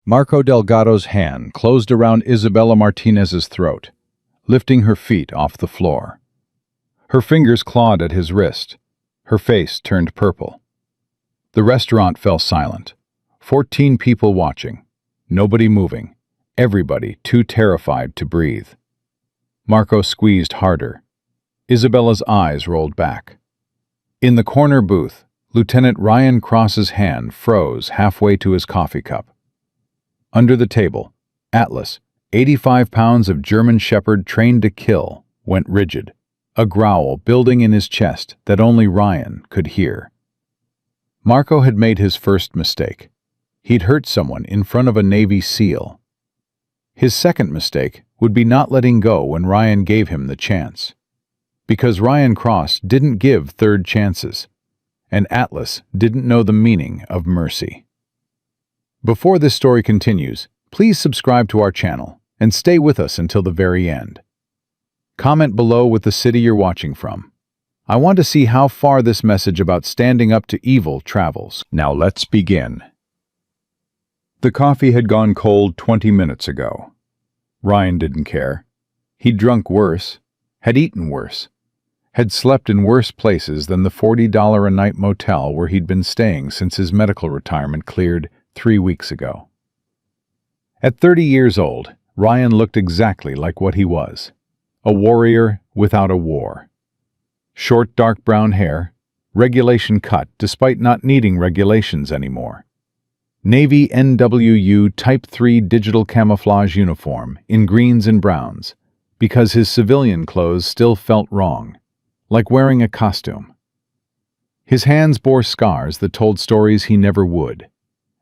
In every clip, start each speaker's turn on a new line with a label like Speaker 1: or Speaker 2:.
Speaker 1: Marco Delgado's hand closed around Isabella Martinez's throat, lifting her feet off the floor. Her fingers clawed at his wrist. Her face turned purple. The restaurant fell silent. 14 people watching. Nobody moving. Everybody too terrified to breathe. Marco squeezed harder. Isabella's eyes rolled back. In the corner booth, Lieutenant Ryan Cross's hand froze halfway to his coffee cup. Under the table, Atlas, 85 pounds of German Shepherd trained to kill, went rigid, a growl building in his chest that only Ryan could hear. Marco had made his first mistake. He'd hurt someone in front of a Navy SEAL. His second mistake would be not letting go when Ryan gave him the chance. Because Ryan Cross didn't give third chances, and Atlas didn't know the meaning of mercy. Before this story continues, please subscribe to our channel and stay with us until the very end. Comment below with the city you're watching from. I want to see how far this message about standing up to evil travels. Now let's begin. The coffee had gone cold 20 minutes ago. Ryan didn't care. He'd drunk worse, had eaten worse, had slept in worse places than the $40 a night motel where he'd been staying since his medical retirement cleared 3 weeks ago. At 30 years old, Ryan looked exactly like what he was, a warrior without a war. Short dark brown hair, regulation cut despite not needing regulations anymore. Navy NWU Type 3 digital camouflage uniform in greens and browns, because his civilian clothes still felt wrong, like wearing a costume. His hands bore scars that told stories he never would,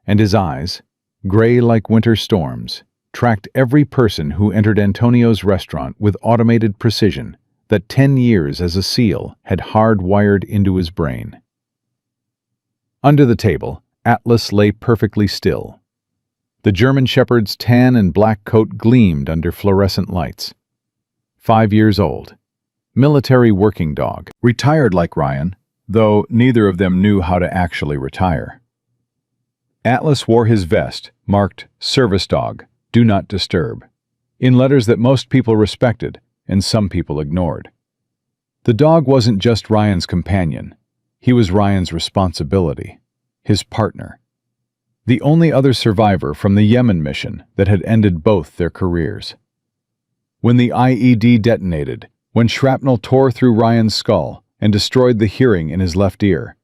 Speaker 1: and his eyes, gray like winter storms, tracked every person who entered Antonio's restaurant with automated precision that 10 years as a SEAL had hardwired into his brain. Under the table, Atlas lay perfectly still. The German Shepherd's tan and black coat gleamed under fluorescent lights. 5 years old. Military working dog. Retired like Ryan, though neither of them knew how to actually retire. Atlas wore his vest, marked Service Dog, Do Not Disturb, in letters that most people respected and some people ignored. The dog wasn't just Ryan's companion. He was Ryan's responsibility, his partner. The only other survivor from the Yemen mission that had ended both their careers. When the IED detonated, when shrapnel tore through Ryan's skull and destroyed the hearing in his left ear,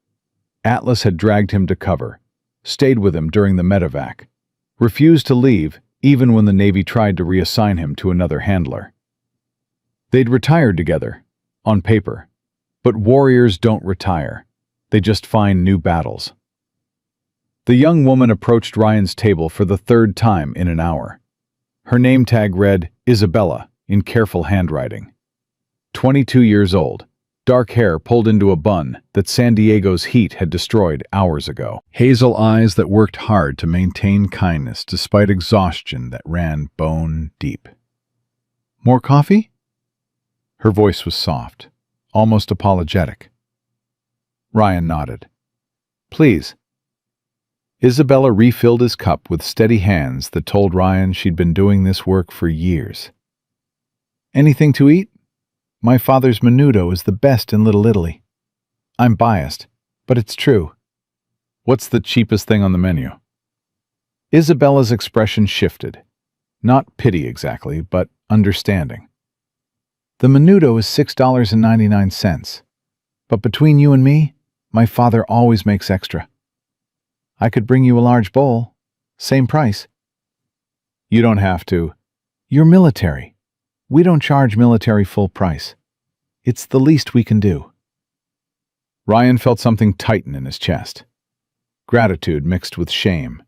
Speaker 1: Atlas had dragged him to cover, stayed with him during the medevac, refused to leave even when the Navy tried to reassign him to another handler. They'd retired together, on paper, but warriors don't retire. They just find new battles. The young woman approached Ryan's table for the third time in an hour. Her name tag read Isabella in careful handwriting. 22 years old, dark hair pulled into a bun that San Diego's heat had destroyed hours ago. Hazel eyes that worked hard to maintain kindness despite exhaustion that ran bone deep. More coffee? Her voice was soft, almost apologetic. Ryan nodded. Please. Isabella refilled his cup with steady hands that told Ryan she'd been doing this work for years. Anything to eat? My father's menudo is the best in Little Italy. I'm biased, but it's true. What's the cheapest thing on the menu? Isabella's expression shifted. Not pity exactly, but understanding. The menudo is $6.99, but between you and me, my father always makes extra. I could bring you a large bowl. Same price. You don't have to. You're military. We don't charge military full price. It's the least we can do. Ryan felt something tighten in his chest. Gratitude mixed with shame.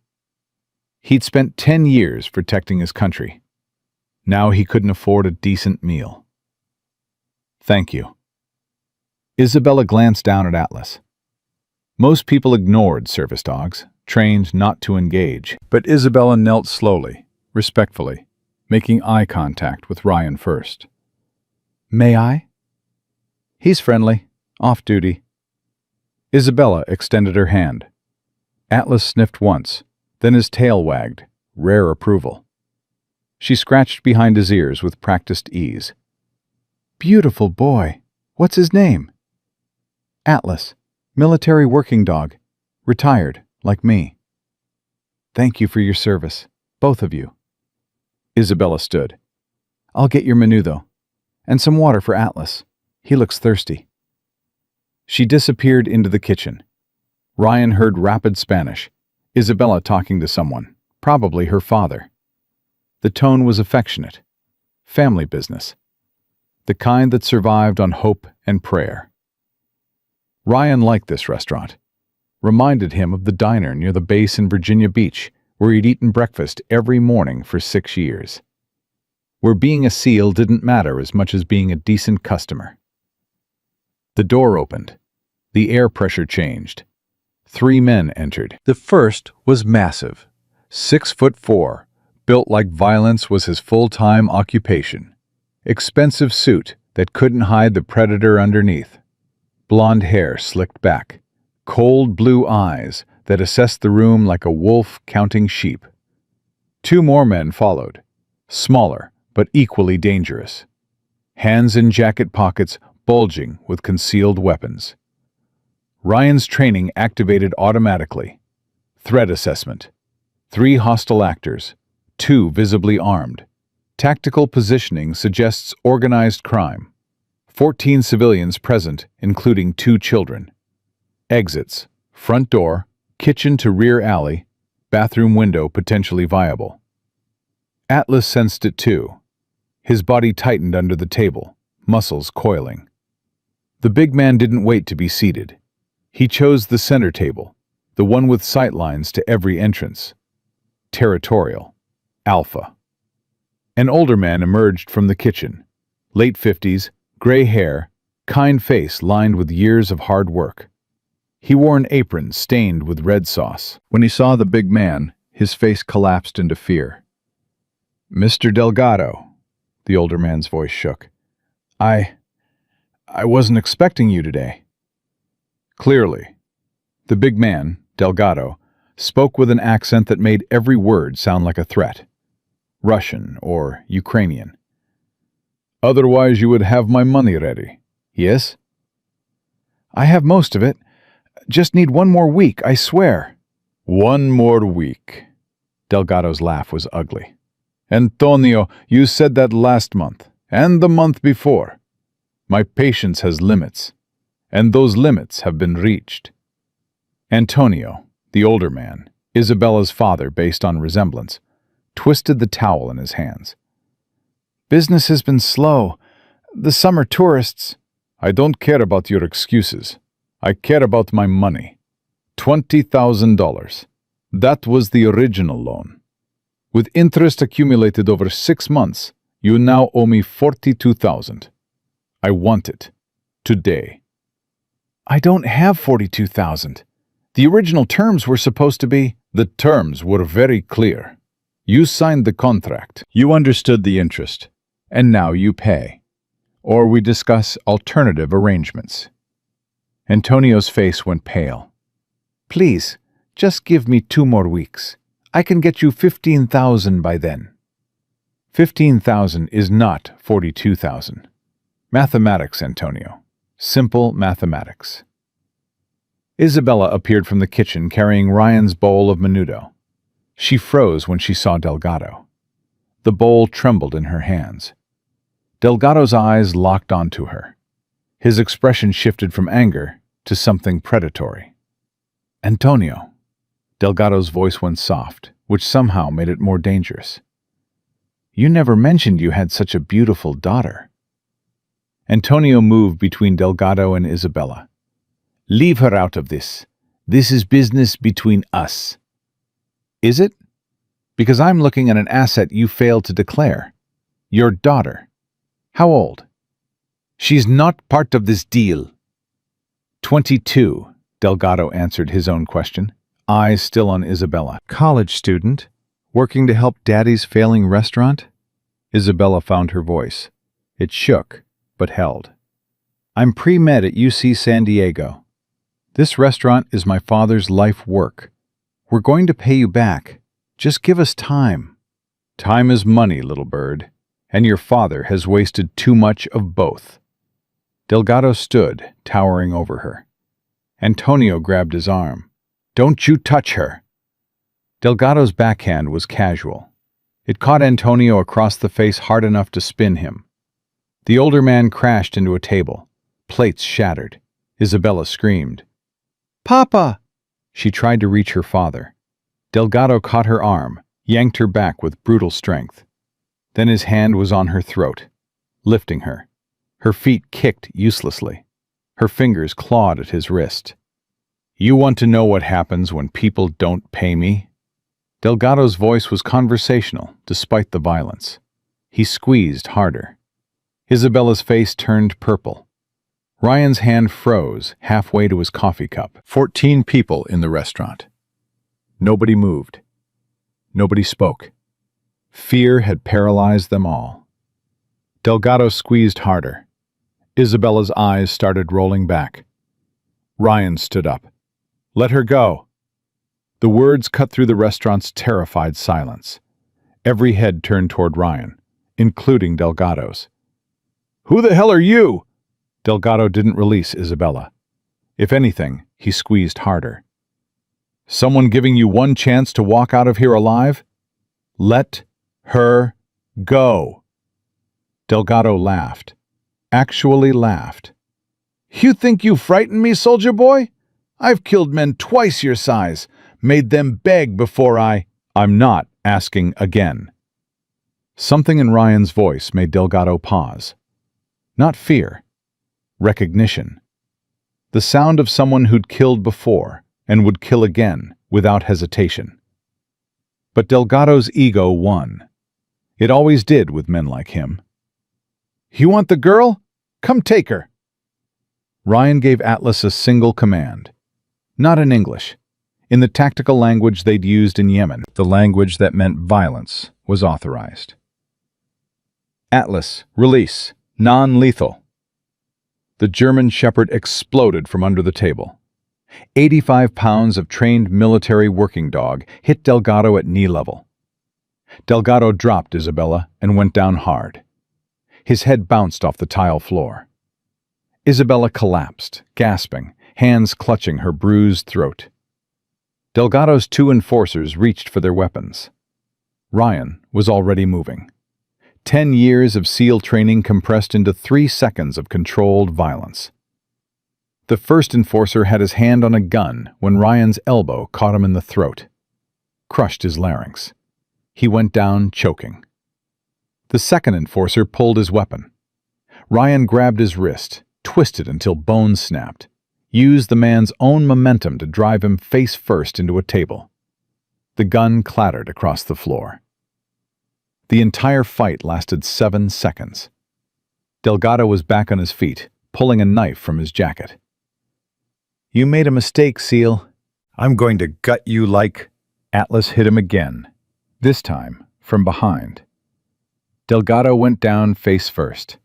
Speaker 1: He'd spent 10 years protecting his country. Now he couldn't afford a decent meal. Thank you. Isabella glanced down at Atlas. Most people ignored service dogs, trained not to engage, but Isabella knelt slowly, respectfully, making eye contact with Ryan first. May I? He's friendly, off duty. Isabella extended her hand. Atlas sniffed once, then his tail wagged, rare approval. She scratched behind his ears with practiced ease. "Beautiful boy. What's his name?" "Atlas. Military working dog. Retired, like me." "Thank you for your service, both of you." Isabella stood. "I'll get your menu, though, and some water for Atlas. He looks thirsty." She disappeared into the kitchen. Ryan heard rapid Spanish, Isabella talking to someone, probably her father. The tone was affectionate. Family business. The kind that survived on hope and prayer. Ryan liked this restaurant. Reminded him of the diner near the base in Virginia Beach, where he'd eaten breakfast every morning for 6 years. Where being a SEAL didn't matter as much as being a decent customer. The door opened. The air pressure changed. 3 men entered. The first was massive. 6'4", built like violence was his full-time occupation. Expensive suit that couldn't hide the predator underneath. Blonde hair slicked back. Cold blue eyes that assessed the room like a wolf counting sheep. 2 more men followed. Smaller, but equally dangerous. Hands in jacket pockets bulging with concealed weapons. Ryan's training activated automatically. Threat assessment. 3 hostile actors, 2 visibly armed. Tactical positioning suggests organized crime. 14 civilians present, including 2 children. Exits: front door, kitchen to rear alley, bathroom window potentially viable. Atlas sensed it too. His body tightened under the table, muscles coiling. The big man didn't wait to be seated. He chose the center table, the one with sightlines to every entrance. Territorial. Alpha. An older man emerged from the kitchen. Late 50s, gray hair, kind face lined with years of hard work. He wore an apron stained with red sauce. When he saw the big man, his face collapsed into fear. "Mr. Delgado," the older man's voice shook. I wasn't expecting you today." Clearly. The big man, Delgado, spoke with an accent that made every word sound like a threat. Russian or Ukrainian. "Otherwise you would have my money ready, yes?" "I have most of it. Just need 1 more week, I swear." "1 more week." Delgado's laugh was ugly. "Antonio, you said that last month, and the month before. My patience has limits, and those limits have been reached." Antonio, the older man, Isabella's father based on resemblance, twisted the towel in his hands. "Business has been slow. The summer tourists—" "I don't care about your excuses. I care about my money. $20,000. That was the original loan. With interest accumulated over 6 months, you now owe me $42,000. I want it. Today." "I don't have $42,000. The original terms were supposed to be—" "The terms were very clear. You signed the contract. You understood the interest. And now you pay. Or we discuss alternative arrangements." Antonio's face went pale. "Please, just give me 2 more weeks. I can get you 15,000 by then." 15,000 is not 42,000. Mathematics, Antonio. Simple mathematics. Isabella appeared from the kitchen carrying Ryan's bowl of menudo. She froze when she saw Delgado. The bowl trembled in her hands. Delgado's eyes locked onto her. His expression shifted from anger to something predatory. "Antonio." Delgado's voice went soft, which somehow made it more dangerous. "You never mentioned you had such a beautiful daughter." Antonio moved between Delgado and Isabella. "Leave her out of this. This is business between us." "Is it? Because I'm looking at an asset you failed to declare. Your daughter. How old?" "She's not part of this deal." 22, Delgado answered his own question, eyes still on Isabella. "College student, working to help Daddy's failing restaurant?" Isabella found her voice. It shook, but held. "I'm pre-med at UC San Diego. This restaurant is my father's life work. We're going to pay you back, Just give us time. Time is money, little bird, and your father has wasted too much of both. Delgado stood, towering over her. Antonio grabbed his arm. Don't you touch her! Delgado's backhand was casual. It caught Antonio across the face hard enough to spin him. The older man crashed into a table. Plates shattered. Isabella screamed. Papa! She tried to reach her father. Delgado caught her arm, yanked her back with brutal strength. Then his hand was on her throat, lifting her. Her feet kicked uselessly. Her fingers clawed at his wrist. You want to know what happens when people don't pay me? Delgado's voice was conversational, despite the violence. He squeezed harder. Isabella's face turned purple. Ryan's hand froze halfway to his coffee cup. 14 people in the restaurant. Nobody moved. Nobody spoke. Fear had paralyzed them all. Delgado squeezed harder. Isabella's eyes started rolling back. Ryan stood up. Let her go. The words cut through the restaurant's terrified silence. Every head turned toward Ryan, including Delgado's. Who the hell are you? Delgado didn't release Isabella. If anything, he squeezed harder. Someone giving you one chance to walk out of here alive? Let her go. Delgado laughed. Actually laughed. You think you frighten me, soldier boy? I've killed men twice your size, made them beg before I'm not asking again. Something in Ryan's voice made Delgado pause. Not fear. Recognition. The sound of someone who'd killed before and would kill again without hesitation. But Delgado's ego won. It always did with men like him. You want the girl? Come take her. Ryan gave Atlas a single command. Not in English. In the tactical language they'd used in Yemen, the language that meant violence was authorized. Atlas, release. Non-lethal. The German shepherd exploded from under the table. 85 pounds of trained military working dog hit Delgado at knee level. Delgado dropped Isabella and went down hard. His head bounced off the tile floor. Isabella collapsed, gasping, hands clutching her bruised throat. Delgado's two enforcers reached for their weapons. Ryan was already moving. 10 years of SEAL training compressed into 3 seconds of controlled violence. The first enforcer had his hand on a gun when Ryan's elbow caught him in the throat, crushed his larynx. He went down choking. The second enforcer pulled his weapon. Ryan grabbed his wrist, twisted until bones snapped, used the man's own momentum to drive him face first into a table. The gun clattered across the floor. The entire fight lasted 7 seconds. Delgado was back on his feet, pulling a knife from his jacket. You made a mistake, SEAL. I'm going to gut you like... Atlas hit him again, this time from behind. Delgado went down face first.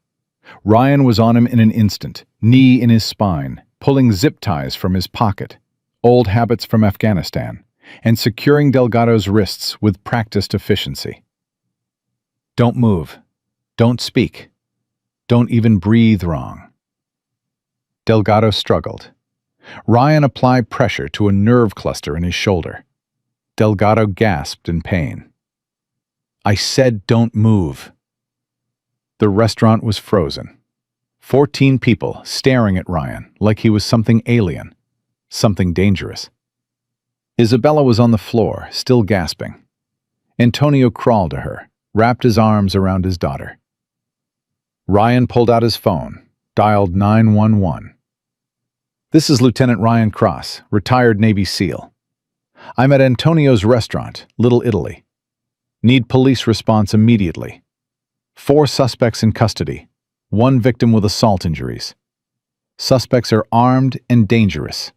Speaker 1: Ryan was on him in an instant, knee in his spine, pulling zip ties from his pocket, old habits from Afghanistan, and securing Delgado's wrists with practiced efficiency. Don't move. Don't speak. Don't even breathe wrong. Delgado struggled. Ryan applied pressure to a nerve cluster in his shoulder. Delgado gasped in pain. I said don't move. The restaurant was frozen. 14 people staring at Ryan like he was something alien, something dangerous. Isabella was on the floor, still gasping. Antonio crawled to her, wrapped his arms around his daughter. Ryan pulled out his phone, dialed 911. This is Lieutenant Ryan Cross, retired Navy SEAL. I'm at Antonio's restaurant, Little Italy. Need police response immediately. 4 suspects in custody, 1 victim with assault injuries. Suspects are armed and dangerous.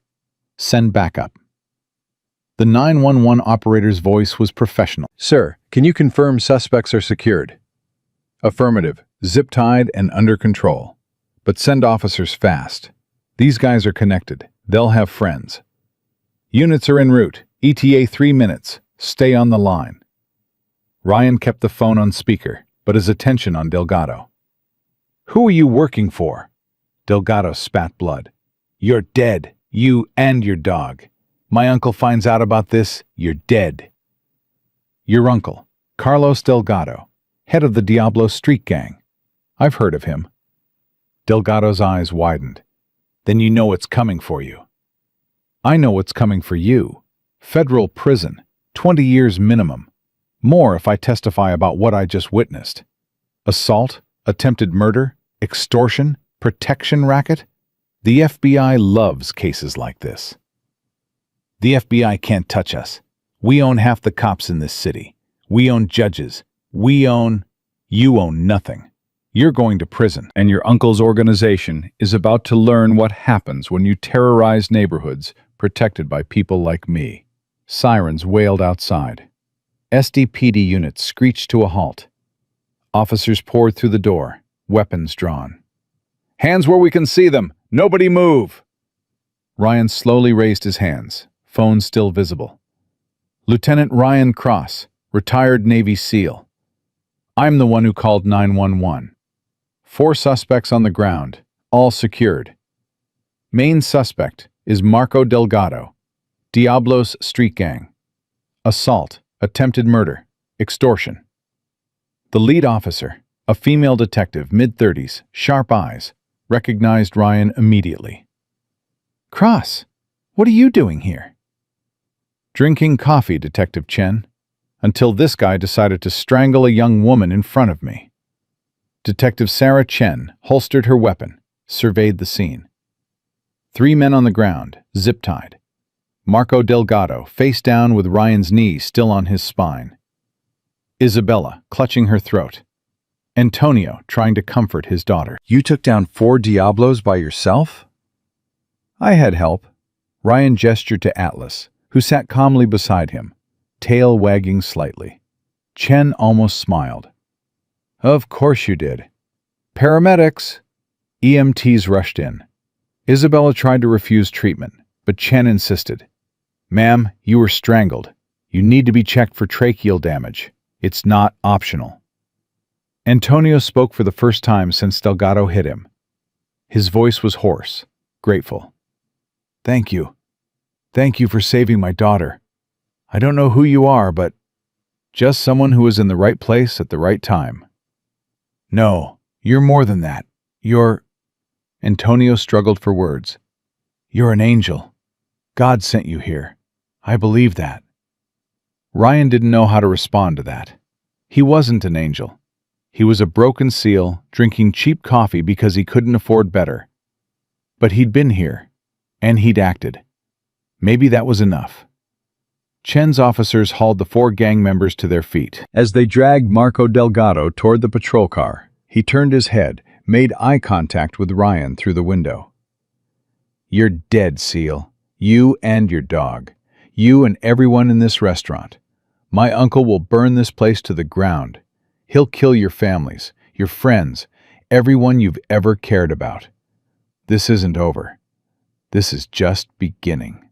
Speaker 1: Send backup. The 911 operator's voice was professional. Sir, can you confirm suspects are secured? Affirmative, zip-tied and under control. But send officers fast. These guys are connected. They'll have friends. Units are en route. ETA 3 minutes. Stay on the line." Ryan kept the phone on speaker, but his attention on Delgado. "Who are you working for?" Delgado spat blood. "You're dead, you and your dog. My uncle finds out about this, you're dead." "Your uncle, Carlos Delgado, head of the Diablo street gang. I've heard of him." Delgado's eyes widened. "Then you know what's coming for you." "I know what's coming for you. Federal prison, 20 years minimum. More if I testify about what I just witnessed. Assault, attempted murder, extortion, protection racket. The FBI loves cases like this." "The FBI can't touch us. We own half the cops in this city. We own judges. You own nothing. You're going to prison, and your uncle's organization is about to learn what happens when you terrorize neighborhoods protected by people like me." Sirens wailed outside. SDP units screeched to a halt. Officers poured through the door, weapons drawn. "Hands where we can see them! Nobody move!" Ryan slowly raised his hands, phone still visible. "Lieutenant Ryan Cross, retired Navy SEAL. I'm the one who called 911. 4 suspects on the ground, all secured. Main suspect is Marco Delgado, Diablo's street gang. Assault, attempted murder, extortion." The lead officer, a female detective, mid-30s, sharp eyes, recognized Ryan immediately. "Cross, what are you doing here?" "Drinking coffee, Detective Chen, until this guy decided to strangle a young woman in front of me." Detective Sarah Chen holstered her weapon, surveyed the scene. 3 men on the ground, zip-tied. Marco Delgado, face down with Ryan's knee still on his spine. Isabella, clutching her throat. Antonio, trying to comfort his daughter. "You took down 4 Diablos by yourself?" "I had help." Ryan gestured to Atlas, who sat calmly beside him, tail wagging slightly. Chen almost smiled. "Of course you did." "Paramedics!" EMTs rushed in. Isabella tried to refuse treatment, but Chen insisted. "Ma'am, you were strangled. You need to be checked for tracheal damage. It's not optional." Antonio spoke for the first time since Delgado hit him. His voice was hoarse, grateful. "Thank you. Thank you for saving my daughter. I don't know who you are, but just someone who was in the right place at the right time." "No, you're more than that. You're—" Antonio struggled for words. "You're an angel. God sent you here. I believe that." Ryan didn't know how to respond to that. He wasn't an angel. He was a broken SEAL, drinking cheap coffee because he couldn't afford better. But he'd been here, and he'd acted. Maybe that was enough. Chen's officers hauled the 4 gang members to their feet. As they dragged Marco Delgado toward the patrol car, he turned his head, made eye contact with Ryan through the window. "You're dead, SEAL. You and your dog. You and everyone in this restaurant. My uncle will burn this place to the ground. He'll kill your families, your friends, everyone you've ever cared about. This isn't over. This is just beginning."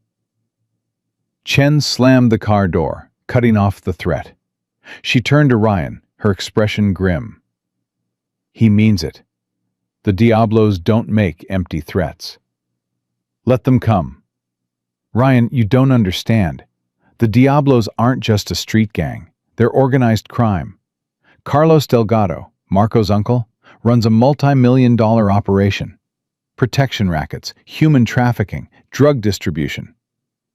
Speaker 1: Chen slammed the car door, cutting off the threat. She turned to Ryan, her expression grim. "He means it. The Diablos don't make empty threats. Let them come." "Ryan, you don't understand. The Diablos aren't just a street gang. They're organized crime. Carlos Delgado, Marco's uncle, runs a multi-million-dollar operation. Protection rackets, human trafficking, drug distribution.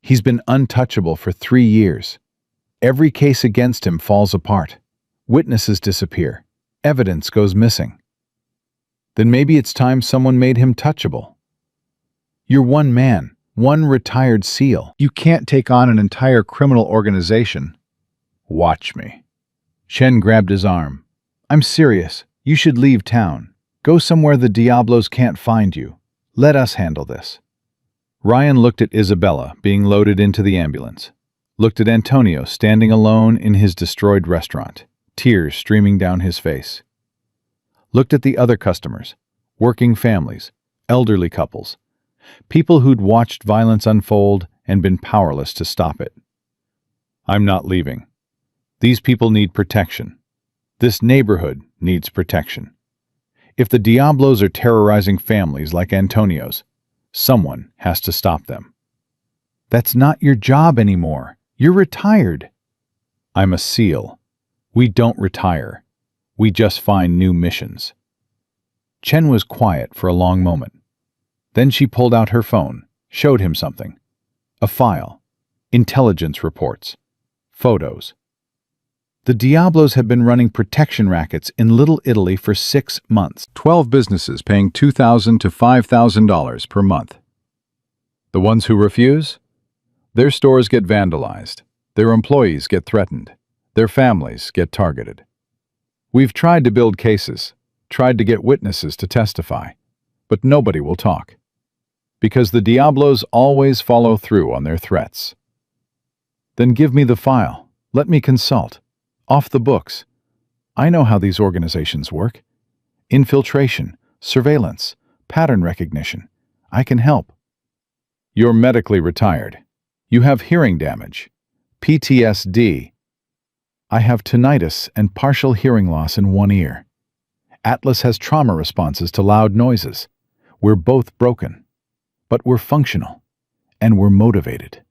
Speaker 1: He's been untouchable for 3 years. Every case against him falls apart. Witnesses disappear. Evidence goes missing. Then maybe it's time someone made him touchable. You're one man, one retired SEAL. You can't take on an entire criminal organization." "Watch me." Chen grabbed his arm. "I'm serious. You should leave town. Go somewhere the Diablos can't find you. Let us handle this." Ryan looked at Isabella being loaded into the ambulance. Looked at Antonio standing alone in his destroyed restaurant, tears streaming down his face. Looked at the other customers, working families, elderly couples, people who'd watched violence unfold and been powerless to stop it. I'm not leaving. These people need protection. This neighborhood needs protection. If the Diablos are terrorizing families like Antonio's, someone has to stop them. That's not your job anymore. You're retired. I'm a SEAL. We don't retire. We just find new missions. Chen was quiet for a long moment. Then she pulled out her phone, showed him something. A file. Intelligence reports. Photos. The Diablos had been running protection rackets in Little Italy for 6 months. 12 businesses paying $2,000 to $5,000 per month. The ones who refuse? Their stores get vandalized. Their employees get threatened. Their families get targeted. We've tried to build cases, tried to get witnesses to testify, but nobody will talk. Because the Diablos always follow through on their threats. Then give me the file. Let me consult. Off the books. I know how these organizations work. Infiltration, surveillance, pattern recognition. I can help. You're medically retired. You have hearing damage. PTSD. I have tinnitus and partial hearing loss in one ear. Atlas has trauma responses to loud noises. We're both broken. But we're functional. And we're motivated.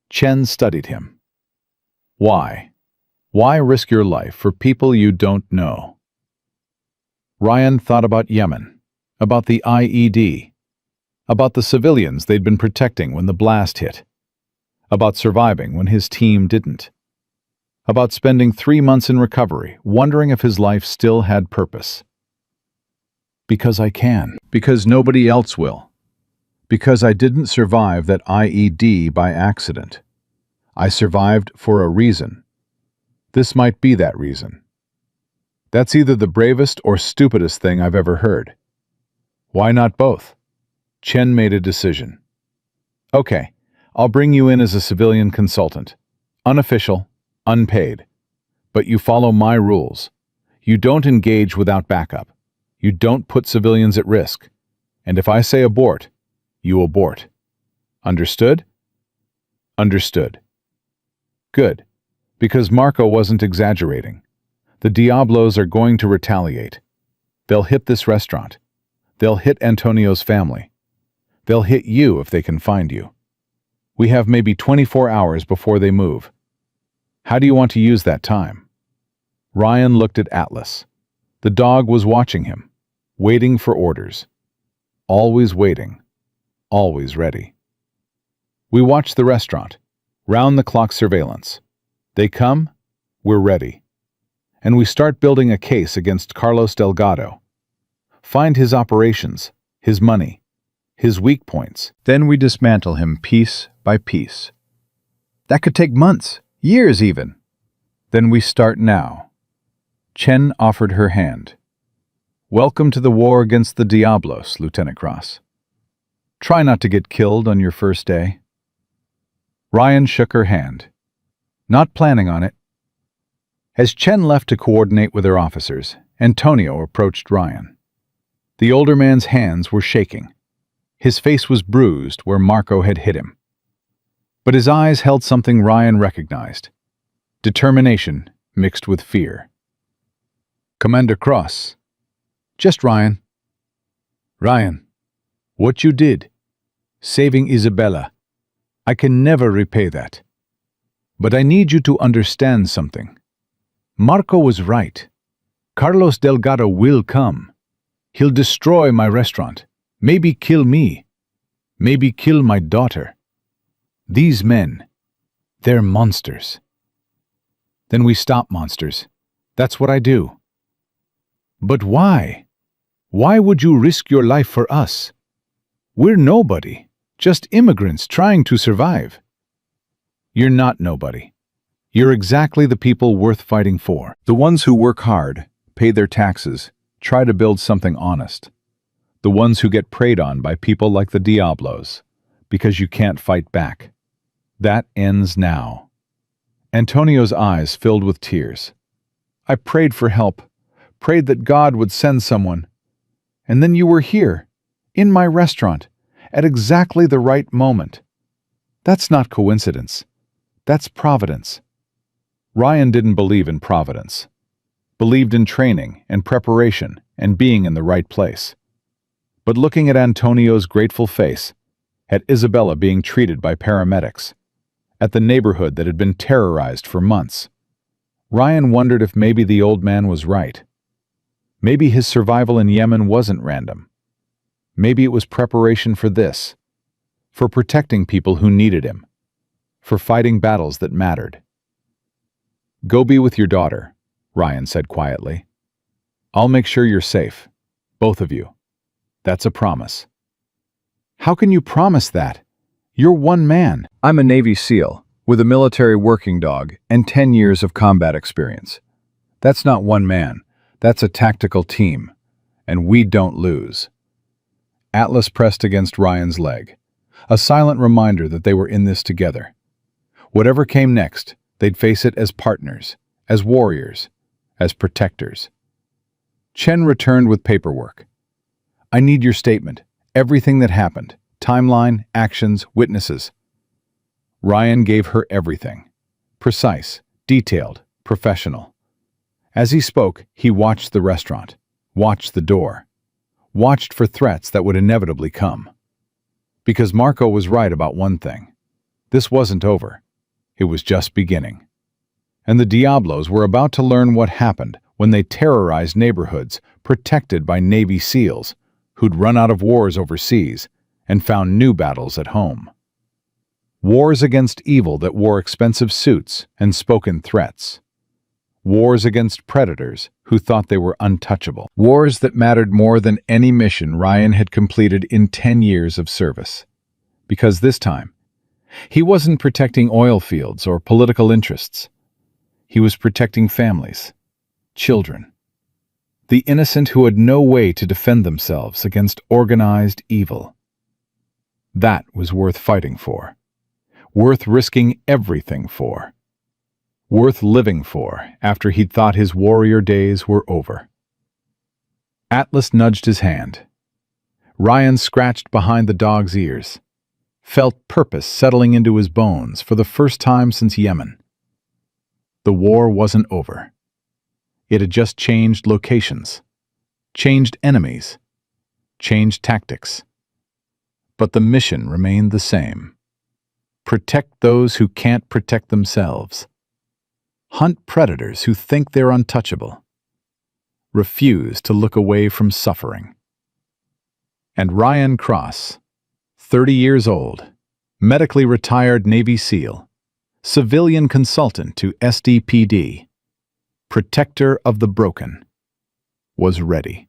Speaker 1: Chen studied him. Why? Why risk your life for people you don't know? Ryan thought about Yemen, about the IED, about the civilians they'd been protecting when the blast hit, about surviving when his team didn't, about spending 3 months in recovery, wondering if his life still had purpose. Because I can. Because nobody else will. Because I didn't survive that IED by accident. I survived for a reason. This might be that reason. That's either the bravest or stupidest thing I've ever heard. Why not both? Chen made a decision. Okay, I'll bring you in as a civilian consultant. Unofficial, unpaid. But you follow my rules. You don't engage without backup. You don't put civilians at risk. And if I say abort, you abort. Understood? Understood. Good. Because Marco wasn't exaggerating. The Diablos are going to retaliate. They'll hit this restaurant. They'll hit Antonio's family. They'll hit you if they can find you. We have maybe 24 hours before they move. How do you want to use that time? Ryan looked at Atlas. The dog was watching him, waiting for orders. Always waiting. Always ready. We watch the restaurant. Round-the-clock surveillance. They come, we're ready. And we start building a case against Carlos Delgado. Find his operations, his money, his weak points. Then we dismantle him piece by piece. That could take months, years even. Then we start now. Chen offered her hand. Welcome to the war against the Diablos, Lieutenant Cross. Try not to get killed on your first day. Ryan shook her hand. Not planning on it. As Chen left to coordinate with her officers, Antonio approached Ryan. The older man's hands were shaking. His face was bruised where Marco had hit him. But his eyes held something Ryan recognized. Determination mixed with fear. Commander Cross. Just Ryan. Ryan, what you did, saving Isabella, I can never repay that. But I need you to understand something. Marco was right. Carlos Delgado will come. He'll destroy my restaurant. Maybe kill me. Maybe kill my daughter. These men, they're monsters. Then we stop monsters. That's what I do. But why? Why would you risk your life for us? We're nobody, just immigrants trying to survive. You're not nobody. You're exactly the people worth fighting for. The ones who work hard, pay their taxes, try to build something honest. The ones who get preyed on by people like the Diablos, because you can't fight back. That ends now. Antonio's eyes filled with tears. I prayed for help, prayed that God would send someone. And then you were here, in my restaurant, at exactly the right moment. That's not coincidence. That's providence. Ryan didn't believe in providence. Believed in training and preparation and being in the right place. But looking at Antonio's grateful face, at Isabella being treated by paramedics, at the neighborhood that had been terrorized for months, Ryan wondered if maybe the old man was right. Maybe his survival in Yemen wasn't random. Maybe it was preparation for this, for protecting people who needed him, for fighting battles that mattered. "Go be with your daughter," Ryan said quietly. "I'll make sure you're safe, both of you. That's a promise." "How can you promise that? You're one man." "I'm a Navy SEAL, with a military working dog and 10 years of combat experience. That's not one man, that's a tactical team, and we don't lose." Atlas pressed against Ryan's leg, a silent reminder that they were in this together. Whatever came next, they'd face it as partners, as warriors, as protectors. Chen returned with paperwork. "I need your statement, everything that happened, timeline, actions, witnesses." Ryan gave her everything. Precise, detailed, professional. As he spoke, he watched the restaurant, watched the door, watched for threats that would inevitably come. Because Marco was right about one thing. This wasn't over. It was just beginning. And the Diablos were about to learn what happened when they terrorized neighborhoods protected by Navy SEALs who'd run out of wars overseas and found new battles at home. Wars against evil that wore expensive suits and spoke in threats. Wars against predators who thought they were untouchable. Wars that mattered more than any mission Ryan had completed in 10 years of service. Because this time, he wasn't protecting oil fields or political interests. He was protecting families, children, the innocent who had no way to defend themselves against organized evil. That was worth fighting for, worth risking everything for, worth living for after he'd thought his warrior days were over. Atlas nudged his hand. Ryan scratched behind the dog's ears, felt purpose settling into his bones for the first time since Yemen. The war wasn't over. It had just changed locations, changed enemies, changed tactics. But the mission remained the same. Protect those who can't protect themselves. Hunt predators who think they're untouchable. Refuse to look away from suffering. And Ryan Cross, 30 years old, medically retired Navy SEAL, civilian consultant to SDPD, protector of the broken, was ready.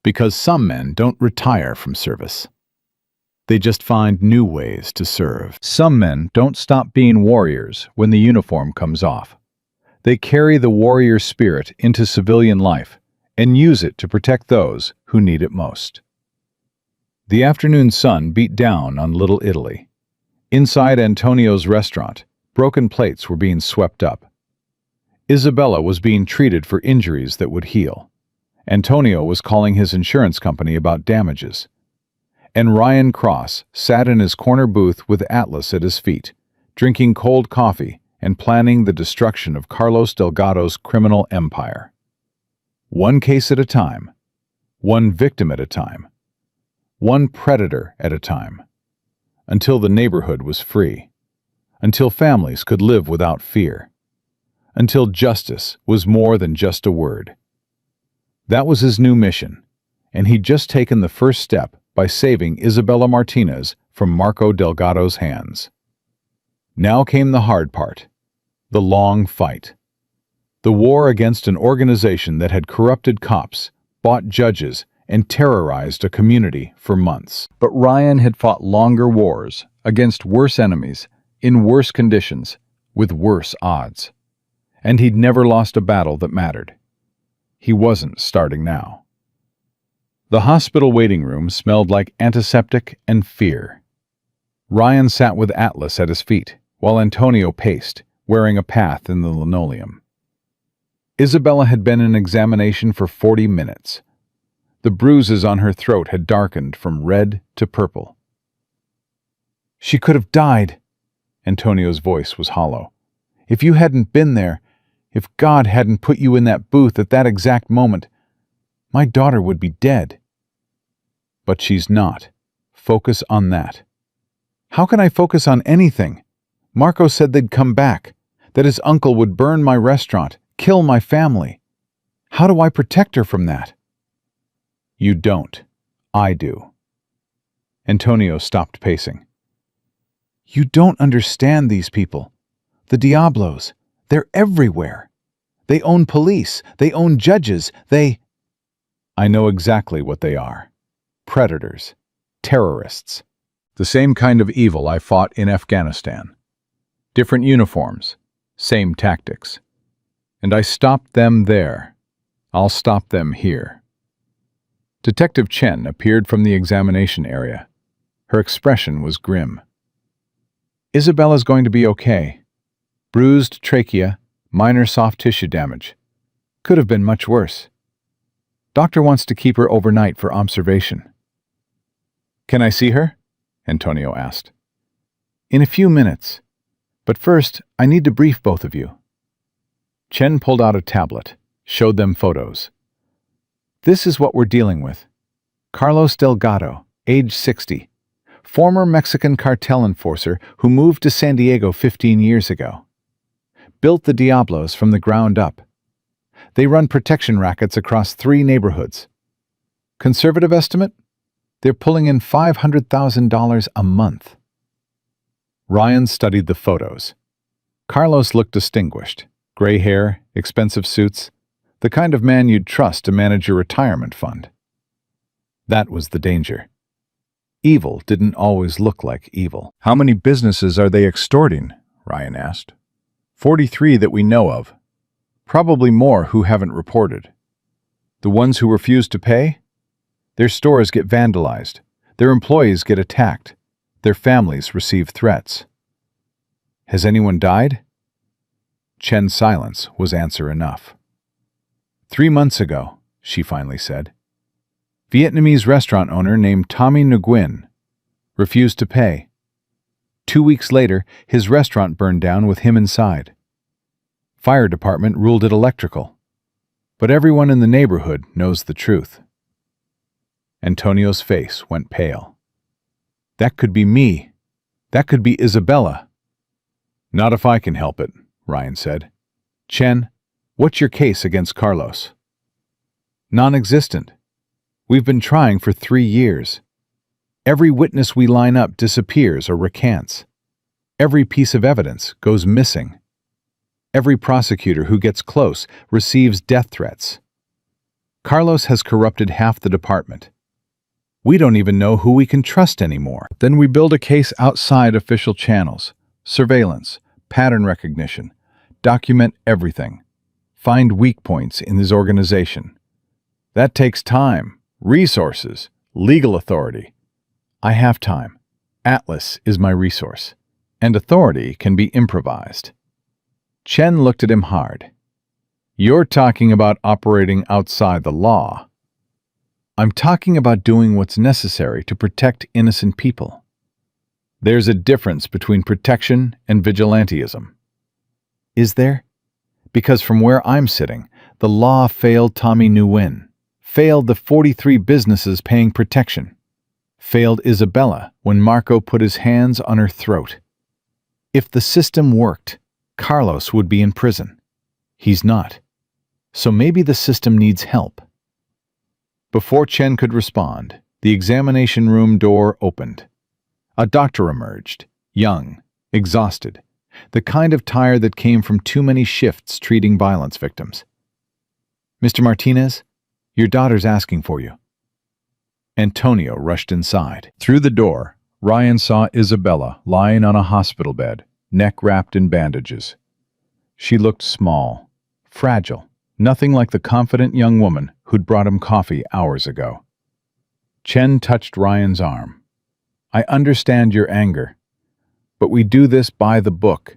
Speaker 1: Because some men don't retire from service. They just find new ways to serve. Some men don't stop being warriors when the uniform comes off. They carry the warrior spirit into civilian life and use it to protect those who need it most. The afternoon sun beat down on Little Italy. Inside Antonio's restaurant, broken plates were being swept up. Isabella was being treated for injuries that would heal. Antonio was calling his insurance company about damages. And Ryan Cross sat in his corner booth with Atlas at his feet, drinking cold coffee and planning the destruction of Carlos Delgado's criminal empire. One case at a time, one victim at a time, one predator at a time, until the neighborhood was free, until families could live without fear, until justice was more than just a word. That was his new mission, and he'd just taken the first step by saving Isabella Martinez from Marco Delgado's hands. Now came the hard part, the long fight. The war against an organization that had corrupted cops, bought judges, and terrorized a community for months. But Ryan had fought longer wars against worse enemies, in worse conditions, with worse odds. And he'd never lost a battle that mattered. He wasn't starting now. The hospital waiting room smelled like antiseptic and fear. Ryan sat with Atlas at his feet, while Antonio paced, wearing a path in the linoleum. Isabella had been in examination for 40 minutes. The bruises on her throat had darkened from red to purple. "She could have died," Antonio's voice was hollow. "If you hadn't been there, if God hadn't put you in that booth at that exact moment, my daughter would be dead." "But she's not. Focus on that." "How can I focus on anything? Marco said they'd come back, that his uncle would burn my restaurant, kill my family. How do I protect her from that?" "You don't. I do." Antonio stopped pacing. "You don't understand these people. The Diablos. They're everywhere. They own police. They own judges. I know exactly what they are. Predators. Terrorists. The same kind of evil I fought in Afghanistan. Different uniforms. Same tactics. And I stopped them there. I'll stop them here." Detective Chen appeared from the examination area. Her expression was grim. "Isabella's going to be okay. Bruised trachea, minor soft tissue damage. Could have been much worse. Doctor wants to keep her overnight for observation." "Can I see her?" Antonio asked. "In a few minutes. But first, I need to brief both of you." Chen pulled out a tablet, showed them photos. "This is what we're dealing with. Carlos Delgado, age 60, former Mexican cartel enforcer who moved to San Diego 15 years ago. Built the Diablos from the ground up. They run protection rackets across 3 neighborhoods. Conservative estimate? They're pulling in $500,000 a month." Ryan studied the photos. Carlos looked distinguished. Gray hair, expensive suits, the kind of man you'd trust to manage your retirement fund. That was the danger. Evil didn't always look like evil. "How many businesses are they extorting?" Ryan asked. 43 that we know of. Probably more who haven't reported. The ones who refuse to pay? Their stores get vandalized. Their employees get attacked. Their families receive threats. "Has anyone died?" Chen's silence was answer enough. 3 months ago, she finally said. Vietnamese restaurant owner named Tommy Nguyen refused to pay. 2 weeks later, his restaurant burned down with him inside. Fire department ruled it electrical. But everyone in the neighborhood knows the truth. Antonio's face went pale. "That could be me. That could be Isabella." "Not if I can help it," Ryan said. "Chen, what's your case against Carlos?" "Non-existent. We've been trying for 3 years. Every witness we line up disappears or recants. Every piece of evidence goes missing. Every prosecutor who gets close receives death threats. Carlos has corrupted half the department. We don't even know who we can trust anymore. Then we build a case outside official channels, surveillance, pattern recognition, document everything, find weak points in his organization. That takes time, resources, legal authority. I have time. Atlas is my resource, and authority can be improvised." Chen looked at him hard. "You're talking about operating outside the law." "I'm talking about doing what's necessary to protect innocent people." "There's a difference between protection and vigilantism." "Is there? Because from where I'm sitting, the law failed Tommy Nguyen, failed the 43 businesses paying protection, failed Isabella when Marco put his hands on her throat. If the system worked, Carlos would be in prison. He's not. So maybe the system needs help." Before Chen could respond, the examination room door opened. A doctor emerged, young, exhausted, the kind of tired that came from too many shifts treating violence victims. "Mr. Martinez, your daughter's asking for you." Antonio rushed inside. Through the door, Ryan saw Isabella lying on a hospital bed, neck wrapped in bandages. She looked small, fragile, nothing like the confident young woman who'd brought him coffee hours ago. Chen touched Ryan's arm. "I understand your anger, but we do this by the book.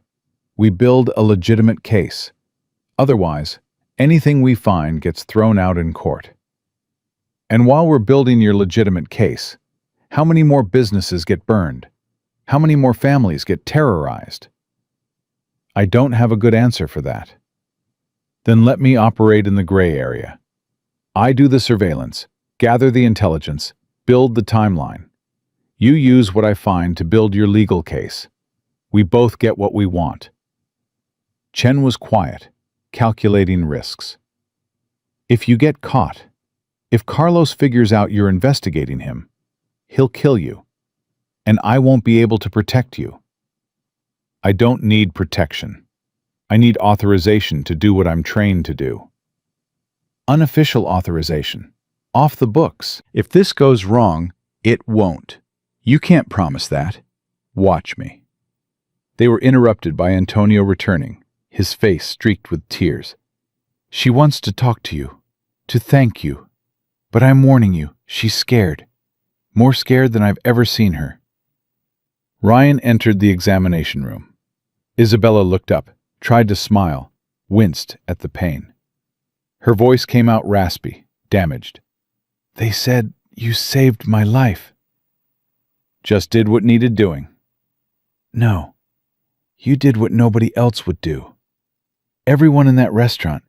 Speaker 1: We build a legitimate case. Otherwise, anything we find gets thrown out in court. And while we're building your legitimate case, how many more businesses get burned? How many more families get terrorized? I don't have a good answer for that. Then let me operate in the gray area. I do the surveillance, gather the intelligence, build the timeline. You use what I find to build your legal case. We both get what we want. Chen was quiet, calculating risks. If you get caught, if Carlos figures out you're investigating him, he'll kill you, and I won't be able to protect you. I don't need protection. I need authorization to do what I'm trained to do. Unofficial authorization. Off the books. If this goes wrong, it won't. You can't promise that. Watch me. They were interrupted by Antonio returning, his face streaked with tears. She wants to talk to you, to thank you. But I'm warning you, she's scared. More scared than I've ever seen her. Ryan entered the examination room. Isabella looked up, tried to smile, winced at the pain. Her voice came out raspy, damaged. They said you saved my life. Just did what needed doing. No, you did what nobody else would do. Everyone in that restaurant,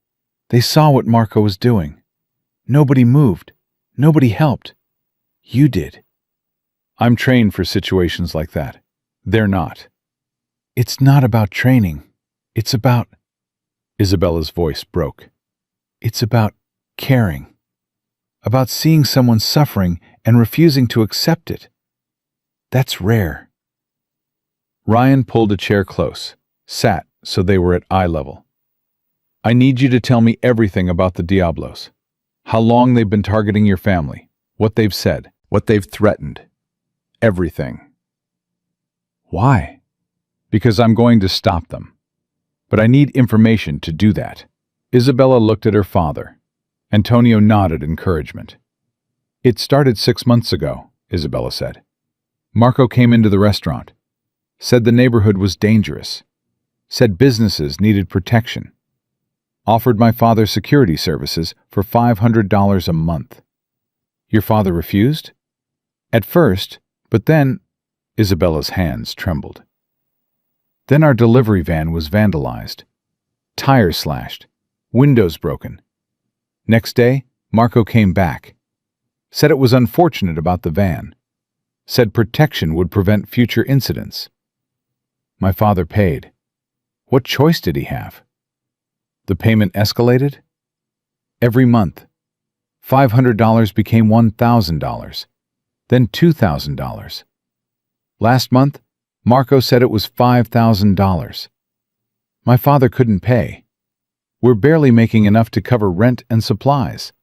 Speaker 1: they saw what Marco was doing. Nobody moved. Nobody helped. You did. I'm trained for situations like that. They're not. It's not about training. It's about... Isabella's voice broke. It's about caring. About seeing someone suffering and refusing to accept it. That's rare. Ryan pulled a chair close, sat so they were at eye level. I need you to tell me everything about the Diablos. How long they've been targeting your family, what they've said, what they've threatened. Everything. Why? Because I'm going to stop them. But I need information to do that. Isabella looked at her father. Antonio nodded encouragement. It started 6 months ago, Isabella said. Marco came into the restaurant, said the neighborhood was dangerous, said businesses needed protection, offered my father security services for $500 a month. Your father refused? At first, but then... Isabella's hands trembled. Then our delivery van was vandalized. Tires slashed. Windows broken. Next day, Marco came back. Said it was unfortunate about the van. Said protection would prevent future incidents. My father paid. What choice did he have? The payment escalated? Every month. $500 became $1,000. Then $2,000. Last month, Marco said it was $5,000. My father couldn't pay. We're barely making enough to cover rent and supplies.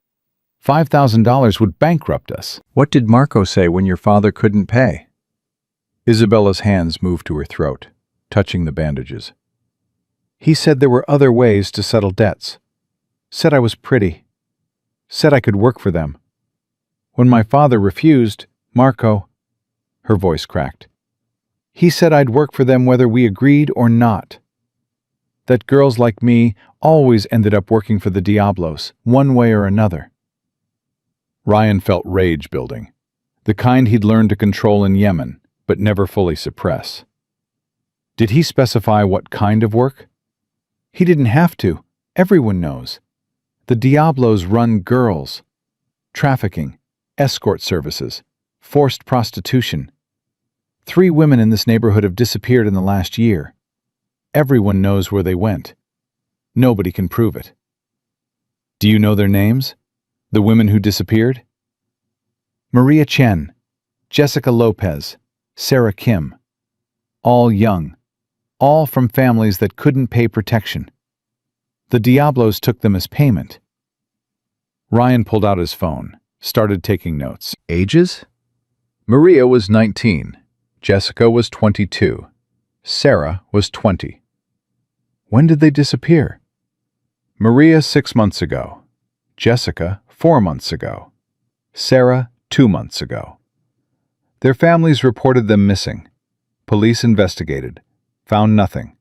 Speaker 1: $5,000 would bankrupt us. What did Marco say when your father couldn't pay? Isabella's hands moved to her throat, touching the bandages. He said there were other ways to settle debts. Said I was pretty. Said I could work for them. When my father refused, Marco... Her voice cracked. He said I'd work for them whether we agreed or not. That girls like me always ended up working for the Diablos, one way or another. Ryan felt rage building, the kind he'd learned to control in Yemen, but never fully suppress. Did he specify what kind of work? He didn't have to. Everyone knows. The Diablos run girls. Trafficking, escort services, forced prostitution. 3 women in this neighborhood have disappeared in the last year. Everyone knows where they went. Nobody can prove it. Do you know their names? The women who disappeared? Maria Chen, Jessica Lopez, Sarah Kim. All young. All from families that couldn't pay protection. The Diablos took them as payment. Ryan pulled out his phone, started taking notes. Ages? Maria was 19. Jessica was 22. Sarah was 20. When did they disappear? Maria 6 months ago. Jessica 4 months ago. Sarah 2 months ago. Their families reported them missing. Police investigated. Found nothing.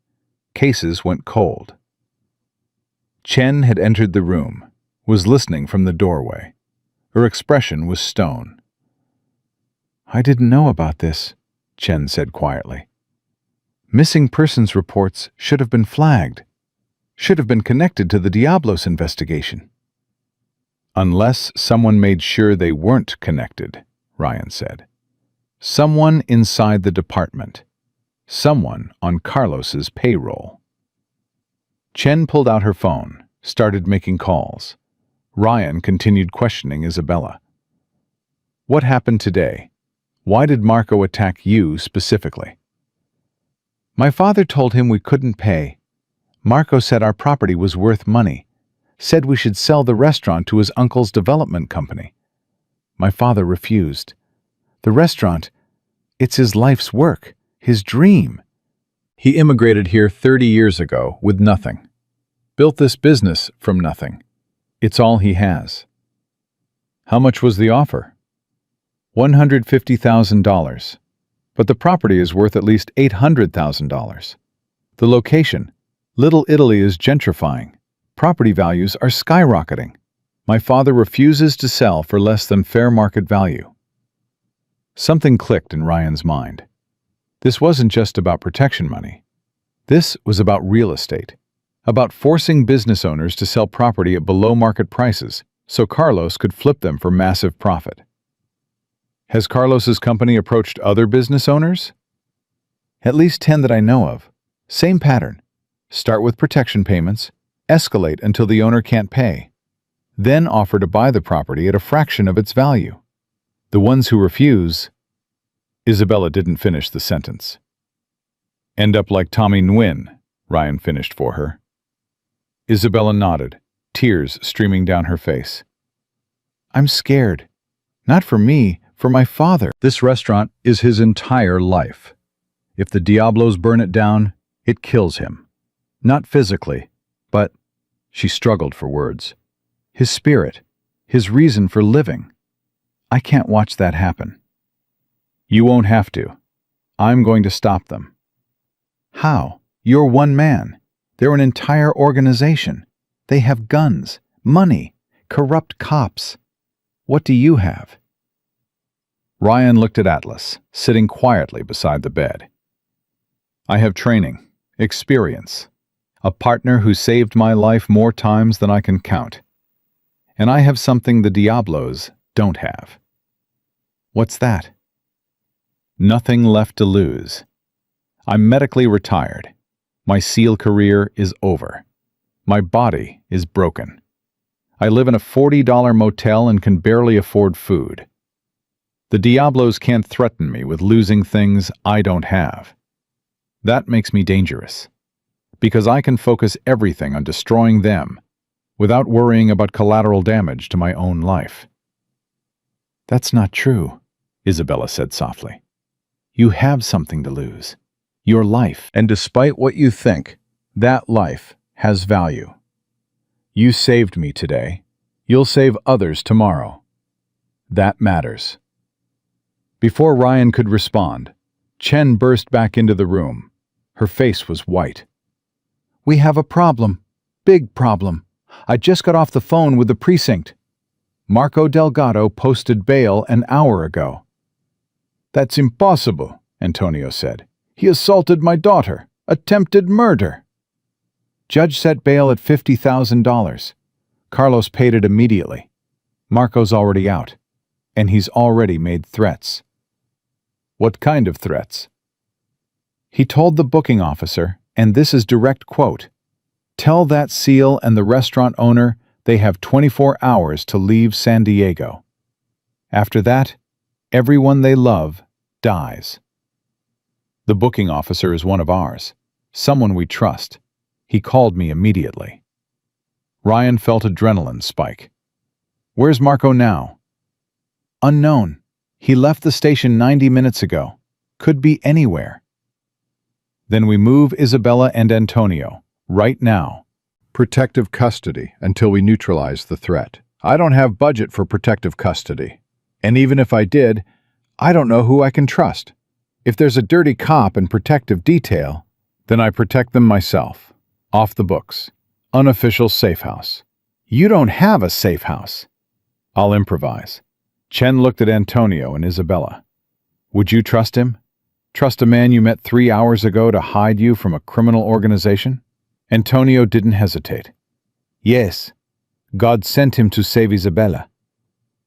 Speaker 1: Cases went cold. Chen had entered the room, was listening from the doorway. Her expression was stone. I didn't know about this. Chen said quietly. Missing persons reports should have been flagged, should have been connected to the Diablos investigation. Unless someone made sure they weren't connected, Ryan said. Someone inside the department. Someone on Carlos's payroll. Chen pulled out her phone, started making calls. Ryan continued questioning Isabella. What happened today? Why did Marco attack you specifically? My father told him we couldn't pay. Marco said our property was worth money, said we should sell the restaurant to his uncle's development company. My father refused. The restaurant, it's his life's work, his dream. He immigrated here 30 years ago with nothing. Built this business from nothing. It's all he has. How much was the offer? $150,000. But the property is worth at least $800,000. The location, Little Italy, is gentrifying. Property values are skyrocketing. My father refuses to sell for less than fair market value. Something clicked in Ryan's mind. This wasn't just about protection money. This was about real estate, about forcing business owners to sell property at below market prices so Carlos could flip them for massive profit. Has Carlos's company approached other business owners? At least 10 that I know of. Same pattern. Start with protection payments, escalate until the owner can't pay, then offer to buy the property at a fraction of its value. The ones who refuse... Isabella didn't finish the sentence. End up like Tommy Nguyen, Ryan finished for her. Isabella nodded, tears streaming down her face. I'm scared. Not for me, for my father. This restaurant is his entire life. If the Diablos burn it down, it kills him. Not physically, but, she struggled for words, his spirit, his reason for living. I can't watch that happen. You won't have to. I'm going to stop them. How? You're one man. They're an entire organization. They have guns, money, corrupt cops. What do you have? Ryan looked at Atlas, sitting quietly beside the bed. I have training, experience, a partner who saved my life more times than I can count. And I have something the Diablos don't have. What's that? Nothing left to lose. I'm medically retired. My SEAL career is over. My body is broken. I live in a $40 motel and can barely afford food. The Diablos can't threaten me with losing things I don't have. That makes me dangerous, because I can focus everything on destroying them without worrying about collateral damage to my own life. That's not true, Isabella said softly. You have something to lose. Your life. And despite what you think, that life has value. You saved me today. You'll save others tomorrow. That matters. Before Ryan could respond, Chen burst back into the room. Her face was white. We have a problem. Big problem. I just got off the phone with the precinct. Marco Delgado posted bail an hour ago. That's impossible, Antonio said. He assaulted my daughter. Attempted murder. Judge set bail at $50,000. Carlos paid it immediately. Marco's already out, and he's already made threats. What kind of threats? He told the booking officer, and this is direct quote, "Tell that SEAL and the restaurant owner they have 24 hours to leave San Diego. After that, everyone they love dies." The booking officer is one of ours, someone we trust. He called me immediately. Ryan felt adrenaline spike. Where's Marco now? Unknown. He left the station 90 minutes ago. Could be anywhere. Then we move Isabella and Antonio, right now. Protective custody until we neutralize the threat. I don't have budget for protective custody. And even if I did, I don't know who I can trust. If there's a dirty cop in protective detail, then I protect them myself. Off the books. Unofficial safe house. You don't have a safe house. I'll improvise. Chen looked at Antonio and Isabella. Would you trust him? Trust a man you met 3 hours ago to hide you from a criminal organization? Antonio didn't hesitate. Yes, God sent him to save Isabella.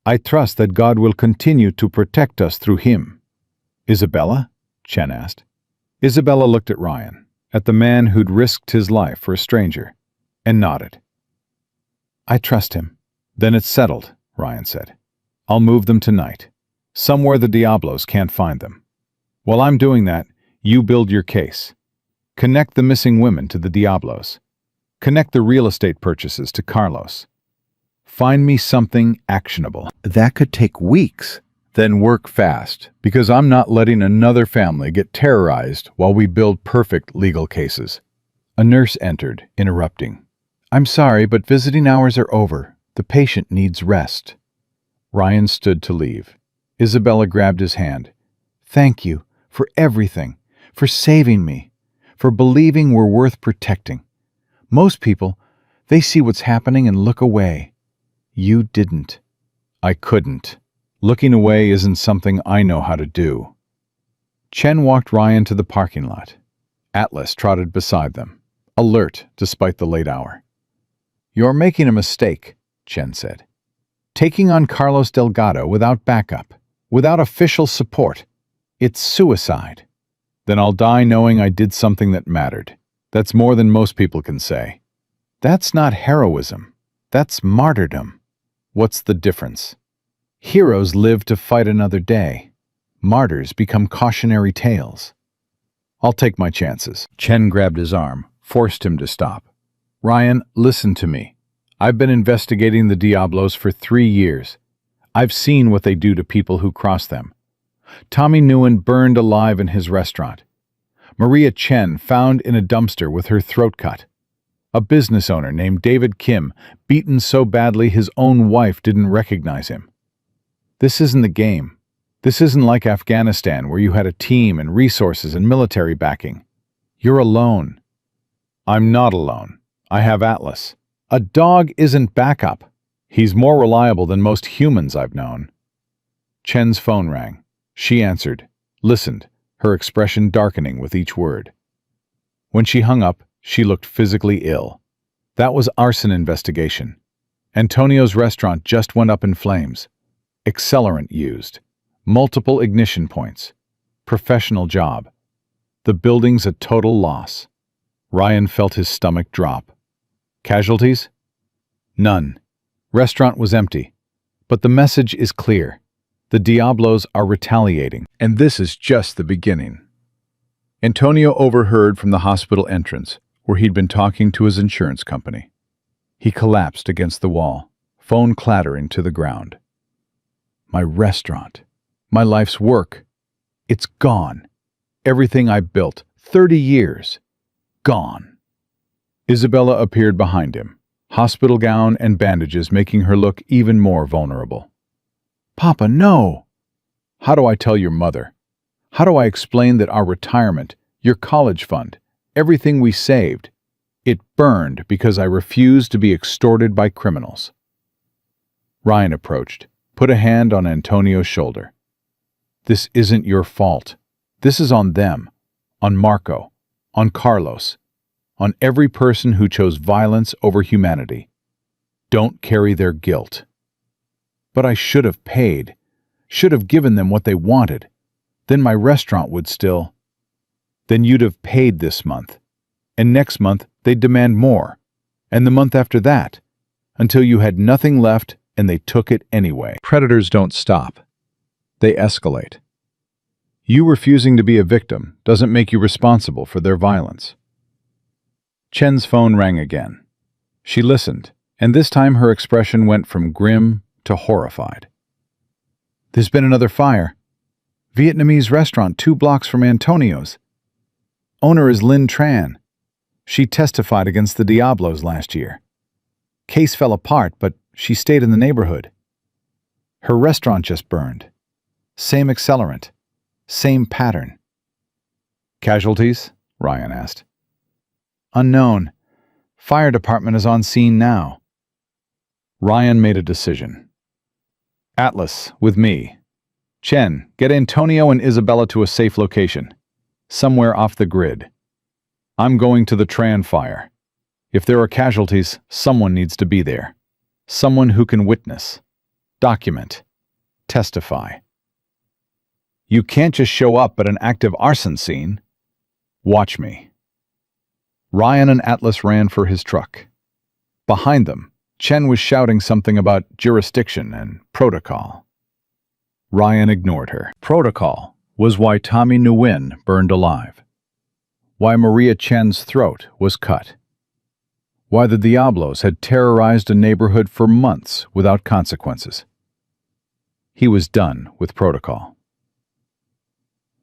Speaker 1: I trust that God will continue to protect us through him. Isabella? Chen asked. Isabella looked at Ryan, at the man who'd risked his life for a stranger, and nodded. I trust him. Then it's settled, Ryan said. I'll move them tonight, somewhere the Diablos can't find them. While I'm doing that, you build your case. Connect the missing women to the Diablos. Connect the real estate purchases to Carlos. Find me something actionable. That could take weeks. Then work fast, because I'm not letting another family get terrorized while we build perfect legal cases. A nurse entered, interrupting. I'm sorry, but visiting hours are over. The patient needs rest. Ryan stood to leave. Isabella grabbed his hand. Thank you for everything, for saving me, for believing we're worth protecting. Most people, they see what's happening and look away. You didn't. I couldn't. Looking away isn't something I know how to do. Chen walked Ryan to the parking lot. Atlas trotted beside them, alert despite the late hour. You're making a mistake, Chen said. Taking on Carlos Delgado without backup, without official support. It's suicide. Then I'll die knowing I did something that mattered. That's more than most people can say. That's not heroism. That's martyrdom. What's the difference? Heroes live to fight another day. Martyrs become cautionary tales. I'll take my chances. Chen grabbed his arm, forced him to stop. Ryan, listen to me. I've been investigating the Diablos for 3 years. I've seen what they do to people who cross them. Tommy Nguyen burned alive in his restaurant. Maria Chen found in a dumpster with her throat cut. A business owner named David Kim beaten so badly his own wife didn't recognize him. This isn't the game. This isn't like Afghanistan where you had a team and resources and military backing. You're alone. I'm not alone. I have Atlas. A dog isn't backup. He's more reliable than most humans I've known. Chen's phone rang. She answered, listened, her expression darkening with each word. When she hung up, she looked physically ill. That was arson investigation. Antonio's restaurant just went up in flames. Accelerant used. Multiple ignition points. Professional job. The building's a total loss. Ryan felt his stomach drop. Casualties? None. Restaurant was empty. But the message is clear. The Diablos are retaliating, and this is just the beginning. Antonio overheard from the hospital entrance, where he'd been talking to his insurance company. He collapsed against the wall, phone clattering to the ground. My restaurant. My life's work. It's gone. Everything I built. 30 years. Gone. Isabella appeared behind him, hospital gown and bandages making her look even more vulnerable. Papa, no! How do I tell your mother? How do I explain that our retirement, your college fund, everything we saved, it burned because I refused to be extorted by criminals? Ryan approached, put a hand on Antonio's shoulder. This isn't your fault. This is on them, on Marco, on Carlos, on every person who chose violence over humanity. Don't carry their guilt. But I should have paid, should have given them what they wanted. Then my restaurant would still. Then you'd have paid this month. And next month they'd demand more. And the month after that. Until you had nothing left and they took it anyway. Predators don't stop. They escalate. You refusing to be a victim doesn't make you responsible for their violence. Chen's phone rang again. She listened, and this time her expression went from grim to horrified. There's been another fire. Vietnamese restaurant 2 blocks from Antonio's. Owner is Lynn Tran. She testified against the Diablos last year. Case fell apart, but she stayed in the neighborhood. Her restaurant just burned. Same accelerant. Same pattern. Casualties? Ryan asked. Unknown. Fire department is on scene now. Ryan made a decision. Atlas, with me. Chen, get Antonio and Isabella to a safe location. somewhere off the grid. I'm going to the Tran fire. If there are casualties, someone needs to be there. Someone who can witness, document, testify. You can't just show up at an active arson scene. Watch me. Ryan and Atlas ran for his truck. Behind them, Chen was shouting something about jurisdiction and protocol. Ryan ignored her. Protocol was why Tommy Nguyen burned alive. Why Maria Chen's throat was cut. Why the Diablos had terrorized a neighborhood for months without consequences. He was done with protocol.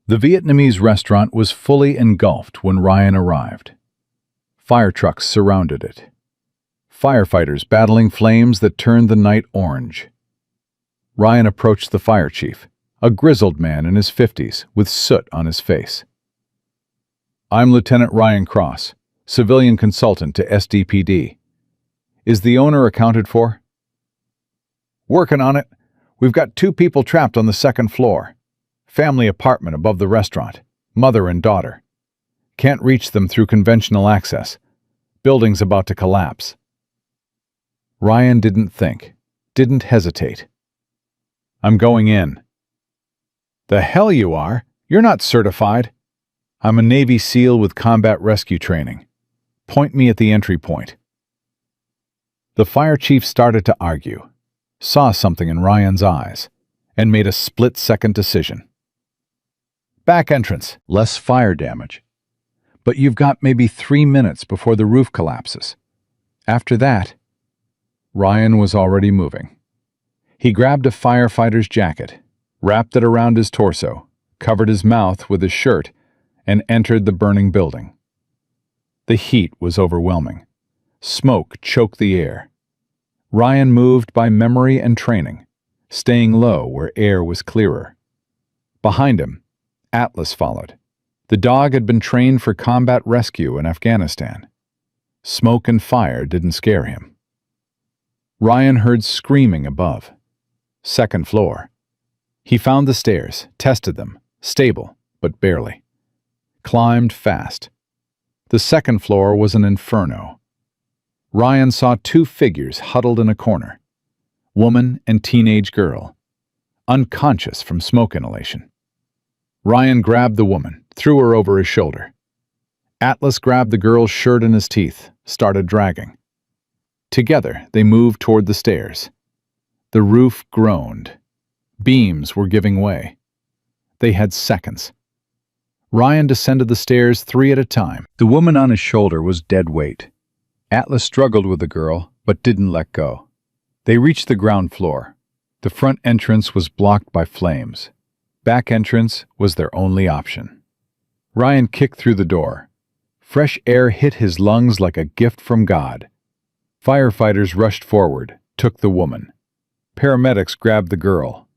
Speaker 1: The Vietnamese restaurant was fully engulfed when Ryan arrived. Fire trucks surrounded it. Firefighters battling flames that turned the night orange. Ryan approached the fire chief, a grizzled man in his 50s with soot on his face. I'm Lieutenant Ryan Cross, civilian consultant to SDPD. Is the owner accounted for? Working on it. We've got 2 people trapped on the 2nd floor. Family apartment above the restaurant, mother and daughter. Can't reach them through conventional access. Building's about to collapse. Ryan didn't think, didn't hesitate. I'm going in. The hell you are? You're not certified. I'm a Navy SEAL with combat rescue training. Point me at the entry point. The fire chief started to argue, saw something in Ryan's eyes, and made a split-second decision. Back entrance, less fire damage. But you've got maybe 3 minutes before the roof collapses. After that, Ryan was already moving. He grabbed a firefighter's jacket, wrapped it around his torso, covered his mouth with his shirt, and entered the burning building. The heat was overwhelming. Smoke choked the air. Ryan moved by memory and training, staying low where air was clearer. Behind him, Atlas followed. The dog had been trained for combat rescue in Afghanistan. Smoke and fire didn't scare him. Ryan heard screaming above. 2nd floor. He found the stairs, tested them, stable, but barely. Climbed fast. The 2nd floor was an inferno. Ryan saw 2 figures huddled in a corner. Woman and teenage girl. Unconscious from smoke inhalation. Ryan grabbed the woman, threw her over his shoulder. Atlas grabbed the girl's shirt in his teeth, started dragging. Together, they moved toward the stairs. The roof groaned. Beams were giving way. They had seconds. Ryan descended the stairs 3 at a time. The woman on his shoulder was dead weight. Atlas struggled with the girl, but didn't let go. They reached the ground floor. The front entrance was blocked by flames. Back entrance was their only option. Ryan kicked through the door. Fresh air hit his lungs like a gift from God. Firefighters rushed forward, took the woman. Paramedics grabbed the girl.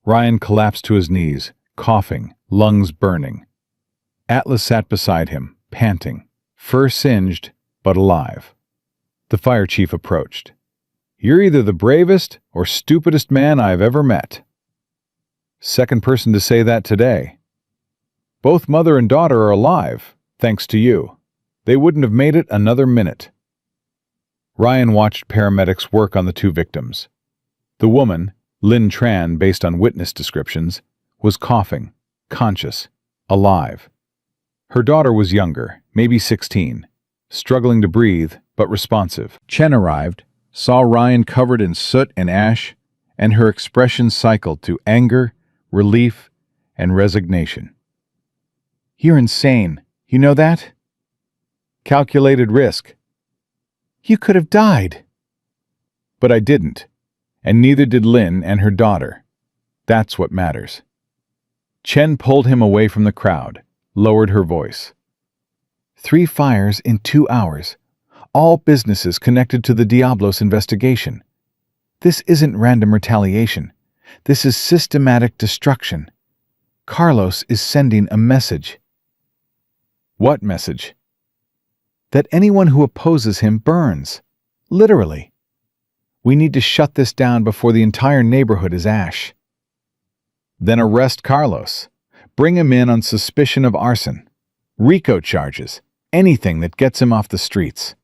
Speaker 1: Ryan collapsed to his knees, coughing, lungs burning. Atlas sat beside him, panting, fur singed, but alive. The fire chief approached. You're either the bravest or stupidest man I've ever met. Second person to say that today. Both mother and daughter are alive, thanks to you. They wouldn't have made it another minute. Ryan watched paramedics work on the 2 victims. The woman, Lynn Tran based on witness descriptions, was coughing, conscious, alive. Her daughter was younger, maybe 16, struggling to breathe, but responsive. Chen arrived, saw Ryan covered in soot and ash, and her expression cycled to anger, relief, and resignation. You're insane. You know that? Calculated risk. You could have died. But I didn't, and neither did Lynn and her daughter. That's what matters. Chen pulled him away from the crowd, lowered her voice. 3 fires in 2 hours, all businesses connected to the Diablos investigation. This isn't random retaliation. This is systematic destruction. Carlos is sending a message. What message? That anyone who opposes him burns. Literally. We need to shut this down before the entire neighborhood is ash. Then arrest Carlos. Bring him in on suspicion of arson. RICO charges. Anything that gets him off the streets.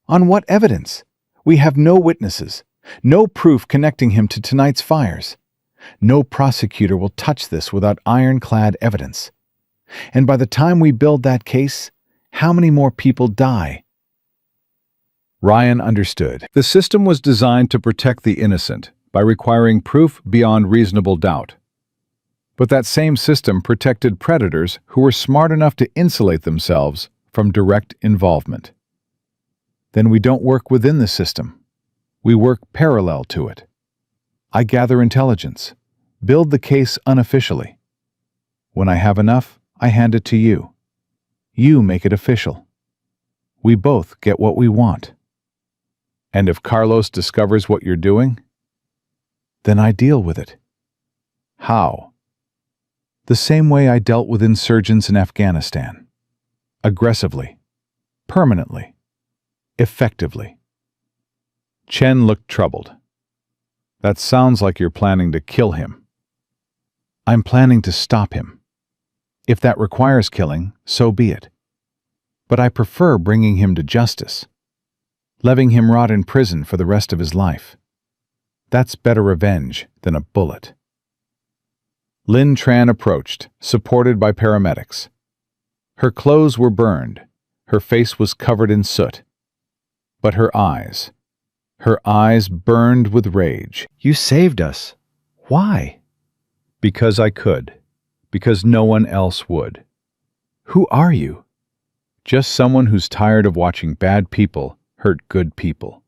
Speaker 2: On what evidence? We have no witnesses, no proof connecting him to tonight's fires. No prosecutor will touch this without ironclad evidence. And by the time we build that case, how many more people die?
Speaker 1: Ryan understood. The system was designed to protect the innocent by requiring proof beyond reasonable doubt. But that same system protected predators who were smart enough to insulate themselves from direct involvement. Then we don't work within the system. We work parallel to it. I gather intelligence, build the case unofficially. When I have enough, I hand it to you. You make it official. We both get what we want. And if Carlos discovers what you're doing, then I deal with it. How? The same way I dealt with insurgents in Afghanistan. Aggressively, permanently, effectively. Chen looked troubled. That sounds like you're planning to kill him. I'm planning to stop him. If that requires killing, so be it. But I prefer bringing him to justice, letting him rot in prison for the rest of his life. That's better revenge than a bullet. Lin Tran approached, supported by paramedics. Her clothes were burned, her face was covered in soot. But her eyes burned with rage.
Speaker 2: You saved us. Why?
Speaker 1: Because I could. Because no one else would.
Speaker 2: Who are you?
Speaker 1: Just someone who's tired of watching bad people hurt good people.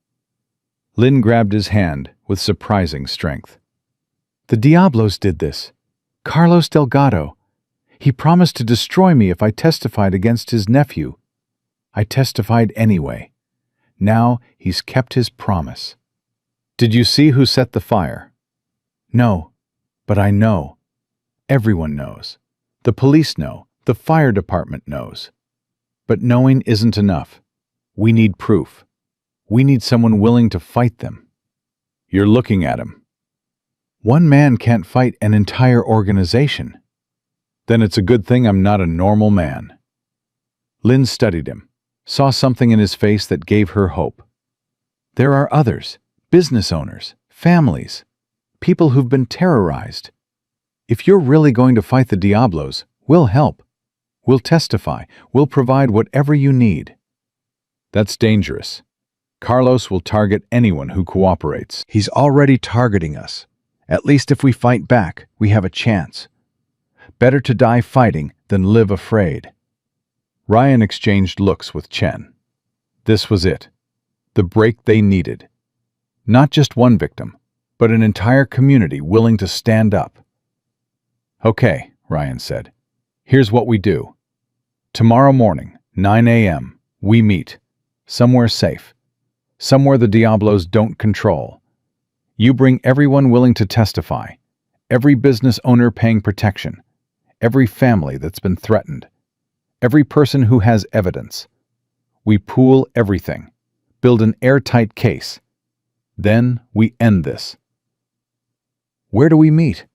Speaker 1: Lin grabbed his hand with surprising strength.
Speaker 2: The Diablos did this. Carlos Delgado. He promised to destroy me if I testified against his nephew. I testified anyway. Now he's kept his promise.
Speaker 1: Did you see who set the fire?
Speaker 2: No, but I know. Everyone knows. The police know. The fire department knows.
Speaker 1: But knowing isn't enough. We need proof. We need someone willing to fight them. You're looking at him.
Speaker 2: One man can't fight an entire organization.
Speaker 1: Then it's a good thing I'm not a normal man. Lin studied him, saw something in his face that gave her hope.
Speaker 2: There are others, business owners, families, people who've been terrorized. If you're really going to fight the Diablos, we'll help. We'll testify. We'll provide whatever you need.
Speaker 1: That's dangerous. Carlos will target anyone who cooperates.
Speaker 2: He's already targeting us. At least if we fight back, we have a chance. Better to die fighting than live afraid.
Speaker 1: Ryan exchanged looks with Chen. This was it. The break they needed. Not just one victim, but an entire community willing to stand up. Okay, Ryan said. Here's what we do. Tomorrow morning, 9 a.m., we meet. Somewhere safe. Somewhere the Diablos don't control. You bring everyone willing to testify. Every business owner paying protection. Every family that's been threatened. Every person who has evidence. We pool everything. Build an airtight case. Then we end this.
Speaker 2: Where do we meet?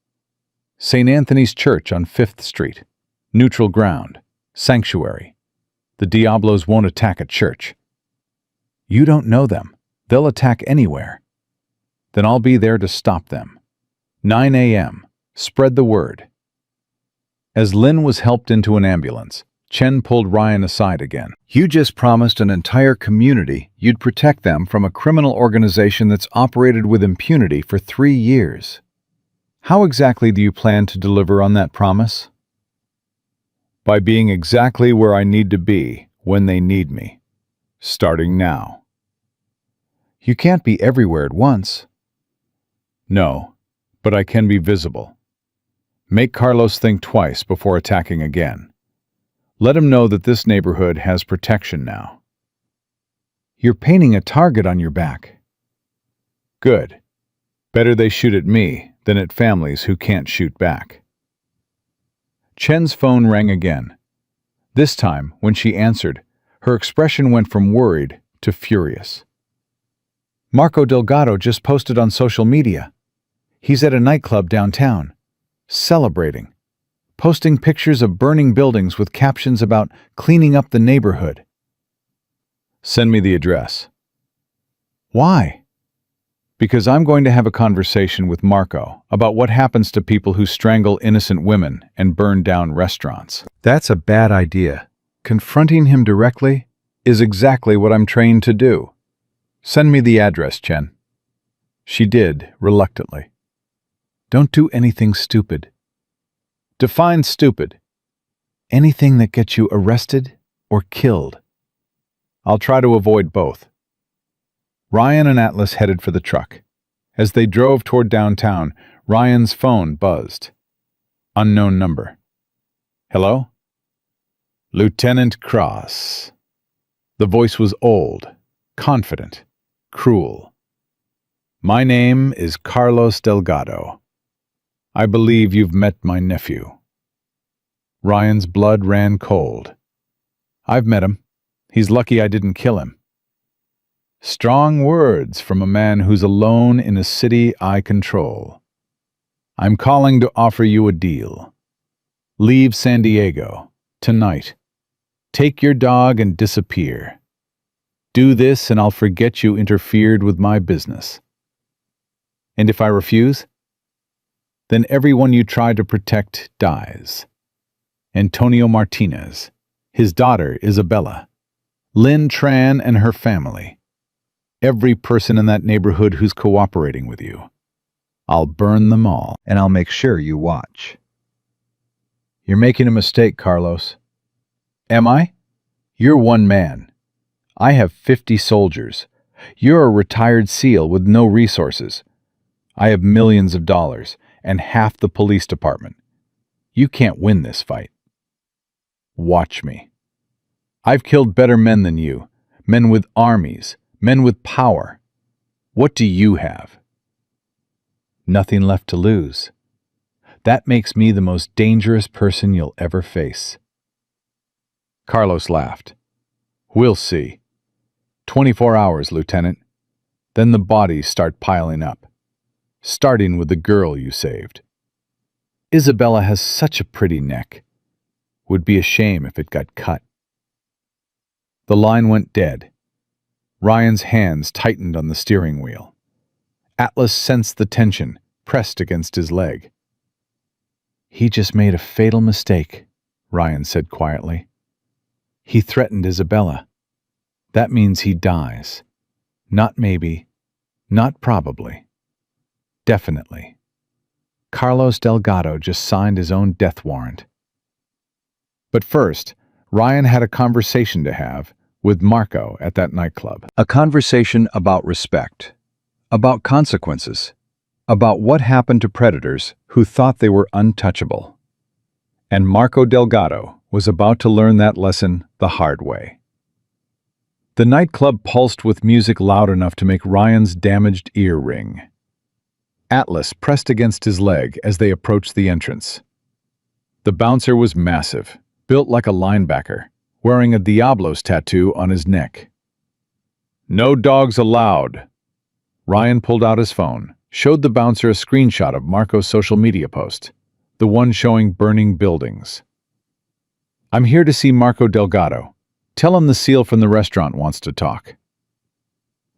Speaker 1: St. Anthony's Church on 5th Street. Neutral ground. Sanctuary. The Diablos won't attack a church.
Speaker 2: You don't know them. They'll attack anywhere.
Speaker 1: Then I'll be there to stop them. 9 a.m. Spread the word. As Lin was helped into an ambulance, Chen pulled Ryan aside again. You just promised an entire community you'd protect them from a criminal organization that's operated with impunity for 3 years. How exactly do you plan to deliver on that promise? By being exactly where I need to be when they need me. Starting now.
Speaker 2: You can't be everywhere at once.
Speaker 1: No, but I can be visible. Make Carlos think twice before attacking again. Let him know that this neighborhood has protection now.
Speaker 2: You're painting a target on your back.
Speaker 1: Good. Better they shoot at me than at families who can't shoot back. Chen's phone rang again. This time, when she answered, her expression went from worried to furious.
Speaker 2: Marco Delgado just posted on social media. He's at a nightclub downtown, celebrating. posting pictures of burning buildings with captions about cleaning up the neighborhood.
Speaker 1: Send me the address.
Speaker 2: Why?
Speaker 1: Because I'm going to have a conversation with Marco about what happens to people who strangle innocent women and burn down restaurants. That's a bad idea. Confronting him directly is exactly what I'm trained to do. Send me the address, Chen. She did, reluctantly. Don't do anything stupid. Define stupid.
Speaker 2: Anything that gets you arrested or killed.
Speaker 1: I'll try to avoid both. Ryan and Atlas headed for the truck. As they drove toward downtown, Ryan's phone buzzed. Unknown number. Hello? Lieutenant Cross. The voice was old, confident, cruel. My name is Carlos Delgado. I believe you've met my nephew. Ryan's blood ran cold. I've met him. He's lucky I didn't kill him. Strong words from a man who's alone in a city I control. I'm calling to offer you a deal. Leave San Diego, tonight. Take your dog and disappear. Do this and I'll forget you interfered with my business. And if I refuse, then everyone you tried to protect dies. Antonio Martinez, his daughter Isabella, Lynn Tran and her family. Every person in that neighborhood who's cooperating with you. I'll burn them all, and I'll make sure you watch. You're making a mistake, Carlos. Am I? You're one man. I have 50 soldiers. You're a retired SEAL with no resources. I have millions of dollars and half the police department. You can't win this fight. Watch me. I've killed better men than you, men with armies, men with power. What do you have? Nothing left to lose. That makes me the most dangerous person you'll ever face. Carlos laughed. We'll see. 24 hours, Lieutenant. Then the bodies start piling up. Starting with the girl you saved. Isabella has such a pretty neck. Would be a shame if it got cut. The line went dead. Ryan's hands tightened on the steering wheel. Atlas sensed the tension, pressed against his leg. He just made a fatal mistake, Ryan said quietly. He threatened Isabella. That means he dies. Not maybe, not probably. Definitely. Carlos Delgado just signed his own death warrant. But first, Ryan had a conversation to have with Marco at that nightclub. A conversation about respect, about consequences, about what happened to predators who thought they were untouchable. And Marco Delgado was about to learn that lesson the hard way. The nightclub pulsed with music loud enough to make Ryan's damaged ear ring. Atlas pressed against his leg as they approached the entrance. The bouncer was massive, built like a linebacker, wearing a Diablo's tattoo on his neck. No dogs allowed. Ryan pulled out his phone, showed the bouncer a screenshot of Marco's social media post, the one showing burning buildings. I'm here to see Marco Delgado. Tell him the SEAL from the restaurant wants to talk.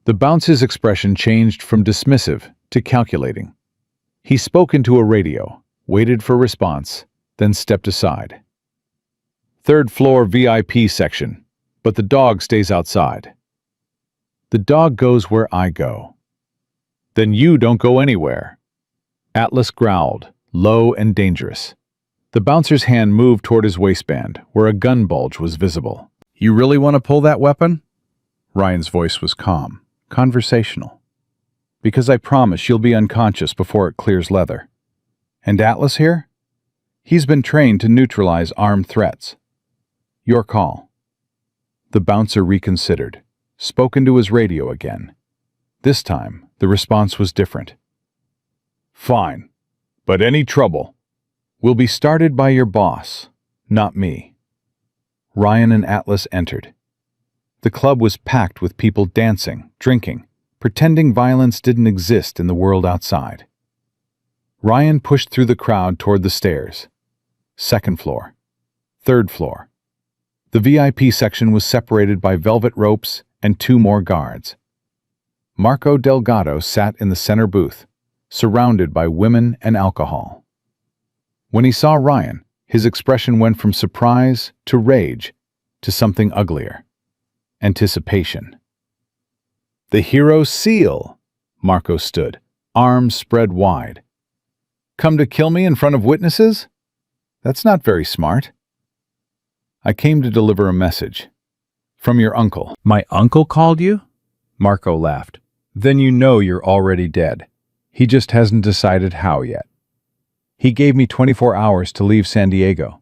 Speaker 1: The bouncer's expression changed from dismissive to calculating. He spoke into a radio, waited for response, then stepped aside. Third floor VIP section, but the dog stays outside. The dog goes where I go. Then you don't go anywhere. Atlas growled, low and dangerous. The bouncer's hand moved toward his waistband, where a gun bulge was visible. You really want to pull that weapon? Ryan's voice was calm, conversational. Because I promise you'll be unconscious before it clears leather. And Atlas here? He's been trained to neutralize armed threats. Your call. The bouncer reconsidered, spoke into his radio again. This time, the response was different. Fine, but any trouble will be started by your boss, not me. Ryan and Atlas entered. The club was packed with people dancing, drinking, pretending violence didn't exist in the world outside. Ryan pushed through the crowd toward the stairs. second floor, third floor. The VIP section was separated by velvet ropes and 2 more guards. Marco Delgado sat in the center booth, surrounded by women and alcohol. When he saw Ryan, his expression went from surprise to rage to something uglier. Anticipation. "The hero's seal!" Marco stood, arms spread wide. "Come to kill me in front of witnesses? That's not very smart." "I came to deliver a message. From your uncle."
Speaker 3: My uncle called you? Marco laughed.
Speaker 1: "Then you know you're already dead. He just hasn't decided how yet. He gave me 24 hours to leave San Diego.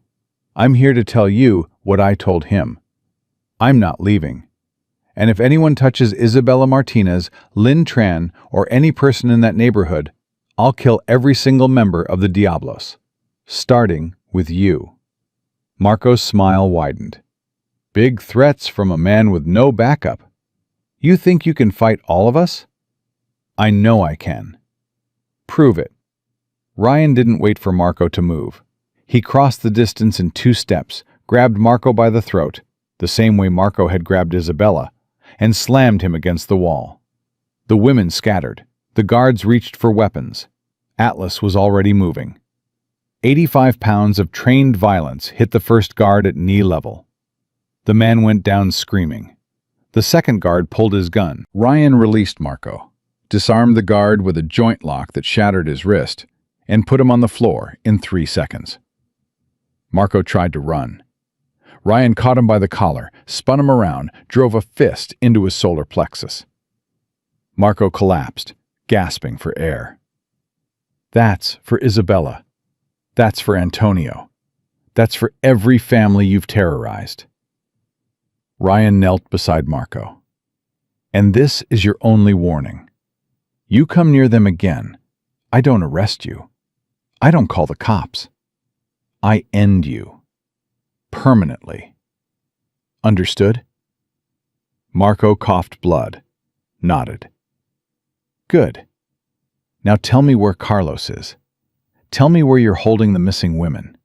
Speaker 1: I'm here to tell you what I told him. I'm not leaving. And if anyone touches Isabella Martinez, Lynn Tran, or any person in that neighborhood, I'll kill every single member of the Diablos, starting with you." Marco's smile widened. "Big threats from a man with no backup. You think you can fight all of us?" "I know I can." "Prove it." Ryan didn't wait for Marco to move. He crossed the distance in 2 steps, grabbed Marco by the throat, the same way Marco had grabbed Isabella, and slammed him against the wall. The women scattered. The guards reached for weapons. Atlas was already moving. 85 pounds of trained violence hit the first guard at knee level. The man went down screaming. The second guard pulled his gun. Ryan released Marco, disarmed the guard with a joint lock that shattered his wrist, and put him on the floor in 3 seconds. Marco tried to run. Ryan caught him by the collar, spun him around, drove a fist into his solar plexus. Marco collapsed, gasping for air. "That's for Isabella. That's for Antonio. That's for every family you've terrorized." Ryan knelt beside Marco. "And this is your only warning. You come near them again, I don't arrest you. I don't call the cops. I end you. Permanently. Understood?" Marco coughed blood, nodded. "Good. Now tell me where Carlos is. Tell me where you're holding the missing women.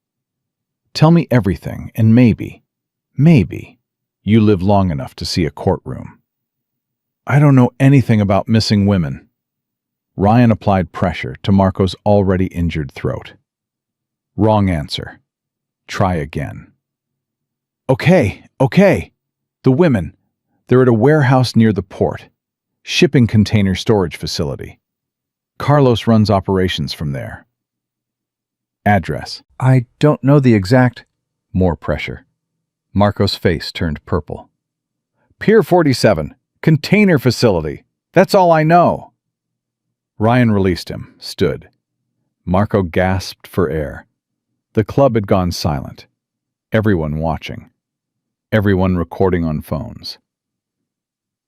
Speaker 1: Tell me everything, and maybe, you live long enough to see a courtroom." "I don't know anything about missing women." Ryan applied pressure to Marco's already injured throat. "Wrong answer. Try again." Okay. The women. They're at a warehouse near the port. Shipping container storage facility. Carlos runs operations from there. Address.
Speaker 3: I don't know the exact...
Speaker 1: More pressure. Marco's face turned purple. Pier 47. Container facility. That's all I know. Ryan released him, stood. Marco gasped for air. The club had gone silent. Everyone watching. Everyone recording on phones.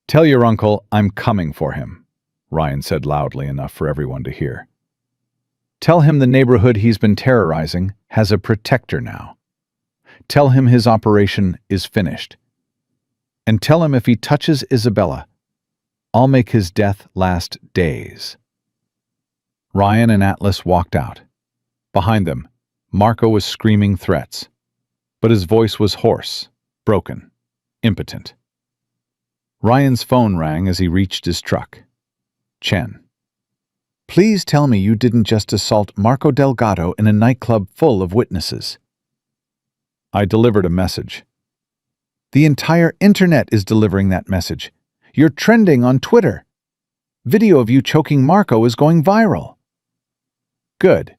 Speaker 1: "Tell your uncle I'm coming for him," Ryan said loudly enough for everyone to hear. "Tell him the neighborhood he's been terrorizing has a protector now. Tell him his operation is finished. And tell him if he touches Isabella, I'll make his death last days." Ryan and Atlas walked out. Behind them, Marco was screaming threats, but his voice was hoarse, broken, impotent. Ryan's phone rang as he reached his truck. Chen. "Please tell me you didn't just assault Marco Delgado in a nightclub full of witnesses." "I delivered a message." "The entire internet is delivering that message. You're trending on Twitter. Video of you choking Marco is going viral." "Good.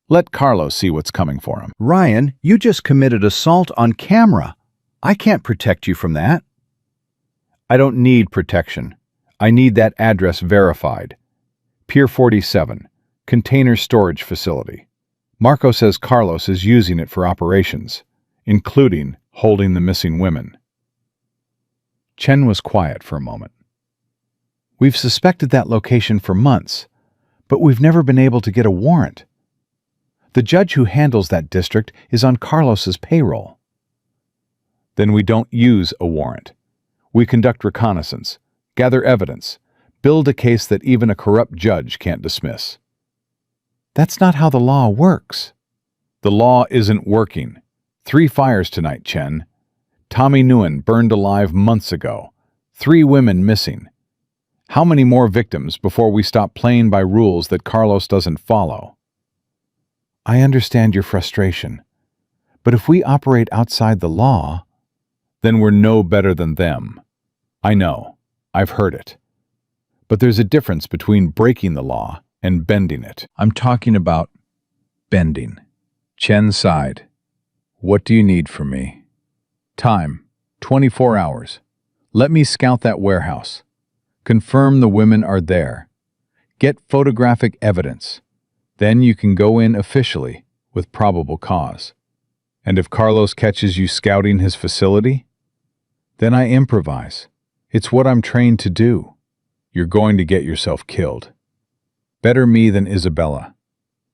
Speaker 1: Let Carlos see what's coming for him."
Speaker 3: Ryan, you just committed assault on camera. I can't protect you from that.
Speaker 1: "I don't need protection. I need that address verified. Pier 47, container storage facility. Marco says Carlos is using it for operations, including holding the missing women." Chen was quiet for a moment. "We've suspected that location for months, but we've never been able to get a warrant. The judge who handles that district is on Carlos's payroll." "Then we don't use a warrant. We conduct reconnaissance, gather evidence, build a case that even a corrupt judge can't dismiss." "That's not how the law works." The law isn't working. 3 fires tonight, Chen. Tommy Nguyen burned alive months ago. 3 women missing. How many more victims before we stop playing by rules that Carlos doesn't follow?
Speaker 2: I understand your frustration, but if we operate outside the law,
Speaker 1: then we're no better than them. I know. I've heard it. But there's a difference between breaking the law and bending it.
Speaker 3: I'm talking about bending. Chen sighed.
Speaker 1: What do you need from me? Time, 24 hours. Let me scout that warehouse. Confirm the women are there. Get photographic evidence. Then you can go in officially with probable cause. And if Carlos catches you scouting his facility, then I improvise. It's what I'm trained to do. You're going to get yourself killed. Better me than Isabella.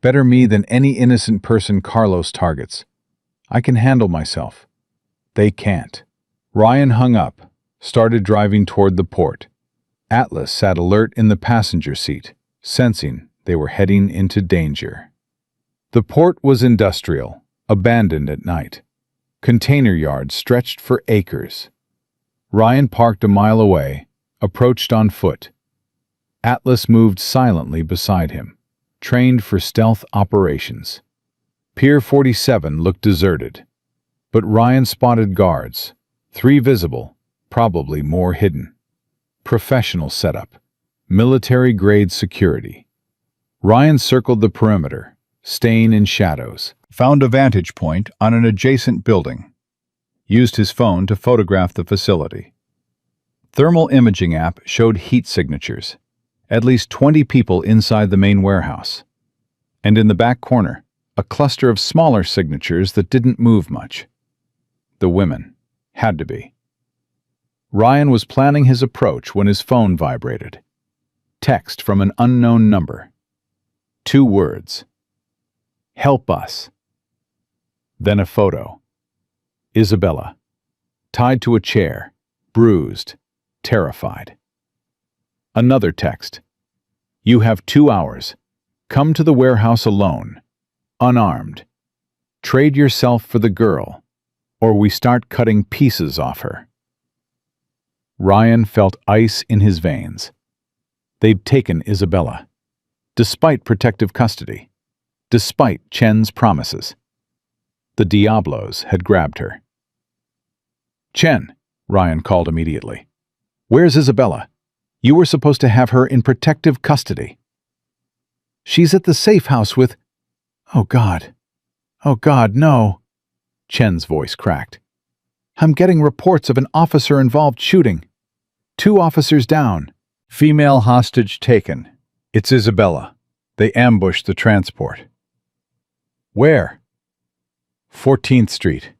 Speaker 1: Better me than any innocent person Carlos targets. I can handle myself. They can't. Ryan hung up, started driving toward the port. Atlas sat alert in the passenger seat, sensing they were heading into danger. The port was industrial, abandoned at night. Container yards stretched for acres. Ryan parked a mile away, approached on foot. Atlas moved silently beside him, trained for stealth operations. Pier 47 looked deserted, but Ryan spotted guards, 3 visible, probably more hidden. Professional setup, military-grade security. Ryan circled the perimeter, staying in shadows.
Speaker 3: Found a vantage point on an adjacent building. Used his phone to photograph the facility. Thermal imaging app showed heat signatures. At least 20 people inside the main warehouse. And in the back corner, a cluster of smaller signatures that didn't move much. The women. Had to be. Ryan was planning his approach when his phone vibrated. Text from an unknown number. 2 words. Help us. Then a photo. Isabella. Tied to a chair, bruised, terrified. Another text. You have 2 hours. Come to the warehouse alone, unarmed. Trade yourself for the girl, or we start cutting pieces off her. Ryan felt ice in his veins. They'd taken Isabella, despite protective custody, despite Chen's promises. The Diablos had grabbed her. Chen, Ryan called immediately. Where's Isabella? You were supposed to have her in protective custody. She's at the safe house with... Oh, God. Oh, God, no. Chen's voice cracked. I'm getting reports of an officer-involved shooting. 2 officers down. Female hostage taken. It's Isabella. They ambushed the transport. Where? 14th Street.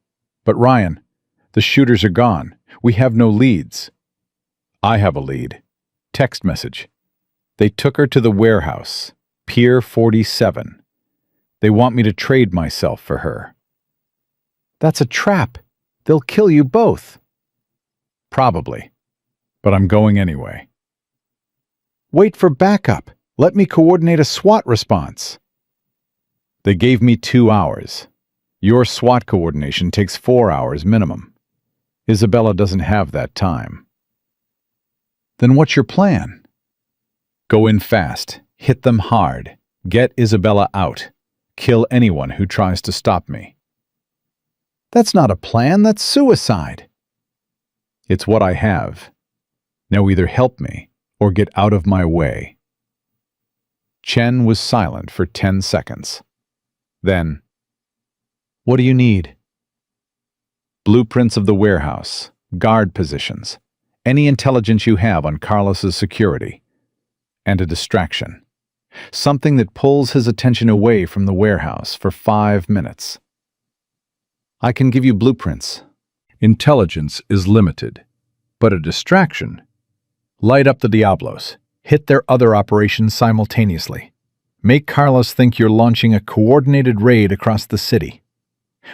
Speaker 3: But Ryan, the shooters are gone. We have no leads. I have a lead. Text message. They took her to the warehouse, Pier 47. They want me to trade myself for her. That's a trap. They'll kill you both. Probably. But I'm going anyway. Wait for backup. Let me coordinate a SWAT response. They gave me 2 hours. Your SWAT coordination takes 4 hours minimum. Isabella doesn't have that time. Then what's your plan? Go in fast, hit them hard, get Isabella out, kill anyone who tries to stop me. That's not a plan, that's suicide. It's what I have. Now either help me or get out of my way. Chen was silent for 10 seconds. Then, what do you need? Blueprints of the warehouse, guard positions, any intelligence you have on Carlos's security, and a distraction. Something that pulls his attention away from the warehouse for 5 minutes. I can give you blueprints. Intelligence is limited, but a distraction. Light up the Diablos. Hit their other operations simultaneously. Make Carlos think you're launching a coordinated raid across the city.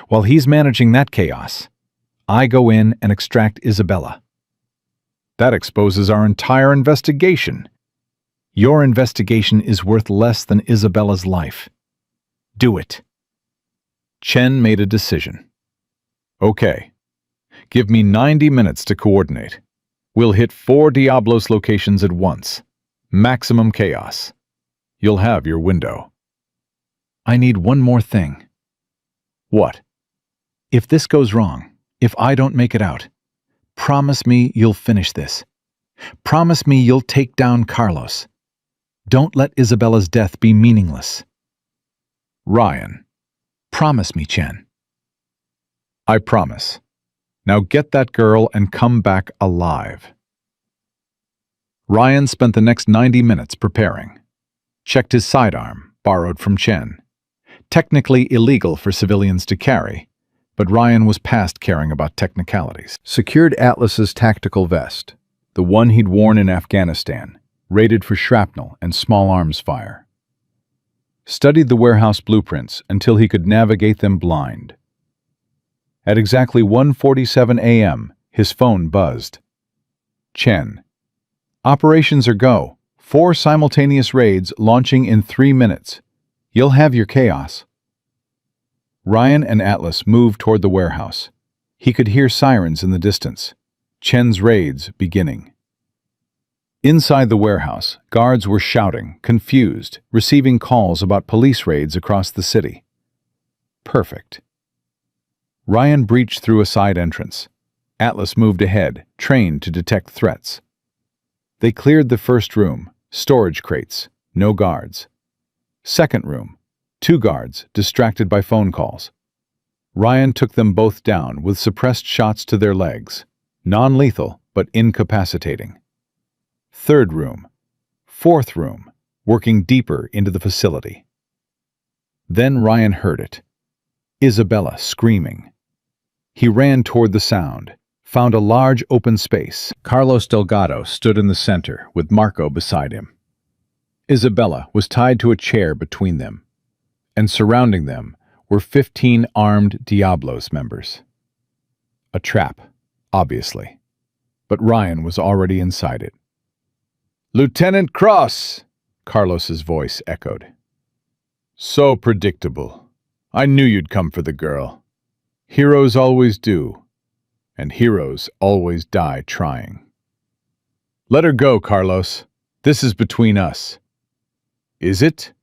Speaker 3: While he's managing that chaos, I go in and extract Isabella. That exposes our entire investigation. Your investigation is worth less than Isabella's life. Do it.
Speaker 2: Chen made a decision. Okay, give me 90 minutes to coordinate. We'll hit 4 Diablos locations at once. Maximum chaos. You'll have your window. I need one more thing. What? If this goes wrong, if I don't make it out, promise me you'll finish this. Promise me you'll take down Carlos. Don't let Isabella's death be meaningless. Ryan. Promise me, Chen. I promise. Now get that girl and come back alive. Ryan spent the next 90 minutes preparing. Checked his sidearm, borrowed from Chen. Technically illegal for civilians to carry, but Ryan was past caring about technicalities.
Speaker 3: Secured Atlas's tactical vest, the one he'd worn in Afghanistan, rated for shrapnel and small arms fire. Studied the warehouse blueprints until he could navigate them blind. At exactly 1:47 a.m., his phone buzzed. Chen. Operations are go. 4 simultaneous raids launching in 3 minutes. You'll have your chaos. Ryan and Atlas moved toward the warehouse. He could hear sirens in the distance. Chen's raids beginning. Inside the warehouse, guards were shouting, confused, receiving calls about police raids across the city. Perfect. Ryan breached through a side entrance. Atlas moved ahead, trained to detect threats. They cleared the first room, storage crates, no guards. Second room, 2 guards, distracted by phone calls. Ryan took them both down with suppressed shots to their legs, non-lethal but incapacitating. Third room, fourth room, working deeper into the facility. Then Ryan heard it. Isabella screaming. He ran toward the sound, found a large open space.
Speaker 1: Carlos Delgado stood in the center, with Marco beside him. Isabella was tied to a chair between them, and surrounding them were 15 armed Diablos members. A trap, obviously, but Ryan was already inside it. "Lieutenant Cross!" Carlos's voice echoed. "So predictable. I knew you'd come for the girl. Heroes always do, and heroes always die trying. Let her go, Carlos. This is between us." "Is it?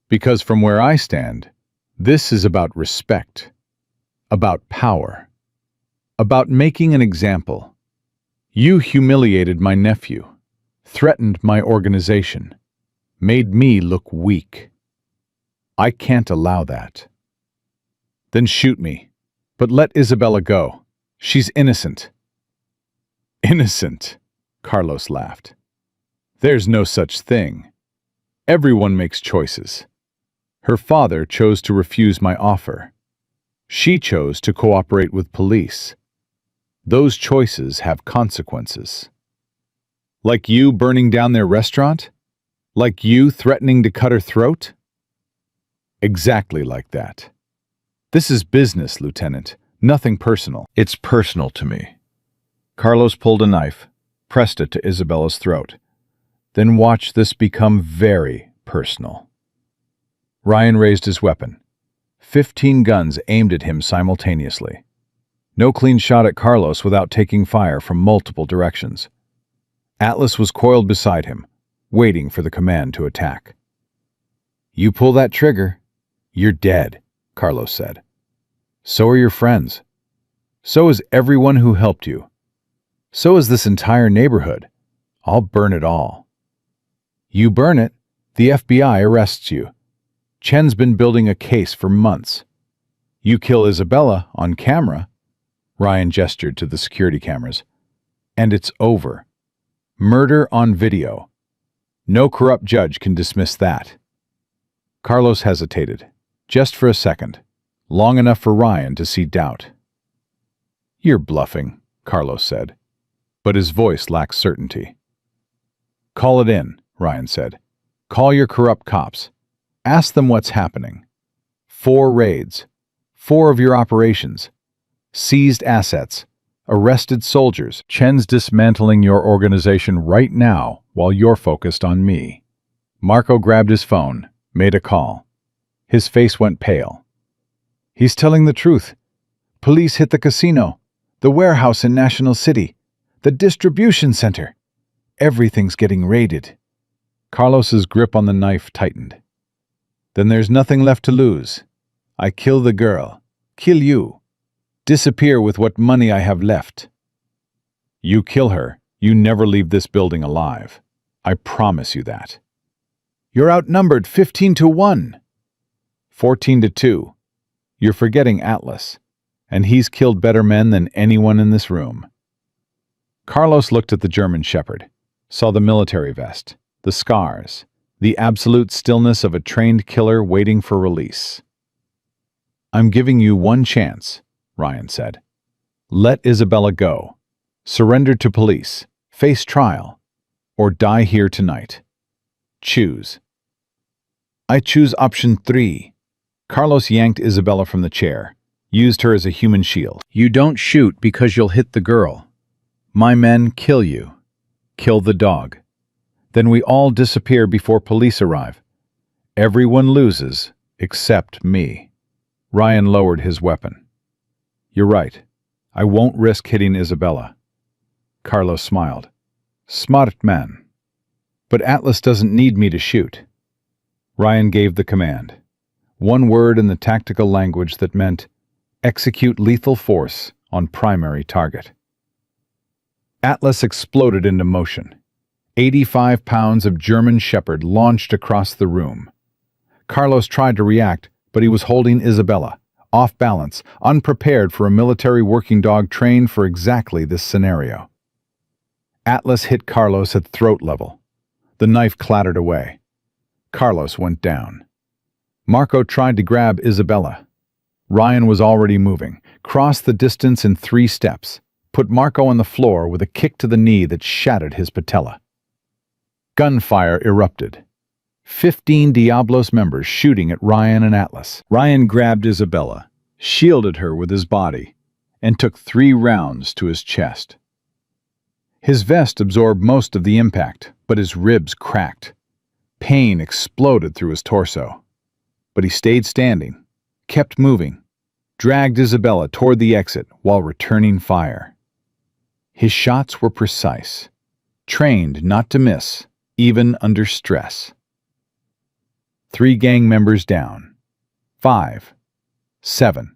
Speaker 1: Because from where I stand, this is about respect, about power, about making an example. You humiliated my nephew, threatened my organization, made me look weak. I can't allow that. Then shoot me, but let Isabella go. She's innocent." "Innocent?" Carlos laughed. "There's no such thing. Everyone makes choices. Her father chose to refuse my offer. She chose to cooperate with police. Those choices have consequences. Like you burning down their restaurant? Like you threatening to cut her throat?" "Exactly like that. This is business, Lieutenant, nothing personal."
Speaker 3: "It's personal to me." Carlos pulled a knife, pressed it to Isabella's throat. "Then watch this become very personal." Ryan raised his weapon. 15 guns aimed at him simultaneously. No clean shot at Carlos without taking fire from multiple directions. Atlas was coiled beside him, waiting for the command to attack. "You pull that trigger, you're dead," Carlos said. "So are your friends. So is everyone who helped you. So is this entire neighborhood. I'll burn it all." "You burn it, the FBI arrests you. Chen's been building a case for months. You kill Isabella on camera," Ryan gestured to the security cameras, "and it's over. Murder on video. No corrupt judge can dismiss that." Carlos hesitated, just for a second, long enough for Ryan to see doubt. "You're bluffing," Carlos said, but his voice lacked certainty. "Call it in," Ryan said. "Call your corrupt cops. Ask them what's happening. 4 raids, 4 of your operations, seized assets, arrested soldiers. Chen's dismantling your organization right now while you're focused on me." Marco grabbed his phone, made a call. His face went pale.
Speaker 2: He's telling the truth. Police hit the casino, the warehouse in National City, the distribution center. Everything's getting raided.
Speaker 1: Carlos's grip on the knife tightened. Then there's nothing left to lose. I kill the girl, kill you, disappear with what money I have left. You kill her, you never leave this building alive. I promise you that.
Speaker 2: You're outnumbered 15-1.
Speaker 1: 14-2. You're forgetting Atlas, and he's killed better men than anyone in this room. Carlos looked at the German shepherd, saw the military vest, the scars, the absolute stillness of a trained killer waiting for release. I'm giving you one chance, Ryan said. Let Isabella go. Surrender to police, face trial, or die here tonight. Choose.
Speaker 2: I choose option 3.
Speaker 1: Carlos yanked Isabella from the chair, used her as a human shield. You don't shoot because you'll hit the girl. My men kill you. Kill the dog. Then we all disappear before police arrive. Everyone loses, except me. Ryan lowered his weapon. You're right. I won't risk hitting Isabella. Carlos smiled. Smart man. But Atlas doesn't need me to shoot. Ryan gave the command. One word in the tactical language that meant, execute lethal force on primary target. Atlas exploded into motion. 85 pounds of German shepherd launched across the room. Carlos tried to react, but he was holding Isabella, off balance, unprepared for a military working dog trained for exactly this scenario. Atlas hit Carlos at throat level. The knife clattered away. Carlos went down. Marco tried to grab Isabella. Ryan was already moving, crossed the distance in 3 steps, put Marco on the floor with a kick to the knee that shattered his patella. Gunfire erupted. 15 Diablos members shooting at Ryan and Atlas. Ryan grabbed Isabella, shielded her with his body, and took 3 rounds to his chest. His vest absorbed most of the impact, but his ribs cracked. Pain exploded through his torso. But he stayed standing, kept moving, dragged Isabella toward the exit while returning fire. His shots were precise, trained not to miss, even under stress. 3 gang members down. 5. 7.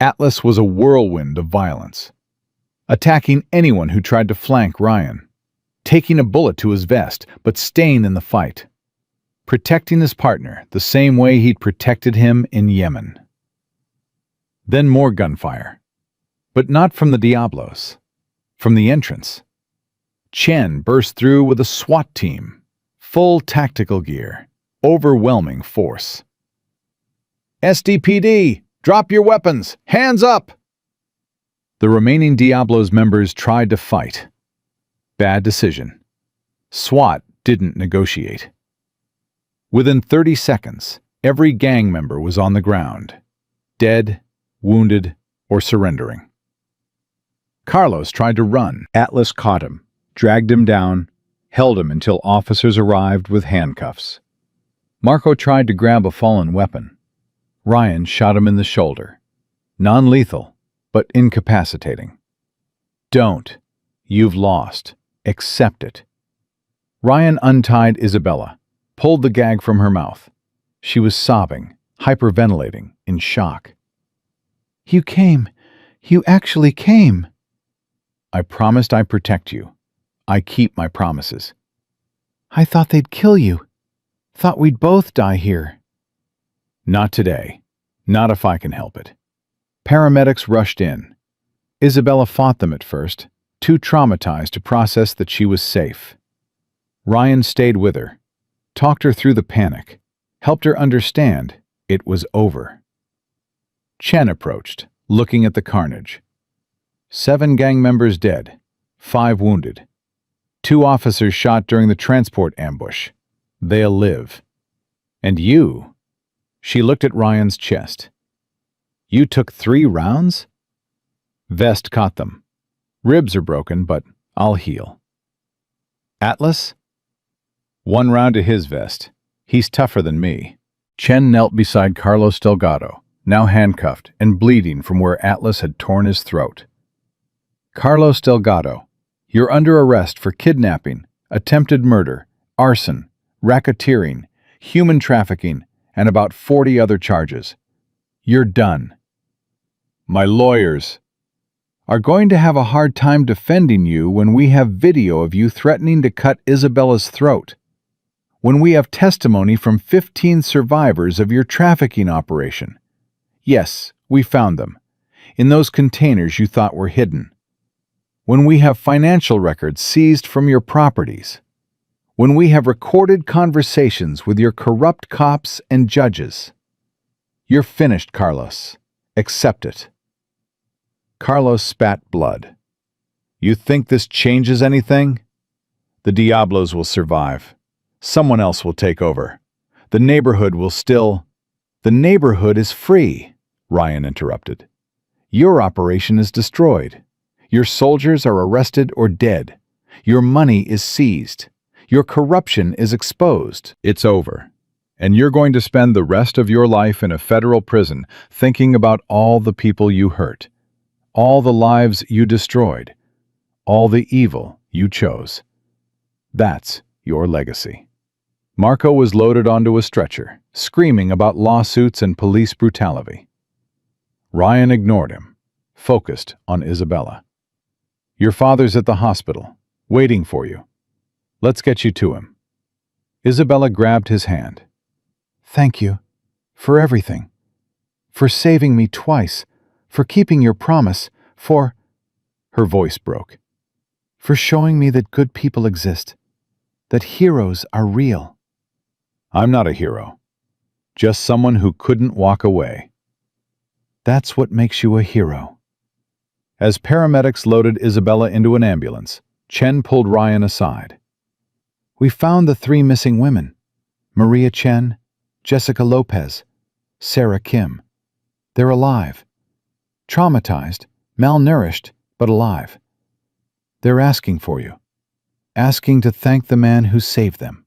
Speaker 1: Atlas was a whirlwind of violence, attacking anyone who tried to flank Ryan, taking a bullet to his vest but staying in the fight, protecting his partner the same way he'd protected him in Yemen. Then more gunfire, but not from the Diablos, from the entrance. Chen burst through with a SWAT team, full tactical gear, overwhelming force. SDPD, drop your weapons, hands up! The remaining Diablos members tried to fight. Bad decision. SWAT didn't negotiate. Within 30 seconds, every gang member was on the ground, dead, wounded, or surrendering. Carlos tried to run. Atlas caught him, dragged him down, held him until officers arrived with handcuffs. Marco tried to grab a fallen weapon. Ryan shot him in the shoulder. Non-lethal, but incapacitating. Don't. You've lost. Accept it. Ryan untied Isabella, pulled the gag from her mouth. She was sobbing, hyperventilating, in shock.
Speaker 2: You came. You actually came.
Speaker 1: I promised I'd protect you. I keep my promises.
Speaker 2: I thought they'd kill you. Thought we'd both die here.
Speaker 1: Not today. Not if I can help it. Paramedics rushed in. Isabella fought them at first, too traumatized to process that she was safe. Ryan stayed with her, talked her through the panic, helped her understand it was over. Chen approached, looking at the carnage. 7 gang members dead, 5 wounded. 2 officers shot during the transport ambush. They'll live. And you? She looked at Ryan's chest. You took 3 rounds? Vest caught them. Ribs are broken, but I'll heal. Atlas? 1 round to his vest. He's tougher than me. Chen knelt beside Carlos Delgado, now handcuffed and bleeding from where Atlas had torn his throat. Carlos Delgado, you're under arrest for kidnapping, attempted murder, arson, racketeering, human trafficking, and about 40 other charges. You're done. My lawyers are going to have a hard time defending you when we have video of you threatening to cut Isabella's throat, when we have testimony from 15 survivors of your trafficking operation. Yes, we found them, in those containers you thought were hidden. When we have financial records seized from your properties. When we have recorded conversations with your corrupt cops and judges. You're finished, Carlos. Accept it. Carlos spat blood. You think this changes anything? The Diablos will survive. Someone else will take over. The neighborhood will still... The neighborhood is free, Ryan interrupted. Your operation is destroyed. Your soldiers are arrested or dead. Your money is seized. Your corruption is exposed. It's over. And you're going to spend the rest of your life in a federal prison thinking about all the people you hurt, all the lives you destroyed, all the evil you chose. That's your legacy. Marco was loaded onto a stretcher, screaming about lawsuits and police brutality. Ryan ignored him, focused on Isabella. Your father's at the hospital, waiting for you. Let's get you to him. Isabella grabbed his hand. Thank you. For everything. For saving me twice. For keeping your promise. For... Her voice broke. For showing me that good people exist. That heroes are real. I'm not a hero. Just someone who couldn't walk away. That's what makes you a hero. As paramedics loaded Isabella into an ambulance, Chen pulled Ryan aside. We found the 3 missing women. Maria Chen, Jessica Lopez, Sarah Kim. They're alive. Traumatized, malnourished, but alive. They're asking for you. Asking to thank the man who saved them.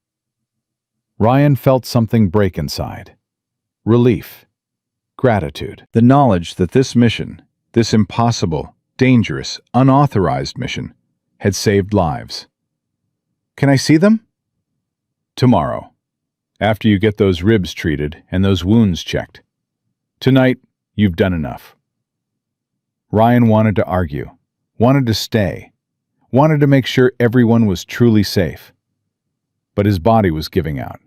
Speaker 1: Ryan felt something break inside. Relief. Gratitude. The knowledge that this mission, this impossible, dangerous, unauthorized mission, had saved lives. Can I see them? Tomorrow, after you get those ribs treated and those wounds checked. Tonight, you've done enough. Ryan wanted to argue, wanted to stay, wanted to make sure everyone was truly safe. But his body was giving out.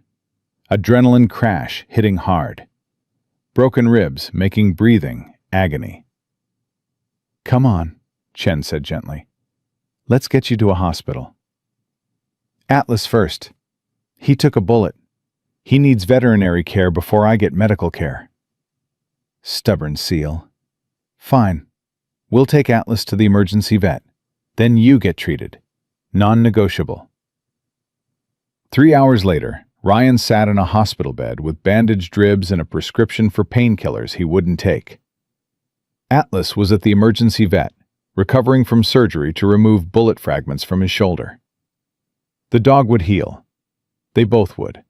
Speaker 1: Adrenaline crash hitting hard. Broken ribs making breathing agony. Come on, Chen said gently. Let's get you to a hospital. Atlas first. He took a bullet. He needs veterinary care before I get medical care. Stubborn seal. Fine. We'll take Atlas to the emergency vet. Then you get treated. Non-negotiable. 3 hours later, Ryan sat in a hospital bed with bandaged ribs and a prescription for painkillers he wouldn't take. Atlas was at the emergency vet, recovering from surgery to remove bullet fragments from his shoulder. The dog would heal. They both would.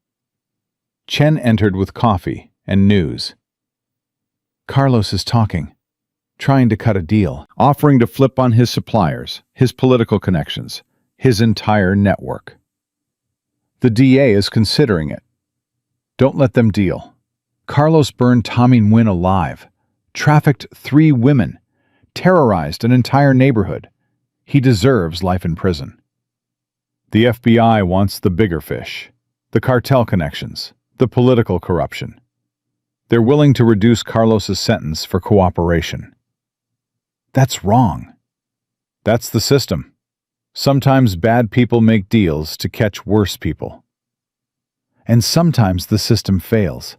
Speaker 1: Chen entered with coffee and news. Carlos is talking, trying to cut a deal, offering to flip on his suppliers, his political connections, his entire network. The DA is considering it. Don't let them deal. Carlos burned Tommy Nguyen alive, trafficked 3 women, terrorized an entire neighborhood. He deserves life in prison. The FBI wants the bigger fish, the cartel connections, the political corruption. They're willing to reduce Carlos's sentence for cooperation. That's wrong. That's the system. Sometimes bad people make deals to catch worse people. And sometimes the system fails,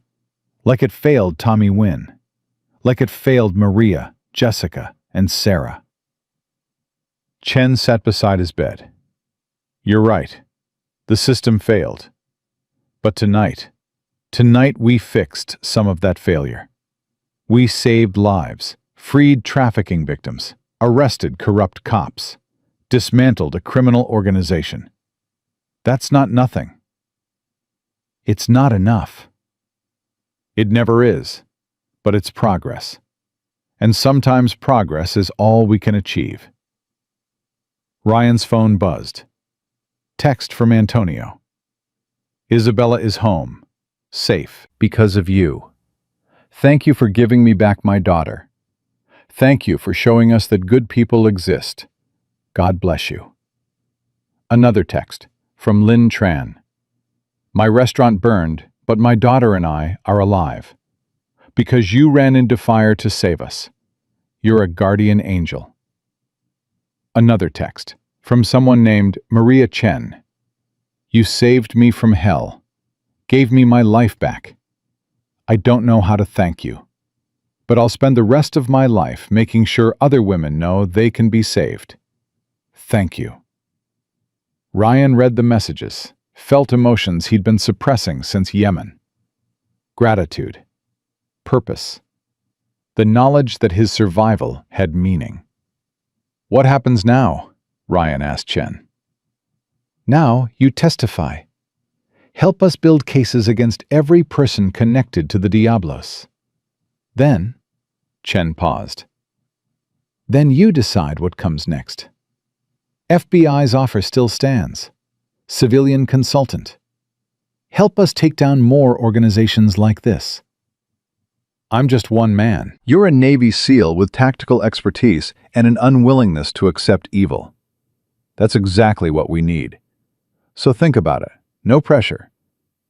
Speaker 1: like it failed Tommy Nguyen, like it failed Maria, Jessica, and Sarah. Chen sat beside his bed. You're right. The system failed. But tonight we fixed some of that failure. We saved lives, freed trafficking victims, arrested corrupt cops, dismantled a criminal organization. That's not nothing. It's not enough. It never is.
Speaker 2: but it's progress. And sometimes progress is all we can achieve. Ryan's phone buzzed. Text from Antonio. Isabella is home, safe, because of you. Thank you for giving me back my daughter. Thank you for showing us that good people exist. God bless you. Another text from Lynn Tran. My restaurant burned, but my daughter and I are alive. Because you ran into fire to save us. You're a guardian angel. Another text from someone named Maria Chen. You saved me from hell, gave me my life back. I don't know how to thank you, but I'll spend the rest of my life making sure other women know they can be saved. Thank you. Ryan read the messages, felt emotions he'd been suppressing since Yemen. Gratitude. Purpose. The knowledge that his survival had meaning. What happens now? Ryan asked Chen. Now you testify. Help us build cases against every person connected to the Diablos. Then, Chen paused. Then you decide what comes next. FBI's offer still stands. Civilian consultant. Help us take down more organizations like this. I'm just one man.
Speaker 3: You're a Navy SEAL with tactical expertise and an unwillingness to accept evil. That's exactly what we need. So think about it. No pressure.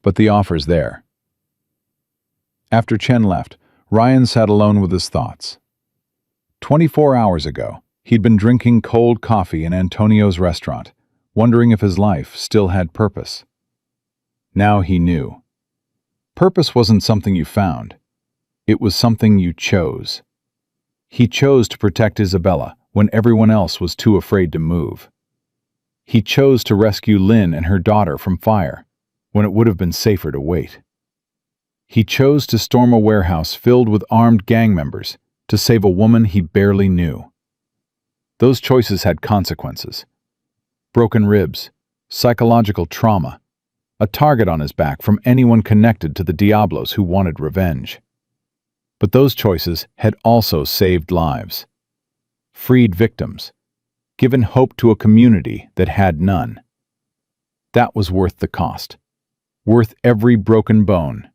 Speaker 3: But the offer's there. After Chen left, Ryan sat alone with his thoughts. 24 hours ago, he'd been drinking cold coffee in Antonio's restaurant, wondering if his life still had purpose. Now he knew. Purpose wasn't something you found. It was something you chose. He chose to protect Isabella when everyone else was too afraid to move. He chose to rescue Lynn and her daughter from fire when it would have been safer to wait. He chose to storm a warehouse filled with armed gang members to save a woman he barely knew. Those choices had consequences. Broken ribs, psychological trauma, a target on his back from anyone connected to the Diablos who wanted revenge. But those choices had also saved lives, freed victims, given hope to a community that had none. That was worth the cost, worth every broken bone,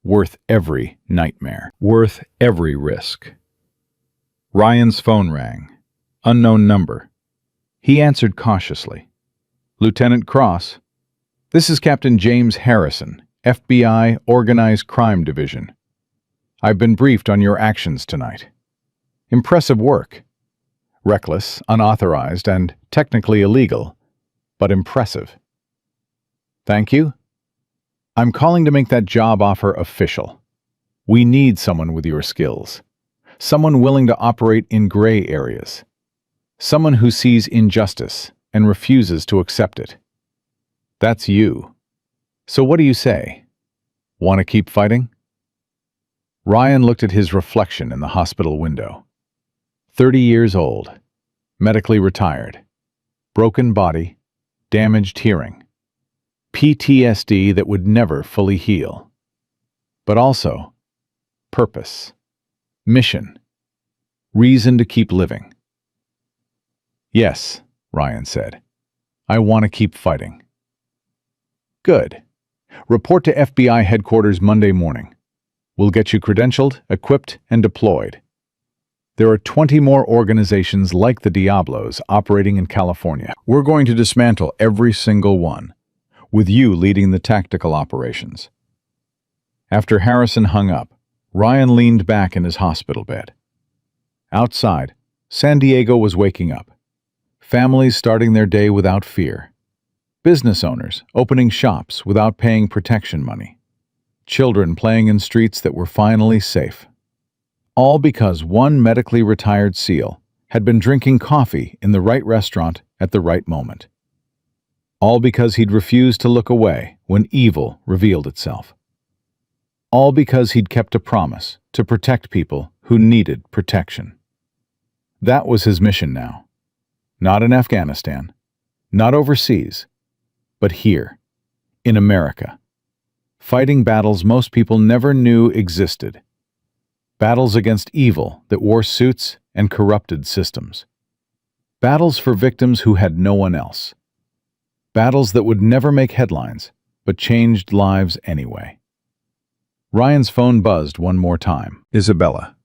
Speaker 3: worth every nightmare, worth every risk. Ryan's phone rang. Unknown number. He answered cautiously. Lieutenant Cross, this is Captain James Harrison, FBI Organized Crime Division. I've been briefed on your actions tonight. Impressive work. Reckless, unauthorized, and technically illegal, but impressive. Thank you. I'm calling to make that job offer official. We need someone with your skills. Someone willing to operate in gray areas. Someone who sees injustice and refuses to accept it. That's you. So what do you say? Want to keep fighting? Ryan looked at his reflection in the hospital window. 30 years old, medically retired, broken body, damaged hearing, PTSD that would never fully heal. But also, purpose, mission, reason to keep living. Yes, Ryan said. I want to keep fighting. Good. Report to FBI headquarters Monday morning. We'll get you credentialed, equipped, and deployed. There are 20 more organizations like the Diablos operating in California. We're going to dismantle every single one, with you leading the tactical operations. After Harrison hung up, Ryan leaned back in his hospital bed. Outside, San Diego was waking up. Families starting their day without fear. Business owners opening shops without paying protection money. Children playing in streets that were finally safe. All because one medically retired SEAL had been drinking coffee in the right restaurant at the right moment. All because he'd refused to look away when evil revealed itself. All because he'd kept a promise to protect people who needed protection. That was his mission now. Not in Afghanistan, not overseas, but here, in America, fighting battles most people never knew existed.
Speaker 2: Battles against evil that wore suits and corrupted systems. Battles for victims who had no one else. Battles that would never make headlines, but changed lives anyway. Ryan's phone buzzed one more time.
Speaker 3: Isabella,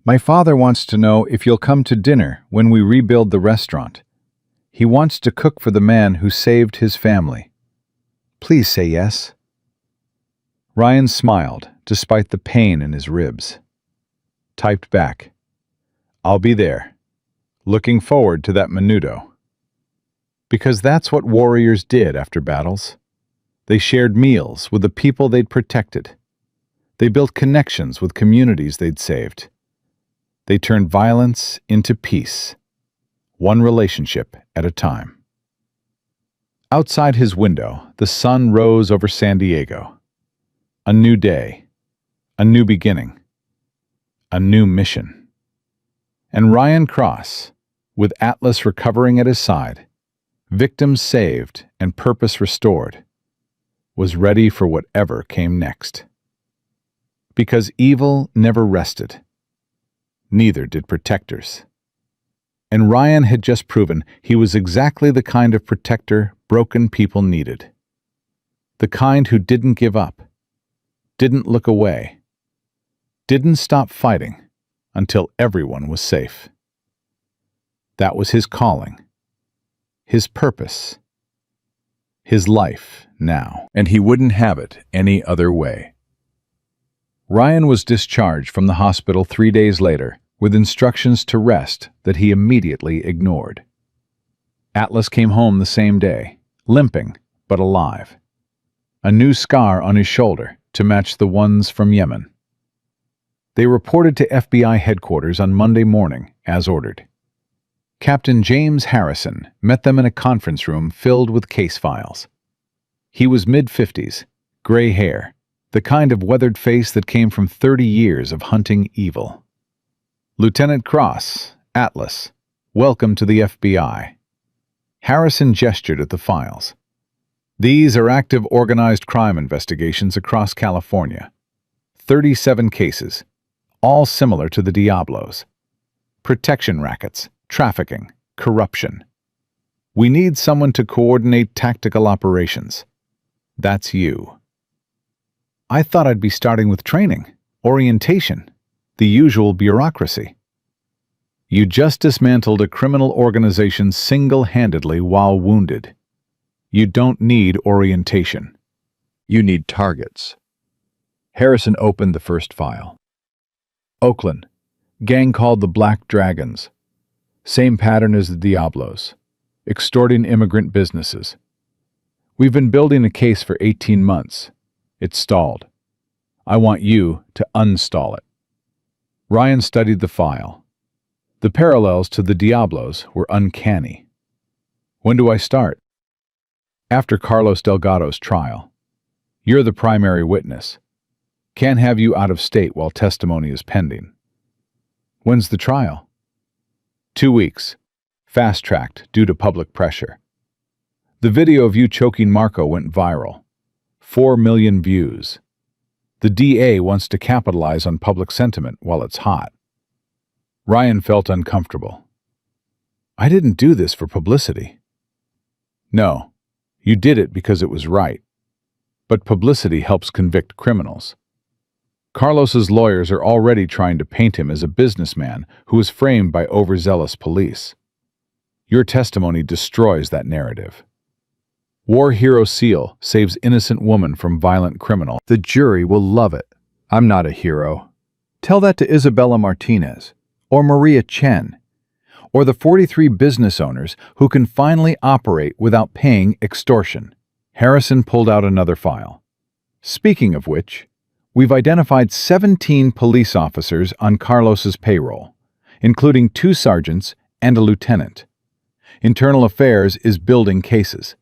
Speaker 3: my father wants to know if you'll come to dinner when we rebuild the restaurant. He wants to cook for the man who saved his family. Please say yes. Ryan smiled, despite the pain in his ribs. Typed back, I'll be there. Looking forward to that menudo. Because that's what warriors did after battles. They shared meals with the people they'd protected. They built connections with communities they'd saved. They turned violence into peace, one relationship at a time. Outside his window, the sun rose over San Diego. A new day, a new beginning, a new mission. And Ryan Cross, with Atlas recovering at his side, victims saved and purpose restored, was ready for whatever came next. Because evil never rested. Neither did protectors. And Ryan had just proven he was exactly the kind of protector broken people needed. The kind who didn't give up, didn't look away, didn't stop fighting until everyone was safe. That was his calling, his purpose, his life now, and he wouldn't have it any other way. Ryan was discharged from the hospital 3 days later with instructions to rest that he immediately ignored. Atlas came home the same day, limping but alive. A new scar on his shoulder to match the ones from Yemen. They reported to FBI headquarters on Monday morning, as ordered. Captain James Harrison met them in a conference room filled with case files. He was mid-50s, gray hair, the kind of weathered face that came from 30 years of hunting evil. Lieutenant Cross, Atlas, welcome to the FBI. Harrison gestured at the files. These are active organized crime investigations across California. 37 cases, all similar to the Diablos. Protection rackets, trafficking, corruption. We need someone to coordinate tactical operations. That's you. I thought I'd be starting with training, orientation, the usual bureaucracy. You just dismantled a criminal organization single-handedly while wounded. You don't need orientation. You need targets. Harrison opened the first file. Oakland, gang called the Black Dragons. Same pattern as the Diablos, extorting immigrant businesses. We've been building a case for 18 months. It's stalled. I want you to unstall it. Ryan studied the file. The parallels to the Diablos were uncanny. When do I start? After Carlos Delgado's trial. You're the primary witness. Can't have you out of state while testimony is pending. When's the trial? 2 weeks. Fast-tracked due to public pressure. The video of you choking Marco went viral. 4 million views. The DA wants to capitalize on public sentiment while it's hot. Ryan felt uncomfortable. I didn't do this for publicity. No, you did it because it was right. But publicity helps convict criminals. Carlos's lawyers are already trying to paint him as a businessman who was framed by overzealous police. Your testimony destroys that narrative. War hero SEAL saves innocent woman from violent criminal. The jury will love it. I'm not a hero. Tell that to Isabella Martinez, or Maria Chen, or the 43 business owners who can finally operate without paying extortion. Harrison pulled out another file. Speaking of which, we've identified 17 police officers on Carlos's payroll, including 2 sergeants and a lieutenant. Internal Affairs is building cases.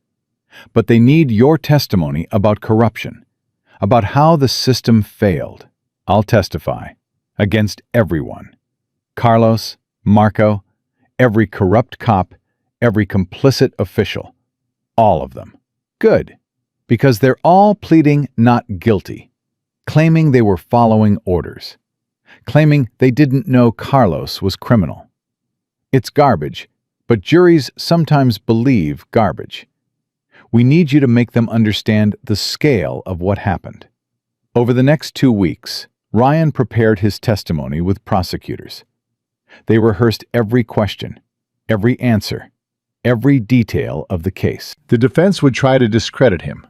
Speaker 3: But they need your testimony about corruption, about how the system failed. I'll testify. Against everyone. Carlos, Marco, every corrupt cop, every complicit official. All of them. Good. Because they're all pleading not guilty, claiming they were following orders,
Speaker 2: claiming they didn't know Carlos was criminal. It's garbage, but juries sometimes believe garbage. We need you to make them understand the scale of what happened. Over the next 2 weeks, Ryan prepared his testimony with prosecutors. They rehearsed every question, every answer, every detail of the case.
Speaker 3: The defense would try to discredit him,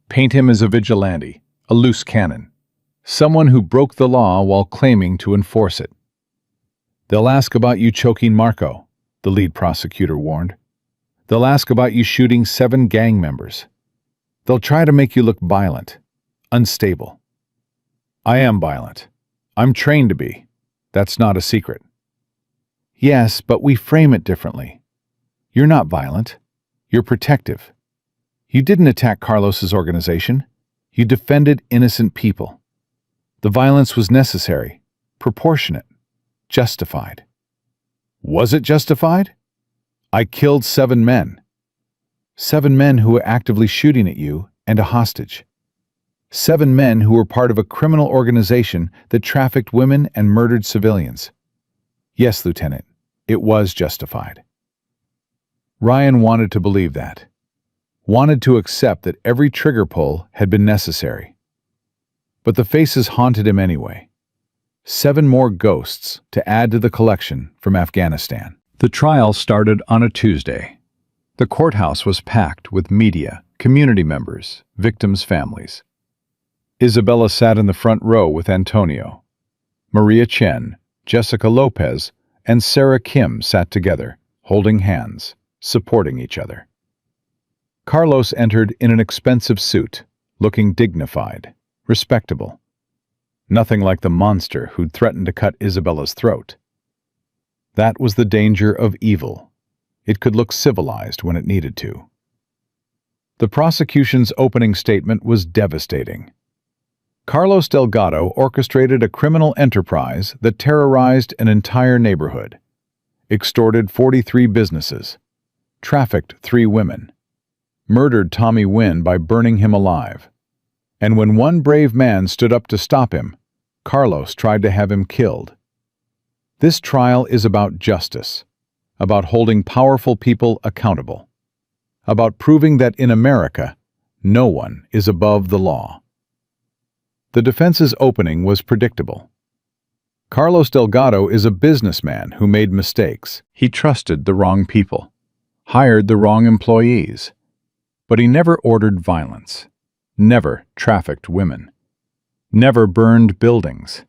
Speaker 3: paint him as a vigilante, a loose cannon, someone who broke the law while claiming to enforce it. "They'll ask about you choking Marco," the lead prosecutor warned. "They'll ask about you shooting 7 gang members. They'll try to make you look violent, unstable." "I am violent. I'm trained to be. That's not a secret."
Speaker 2: "Yes, but we frame it differently. You're not violent. You're protective. You didn't attack Carlos's organization. You defended innocent people. The violence was necessary, proportionate, justified." "Was it justified? I killed 7 men. 7 men who were actively shooting at you and a hostage. 7 men who were part of a criminal organization that trafficked women and murdered civilians. Yes, Lieutenant, it was justified." Ryan wanted to believe that, wanted to accept that every trigger pull had been necessary. But the faces haunted him anyway. 7 more ghosts to add to the collection from Afghanistan. The trial started on a Tuesday. The courthouse was packed with media, community members, victims' families. Isabella sat in the front row with Antonio. Maria Chen, Jessica Lopez, and Sarah Kim sat together, holding hands, supporting each other. Carlos entered in an expensive suit, looking dignified, respectable. Nothing like the monster who'd threatened to cut Isabella's throat. That was the danger of evil. It could look civilized when it needed to. The prosecution's opening statement was devastating. Carlos Delgado orchestrated a criminal enterprise that terrorized an entire neighborhood, extorted 43 businesses, trafficked 3 women, murdered Tommy Wynn by burning him alive. And when one brave man stood up to stop him, Carlos tried to have him killed. This trial is about justice, about holding powerful people accountable, about proving that in America, no one is above the law. The defense's opening was predictable. Carlos Delgado is a businessman who made mistakes. He trusted the wrong people, hired the wrong employees, but he never ordered violence, never trafficked women, never burned buildings.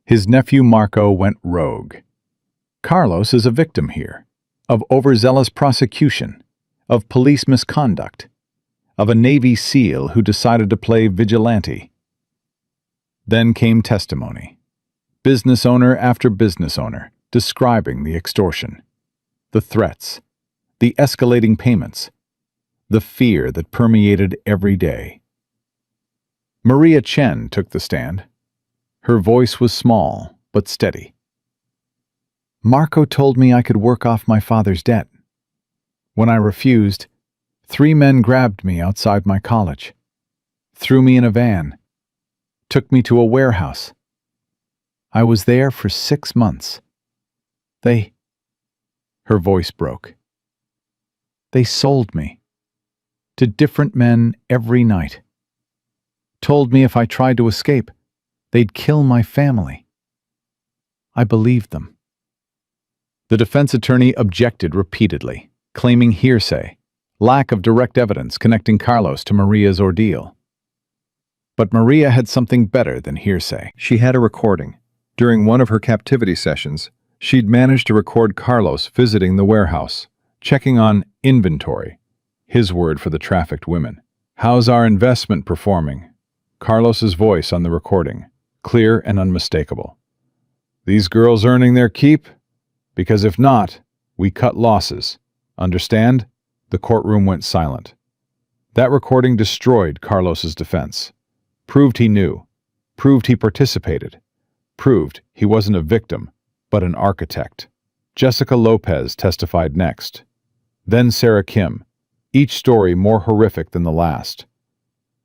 Speaker 2: His nephew Marco went rogue. Carlos is a victim here, of overzealous prosecution, of police misconduct, of a Navy SEAL who decided to play vigilante. Then came testimony. Business owner after business owner, describing the extortion, the threats, the escalating payments, the fear that permeated every day. Maria Chen took the stand. Her voice was small, but steady. "Marco told me I could work off my father's debt. When I refused, 3 men grabbed me outside my college, threw me in a van, took me to a warehouse. I was there for 6 months. Her voice broke. They sold me to different men every night. Told me if I tried to escape, they'd kill my family. I believed them." The defense attorney objected repeatedly, claiming hearsay, lack of direct evidence connecting Carlos to Maria's ordeal. But Maria had something better than hearsay. She had a recording. During one of her captivity sessions, she'd managed to record Carlos visiting the warehouse, checking on inventory, his word for the trafficked women. "How's our investment performing?" Carlos's voice on the recording, clear and unmistakable. "These girls earning their keep? Because if not, we cut losses. Understand?" The courtroom went silent. That recording destroyed Carlos's defense. Proved he knew. Proved he participated. Proved he wasn't a victim, but an architect. Jessica Lopez testified next. Then Sarah Kim, each story more horrific than the last.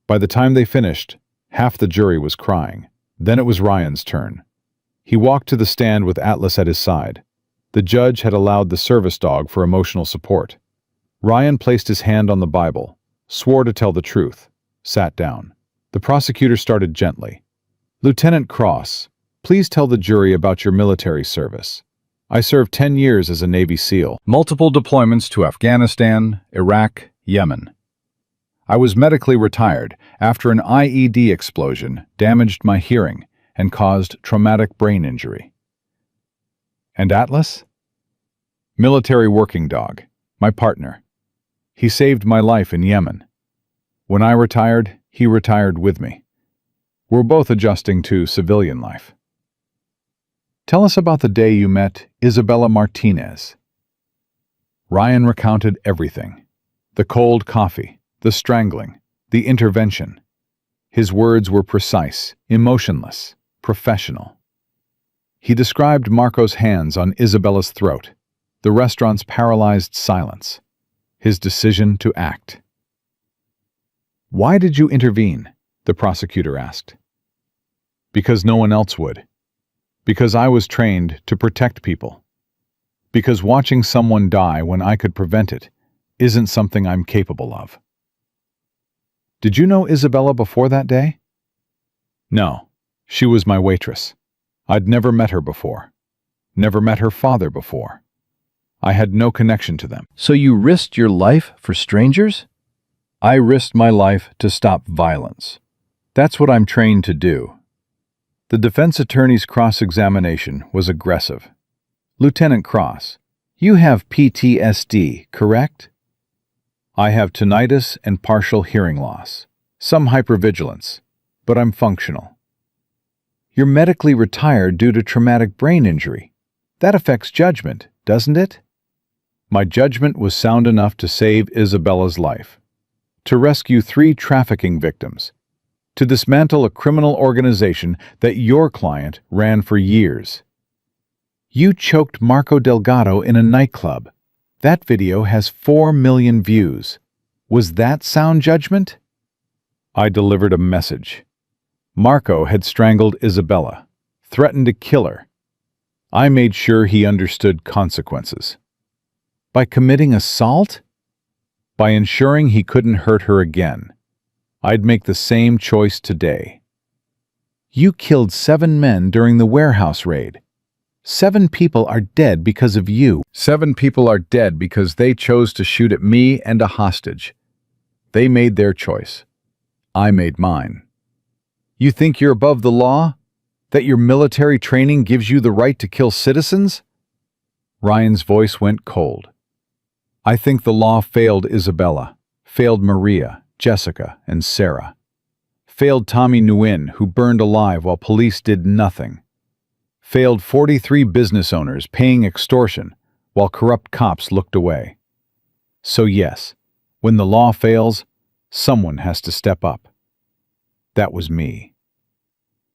Speaker 2: By the time they finished, half the jury was crying. Then it was Ryan's turn.
Speaker 1: He walked to the stand with Atlas at his side. The judge had allowed the service dog for emotional support. Ryan placed his hand on the Bible, swore to tell the truth, sat down. The prosecutor started gently. "Lieutenant Cross, please tell the jury about your military service. I served 10 years as a Navy SEAL.
Speaker 3: Multiple deployments to Afghanistan, Iraq, Yemen. I was medically retired after an IED explosion damaged my hearing and caused traumatic brain injury." "And Atlas?" "Military working dog, my partner. He saved my life in Yemen. When I retired, he retired with me. We're both adjusting to civilian life." "Tell us about the day you met Isabella Martinez." Ryan recounted everything. The cold coffee, the strangling, the intervention. His words were precise, emotionless, professional. He described Marco's hands on Isabella's throat, the restaurant's paralyzed silence, his decision to act. "Why did you intervene?" the prosecutor asked. "Because no one else would. Because I was trained to protect people. Because watching someone die when I could prevent it isn't something I'm capable of." "Did you know Isabella before that day?" "No. She was my waitress. I'd never met her before. Never met her father before. I had no connection to them." "So you risked your life for strangers?" "I risked my life to stop violence. That's what I'm trained to do." The defense attorney's cross-examination was aggressive. "Lieutenant Cross, you have PTSD, correct?" "I have tinnitus and partial hearing loss, some hypervigilance, but I'm functional." "You're medically retired due to traumatic brain injury. That affects judgment, doesn't it?" "My judgment was sound enough to save Isabella's life, to rescue 3 trafficking victims, to dismantle a criminal organization that your client ran for years." "You choked Marco Delgado in a nightclub. That video has 4 million views. Was that sound judgment?" "I delivered a message. Marco had strangled Isabella, threatened to kill her. I made sure he understood consequences." "By committing assault?" "By ensuring he couldn't hurt her again. I'd make the same choice today." "You killed 7 men during the warehouse raid. 7 people are dead because of you."
Speaker 1: "7 people are dead because they chose to shoot at me and a hostage. They made their choice. I made mine." "You think you're above the law? That your military training gives you the right to kill citizens?" Ryan's voice went cold. "I think the law failed Isabella, failed Maria, Jessica, and Sarah. Failed Tommy Nguyen, who burned alive while police did nothing. Failed 43 business owners paying extortion while corrupt cops looked away. So yes, when the law fails, someone has to step up. That was me."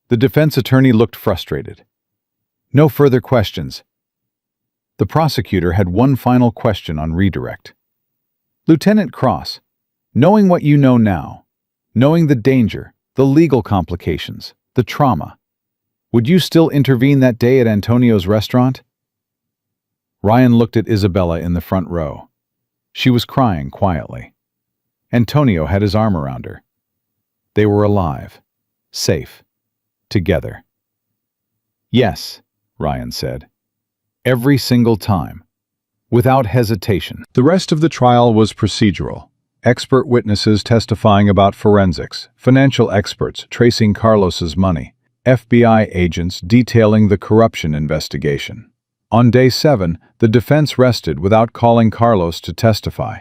Speaker 1: The defense attorney looked frustrated. "No further questions." The prosecutor had one final question on redirect. "Lieutenant Cross, knowing what you know now, knowing the danger, the legal complications, the trauma, would you still intervene that day at Antonio's restaurant?" Ryan looked at Isabella in the front row. She was crying quietly. Antonio had his arm around her. They were alive, safe, together. "Yes," Ryan said. "Every single time, without hesitation." The rest of the trial was procedural. Expert witnesses testifying about forensics, financial experts tracing Carlos's money, FBI agents detailing the corruption investigation. On day 7, the defense rested without calling Carlos to testify.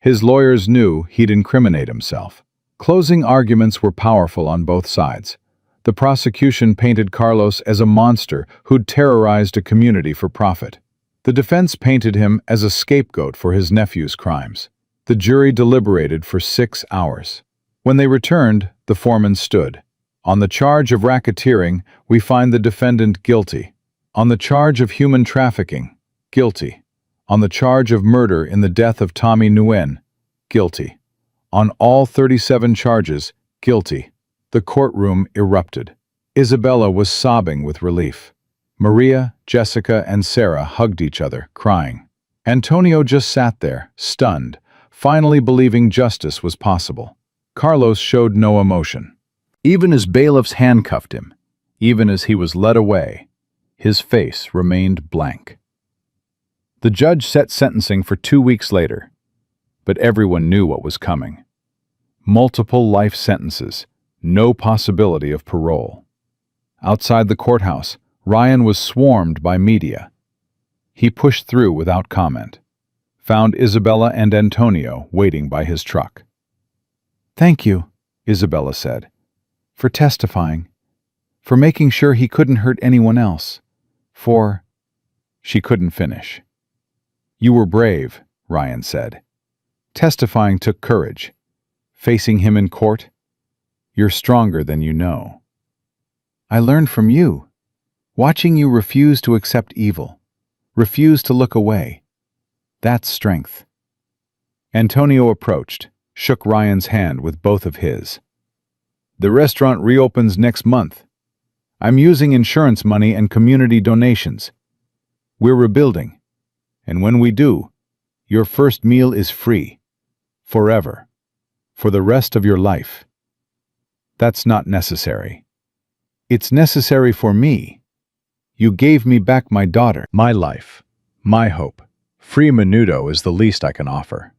Speaker 1: His lawyers knew he'd incriminate himself. Closing arguments were powerful on both sides. The prosecution painted Carlos as a monster who'd terrorized a community for profit. The defense painted him as a scapegoat for his nephew's crimes. The jury deliberated for 6 hours. When they returned, the foreman stood. "On the charge of racketeering, we find the defendant guilty. On the charge of human trafficking, guilty. On the charge of murder in the death of Tommy Nguyen, guilty. On all 37 charges, guilty." The courtroom erupted. Isabella was sobbing with relief. Maria, Jessica, and Sarah hugged each other, crying. Antonio just sat there, stunned, finally believing justice was possible. Carlos showed no emotion. Even as bailiffs handcuffed him, even as he was led away, his face remained blank. The judge set sentencing for 2 weeks later, but everyone knew what was coming. Multiple life sentences, no possibility of parole. Outside the courthouse, Ryan was swarmed by media. He pushed through without comment, found Isabella and Antonio waiting by his truck. "Thank you," Isabella said, "for testifying, for making sure he couldn't hurt anyone else, for—" She couldn't finish. "You were brave," Ryan said. "Testifying took courage. Facing him in court, you're stronger than you know. I learned from you. Watching you refuse to accept evil, refuse to look away. That's strength." Antonio approached, shook Ryan's hand with both of his. "The restaurant reopens next month. I'm using insurance money and community donations. We're rebuilding. And when we do, your first meal is free. Forever. For the rest of your life." "That's not necessary." "It's necessary for me. You gave me back my daughter, my life, my hope. Free menudo is the least I can offer."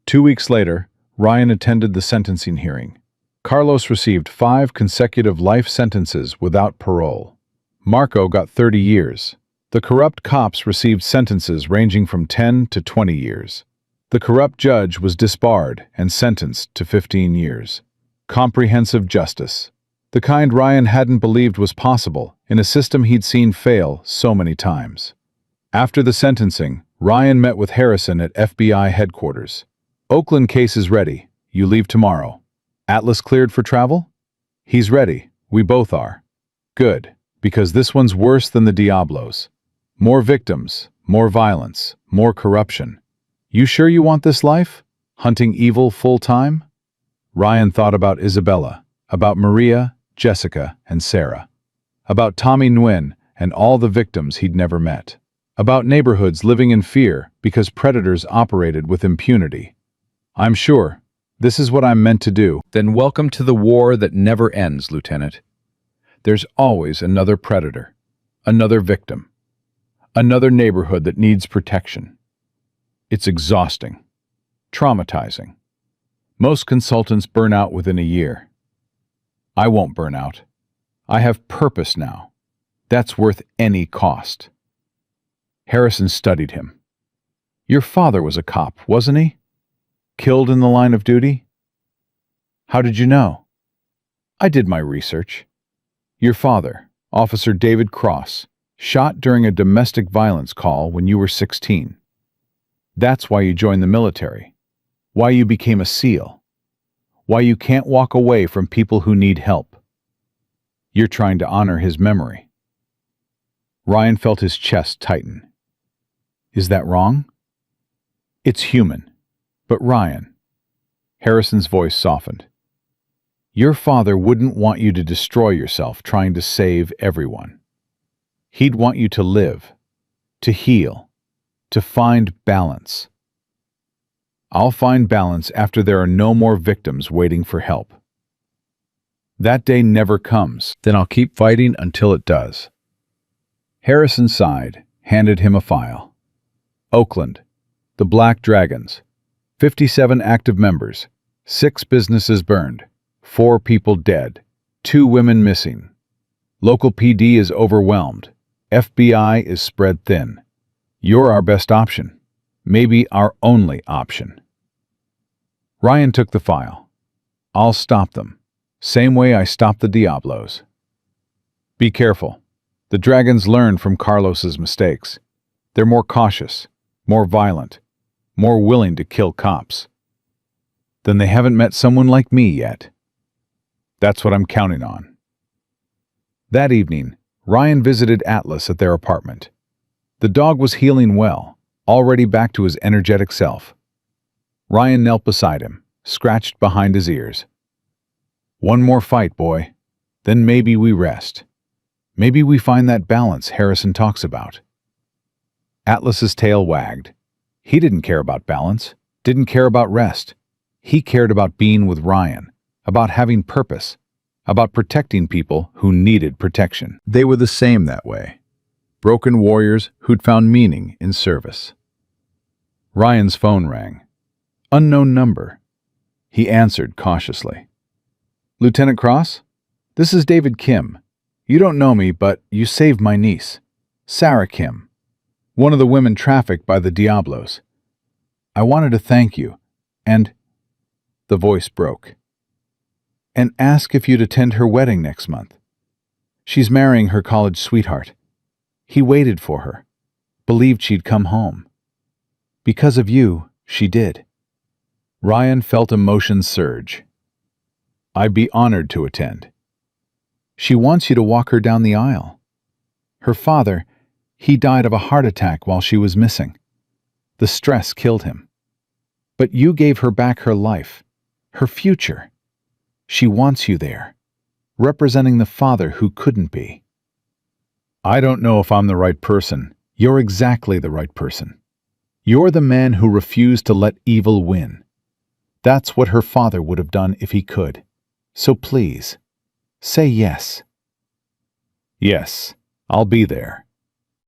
Speaker 1: 2 weeks later, Ryan attended the sentencing hearing. Carlos received 5 consecutive life sentences without parole. Marco got 30 years. The corrupt cops received sentences ranging from 10 to 20 years. The corrupt judge was disbarred and sentenced to 15 years. Comprehensive justice. The kind Ryan hadn't believed was possible in a system he'd seen fail so many times. After the sentencing, Ryan met with Harrison at FBI headquarters. "Oakland case is ready. You leave tomorrow. Atlas cleared for travel?" "He's ready. We both are." "Good, because this one's worse than the Diablos. More victims, more violence, more corruption. You sure you want this life? Hunting evil full-time?" Ryan thought about Isabella, about Maria, Jessica, and Sarah. About Tommy Nguyen and all the victims he'd never met. About neighborhoods living in fear because predators operated with impunity. "I'm sure this is what I'm meant to do." "Then welcome to the war that never ends, Lieutenant. There's always another predator, another victim, another neighborhood that needs protection. It's exhausting, traumatizing. Most consultants burn out within a year. I won't burn out. I have purpose now. That's worth any cost." Harrison studied him. "Your father was a cop, wasn't he? Killed in the line of duty?" "How did you know?" "I did my research. Your father, Officer David Cross, shot during a domestic violence call when you were 16. That's why you joined the military, why you became a SEAL, why you can't walk away from people who need help. You're trying to honor his memory." Ryan felt his chest tighten. "Is that wrong?" "It's human. But Ryan," Harrison's voice softened, "your father wouldn't want you to destroy yourself trying to save everyone. He'd want you to live, to heal, to find balance. I'll find balance after there are no more victims waiting for help. That day never comes. Then I'll keep fighting until it does." Harrison sighed, handed him a file. "Oakland, the Black Dragons. 57 active members, 6 businesses burned, 4 people dead, 2 women missing. Local PD is overwhelmed. FBI is spread thin. You're our best option, maybe our only option." Ryan took the file. "I'll stop them, same way I stopped the Diablos." "Be careful. The Dragons learn from Carlos's mistakes. They're more cautious, more violent, more willing to kill cops." "Then they haven't met someone like me yet." "That's what I'm counting on." That evening, Ryan visited Atlas at their apartment. The dog was healing well, already back to his energetic self. Ryan knelt beside him, scratched behind his ears. "One more fight, boy. Then maybe we rest.
Speaker 2: Maybe we find that balance Harrison talks about. Atlas's tail wagged. He didn't care about balance, didn't care about rest. He cared about being with Ryan, about having purpose, about protecting people who needed protection.
Speaker 3: They were the same that way. Broken warriors who'd found meaning in service.
Speaker 2: Ryan's phone rang. Unknown number. He answered cautiously. Lieutenant Cross? This is David Kim. You don't know me, but you saved my niece, Sarah Kim, one of the women trafficked by the Diablos. I wanted to thank you, and... The voice broke. And ask if you'd attend her wedding next month. She's marrying her college sweetheart. He waited for her, believed she'd come home. Because of you, she did. Ryan felt emotions surge. I'd be honored to attend. She wants you to walk her down the aisle. Her father, he died of a heart attack while she was missing. The stress killed him. But you gave her back her life, her future. She wants you there, representing the father who couldn't be. I don't know if I'm the right person. You're exactly the right person. You're the man who refused to let evil win. That's what her father would have done if he could. So please, say yes. Yes, I'll be there.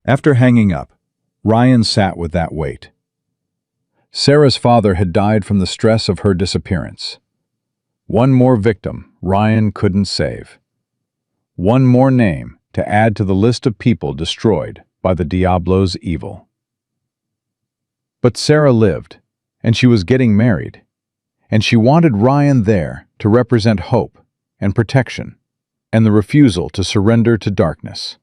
Speaker 3: After hanging up, Ryan sat with that weight. Sarah's father had died from the stress of her disappearance. One more victim Ryan couldn't save. One more name to add to the list of people destroyed by the Diablo's evil. But Sarah lived, and she was getting married, and she wanted Ryan there to represent hope and protection and the refusal to surrender to darkness.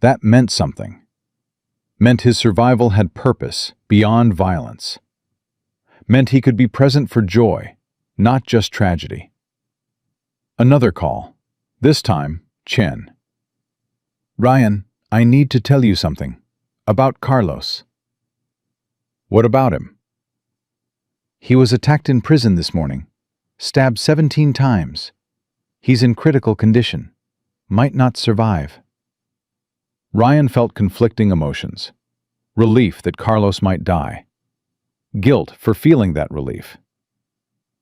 Speaker 3: That meant something. Meant his survival had purpose beyond violence. Meant he could be present for joy, not just tragedy. Another call. This time, Chen. Ryan, I need to tell you something. About Carlos. What about him? He was attacked in prison this morning. Stabbed 17 times. He's in critical condition. Might not survive. Ryan felt conflicting emotions. Relief that Carlos might die. Guilt for feeling that relief.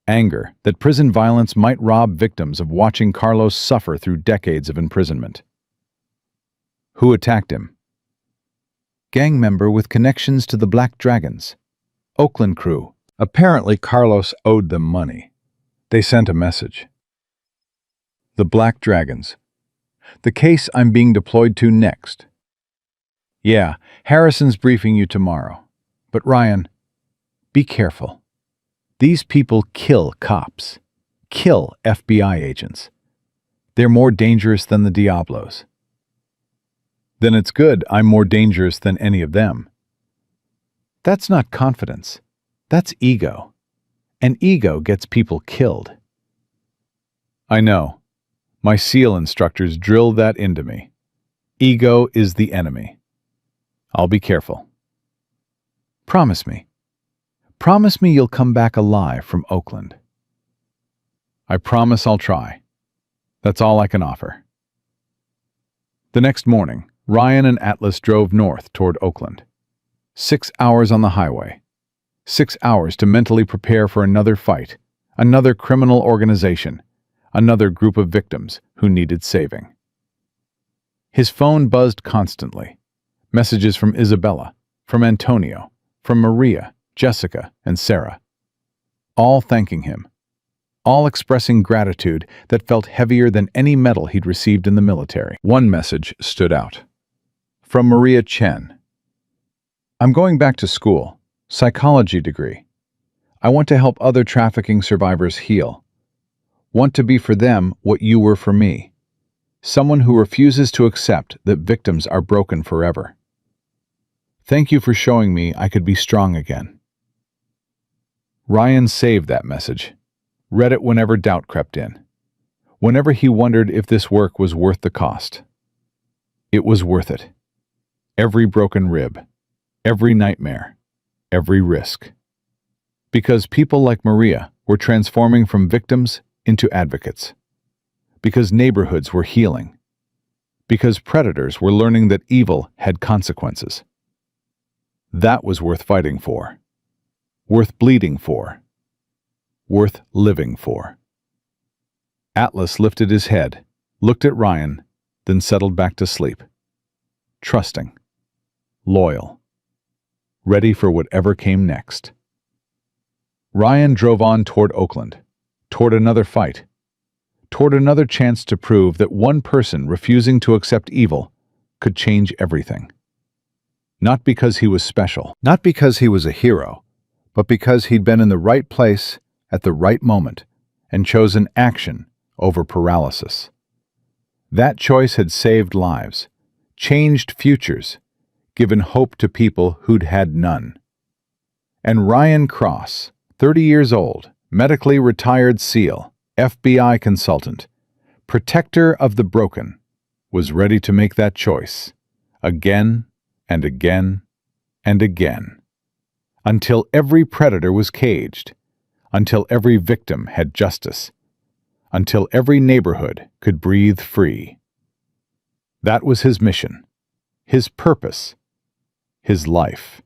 Speaker 3: Anger that prison violence might rob victims of watching Carlos suffer through decades of imprisonment. Who attacked him? Gang member with connections to the Black Dragons. Oakland crew. Apparently, Carlos owed them money. They sent a message. The Black Dragons. The case I'm being deployed to next. Yeah, Harrison's briefing you tomorrow. But Ryan, be careful. These people kill cops. Kill FBI agents. They're more dangerous than the Diablos. Then it's good I'm more dangerous than any of them. That's not confidence. That's ego. And ego gets people killed. I know. My SEAL instructors drilled that into me. Ego is the enemy. I'll be careful. Promise me. Promise me you'll come back alive from Oakland. I promise I'll try. That's all I can offer. The next morning, Ryan and Atlas drove north toward Oakland. 6 hours on the highway. 6 hours to mentally prepare for another fight, another criminal organization, another group of victims who needed saving. His phone buzzed constantly. Messages from Isabella, from Antonio, from Maria, Jessica, and Sarah. All thanking him. All expressing gratitude that felt heavier than any medal he'd received in the military. One message stood out. From Maria Chen. I'm going back to school. Psychology degree. I want to help other trafficking survivors heal. Want to be for them what you were for me. Someone who refuses to accept that victims are broken forever. Thank you for showing me I could be strong again. Ryan saved that message. Read it whenever doubt crept in. Whenever he wondered if this work was worth the cost. It was worth it. Every broken rib. Every nightmare. Every risk. Because people like Maria were transforming from victims into advocates. Because neighborhoods were healing.
Speaker 2: Because predators were learning that evil had consequences. That was worth fighting for, worth bleeding for, worth living for. Atlas lifted his head, looked at Ryan, then settled back to sleep. Trusting, loyal, ready for whatever came next. Ryan drove on toward Oakland, toward another fight, toward another chance to prove that one person refusing to accept evil could change everything. Not because he was special, not because he was a hero, but because he'd been in the right place at the right moment and chosen action over paralysis. That choice had saved lives, changed futures, given hope to people who'd had none. And Ryan Cross, 30 years old, medically retired SEAL, FBI consultant, protector of the broken, was ready to make that choice, again and again and again, until every predator was caged, until every victim had justice, until every neighborhood could breathe free. That was his mission, his purpose, his life,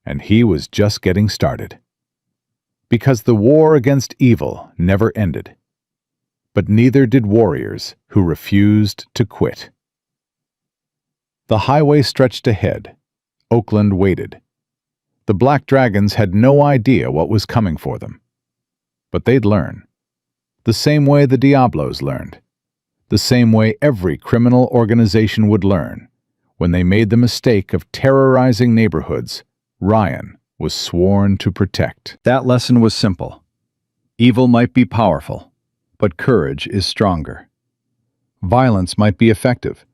Speaker 2: and he was just getting started. Because the war against evil never ended, but neither did warriors who refused to quit. The highway stretched ahead. Oakland waited. The Black Dragons had no idea what was coming for them. But they'd learn. The same way the Diablos learned. The same way every criminal organization would learn. When they made the mistake of terrorizing neighborhoods, Ryan was sworn to protect.
Speaker 3: That lesson was simple. Evil might be powerful, but courage is stronger. Violence might be effective,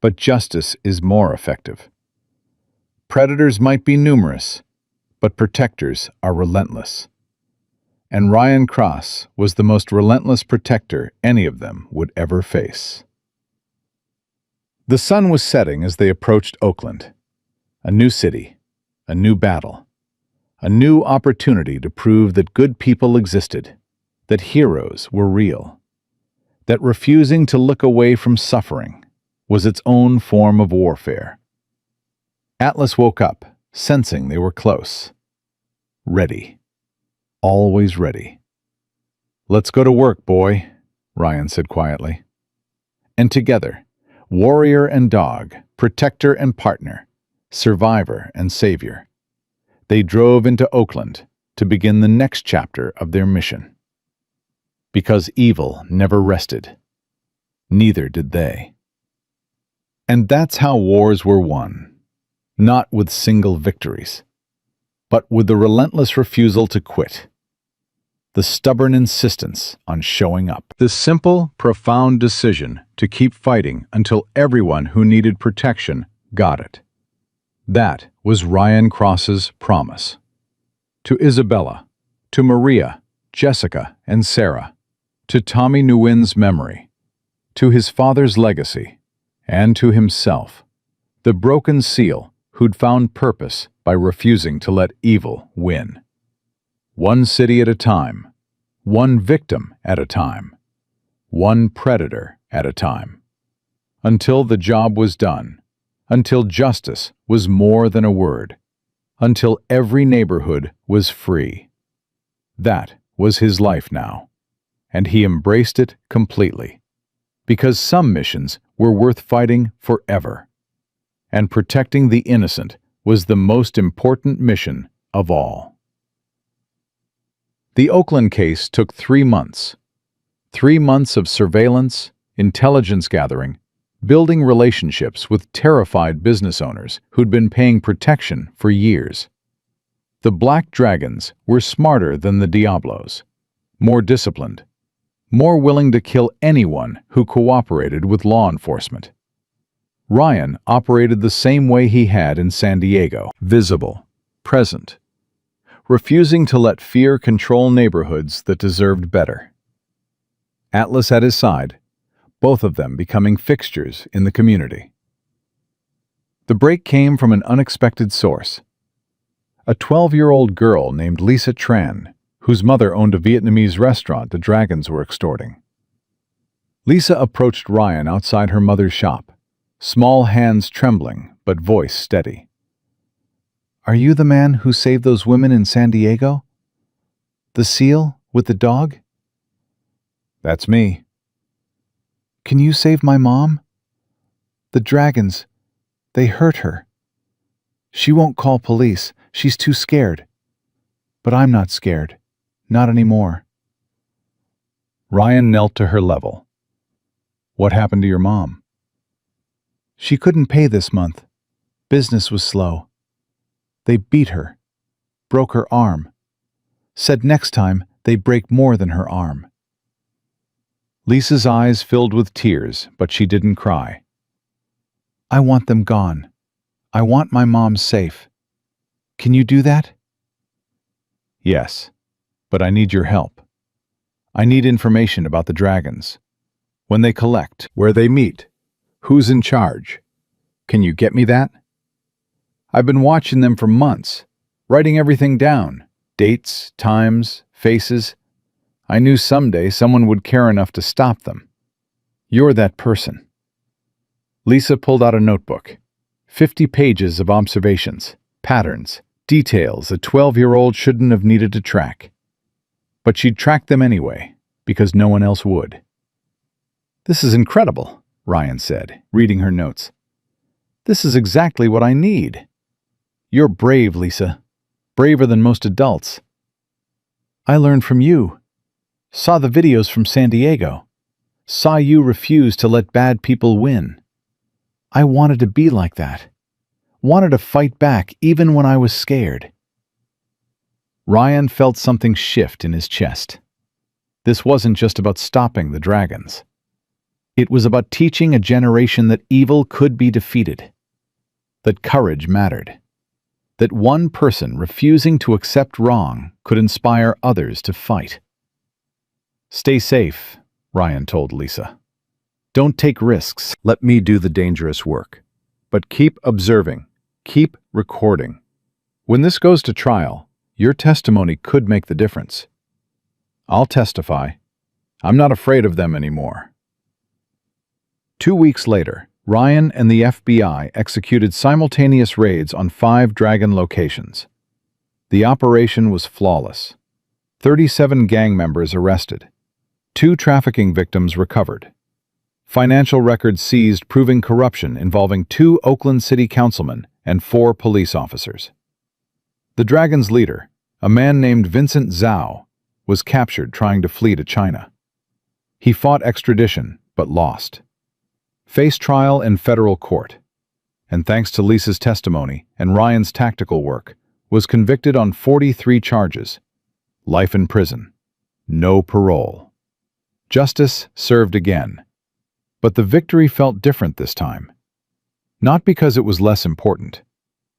Speaker 3: but justice is more effective. Predators might be numerous, but protectors are relentless. And Ryan Cross was the most relentless protector any of them would ever face. The sun was setting as they approached Oakland. A new city, a new battle, a new opportunity to prove that good people existed, that heroes were real, that refusing to look away from suffering was its own form of warfare. Atlas woke up, sensing they were close. Ready. Always ready. "Let's go to work, boy," Ryan said quietly. And together, warrior and dog, protector and partner, survivor and savior, they drove into Oakland to begin the next chapter of their mission. Because evil never rested. Neither did they. And that's how wars were won, not with single victories, but with the relentless refusal to quit, the stubborn insistence on showing up, the simple, profound decision to keep fighting until everyone who needed protection got it. That was Ryan Cross's promise. To Isabella, to Maria, Jessica, and Sarah, to Tommy Nguyen's memory, to his father's legacy, and to himself, the broken SEAL who'd found purpose by refusing to let evil win. One city at a time, one victim at a time, one predator at a time, until the job was done, until justice was more than a word, until every neighborhood was free. That was his life now, and he embraced it completely, because some missions were worth fighting forever, and protecting the innocent was the most important mission of all. The Oakland case took 3 months. 3 months of surveillance, intelligence gathering, building relationships with terrified business owners who'd been paying protection for years. The Black Dragons were smarter than the Diablos, more disciplined, more willing to kill anyone who cooperated with law enforcement. Ryan operated the same way he had in San Diego, visible, present, refusing to let fear control neighborhoods that deserved better. Atlas at his side, both of them becoming fixtures in the community. The break came from an unexpected source. A 12-year-old girl named Lisa Tran, whose mother owned a Vietnamese restaurant the Dragons were extorting.
Speaker 1: Lisa approached Ryan outside her mother's shop, small hands trembling but voice steady.
Speaker 2: Are you the man who saved those women in San Diego? The seal with the dog?
Speaker 1: That's me.
Speaker 2: Can you save my mom? The dragons, they hurt her. She won't call police. She's too scared. But I'm not scared. Not anymore.
Speaker 1: Ryan knelt to her level. What happened to your mom?
Speaker 2: She couldn't pay this month. Business was slow. They beat her. Broke her arm. Said next time they'd break more than her arm.
Speaker 1: Lisa's eyes filled with tears, but she didn't cry.
Speaker 2: I want them gone. I want my mom safe. Can you do that?
Speaker 1: Yes, but I need your help. I need information about the dragons. When they collect, where they meet, who's in charge. Can you get me that? I've been watching them for months, writing everything down. Dates, times, faces. I knew someday someone would care enough to stop them. You're that person. Lisa pulled out a notebook. 50 pages of observations, patterns, details a 12-year-old shouldn't have needed to track. But she'd track them anyway, because no one else would. This is incredible, Ryan said, reading her notes. This is exactly what I need. You're brave, Lisa. Braver than most adults. I learned from you. Saw the videos from San Diego. Saw you refuse to let bad people win. I wanted to be like that. Wanted to fight back even when I was scared. Ryan felt something shift in his chest. This wasn't just about stopping the dragons. It was about teaching a generation that evil could be defeated. That courage mattered. That one person refusing to accept wrong could inspire others to fight. Stay safe, Ryan told Lisa. Don't take risks. Let me do the dangerous work. But keep observing. Keep recording. When this goes to trial, your testimony could make the difference. I'll testify. I'm not afraid of them anymore. 2 weeks later, Ryan and the FBI executed simultaneous raids on 5 dragon locations. The operation was flawless. 37 gang members arrested. 2 trafficking victims recovered. Financial records seized proving corruption involving 2 Oakland City councilmen and 4 police officers. The Dragon's leader, a man named Vincent Zhao, was captured trying to flee to China. He fought extradition, but lost. Faced trial in federal court, and thanks to Lisa's testimony and Ryan's tactical work, was convicted on 43 charges. Life in prison. No parole. Justice served again. But the victory felt different this time. Not because it was less important,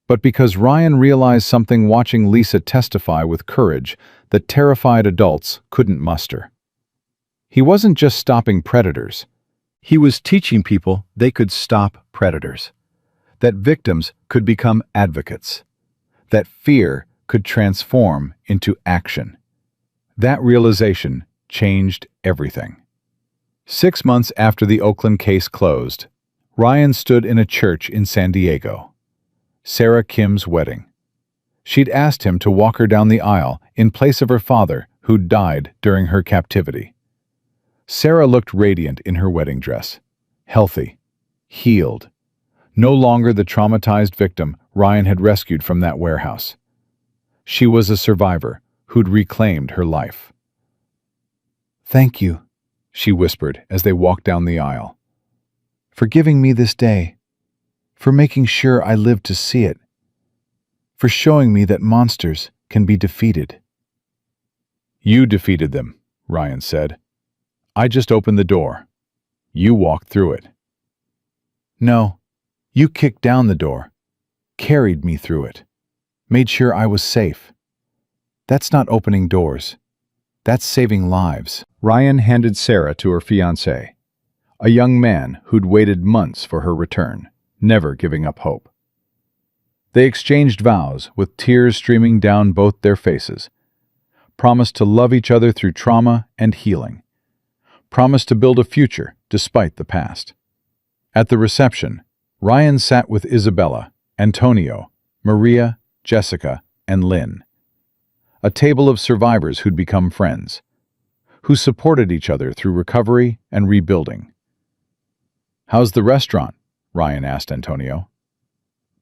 Speaker 1: but because Ryan realized something watching Lisa testify with courage that terrified adults couldn't muster. He wasn't just stopping predators. He was teaching people they could stop predators. That victims could become advocates. That fear could transform into action. That realization changed everything. 6 months after the Oakland case closed, Ryan stood in a church in San Diego. Sarah Kim's wedding. She'd asked him to walk her down the aisle in place of her father, who'd died during her captivity. Sarah looked radiant in her wedding dress. Healthy. Healed. No longer the traumatized victim Ryan had rescued from that warehouse. She was a survivor who'd reclaimed her life.
Speaker 2: Thank you,
Speaker 1: she whispered as they walked down the aisle.
Speaker 2: For giving me this day. For making sure I lived to see it. For showing me that monsters can be defeated.
Speaker 1: You defeated them, Ryan said. I just opened the door. You walked through it.
Speaker 2: No, you kicked down the door, carried me through it, made sure I was safe. That's not opening doors. That's saving lives.
Speaker 1: Ryan handed Sarah to her fiancé, a young man who'd waited months for her return, never giving up hope. They exchanged vows with tears streaming down both their faces, promised to love each other through trauma and healing, promised to build a future despite the past. At the reception, Ryan sat with Isabella, Antonio, Maria, Jessica, and Lynn. A table of survivors who'd become friends, who supported each other through recovery and rebuilding. "How's the restaurant?" Ryan asked Antonio.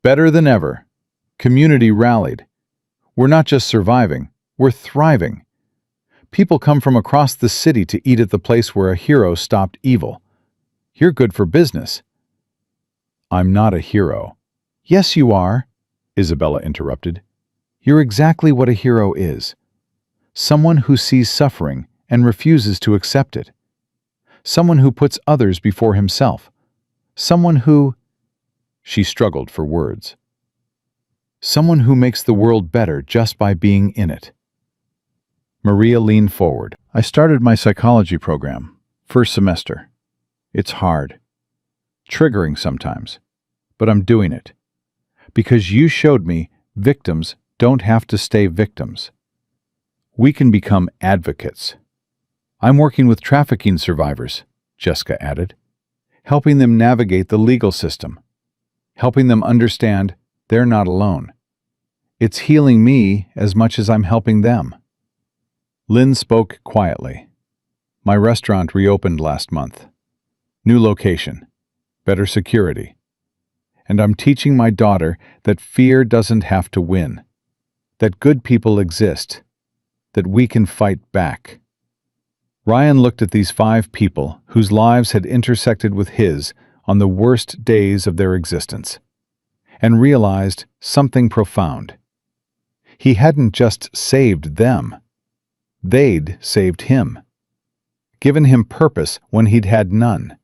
Speaker 1: "Better than ever. Community rallied. We're not just surviving, we're thriving. People come from across the city to eat at the place where a hero stopped evil. You're good for business." "I'm not a hero." "Yes, you are," Isabella interrupted. "You're exactly what a hero is. Someone who sees suffering and refuses to accept it. Someone who puts others before himself. Someone who—" She struggled for words. "Someone who makes the world better just by being in it." Maria leaned forward. "I started my psychology program, first semester. It's hard. Triggering sometimes. But I'm doing it. Because you showed me victims don't have to stay victims. We can become advocates. I'm working with trafficking survivors," Jessica added, "helping them navigate the legal system, helping them understand they're not alone. It's healing me as much as I'm helping them." Lynn spoke quietly. "My restaurant reopened last month. New location, better security. And I'm teaching my daughter that fear doesn't have to win, that good people exist, that we can fight back." Ryan looked at these 5 people whose lives had intersected with his on the worst days of their existence, and realized something profound. He hadn't just saved them. They'd saved him. Given him purpose when he'd had none.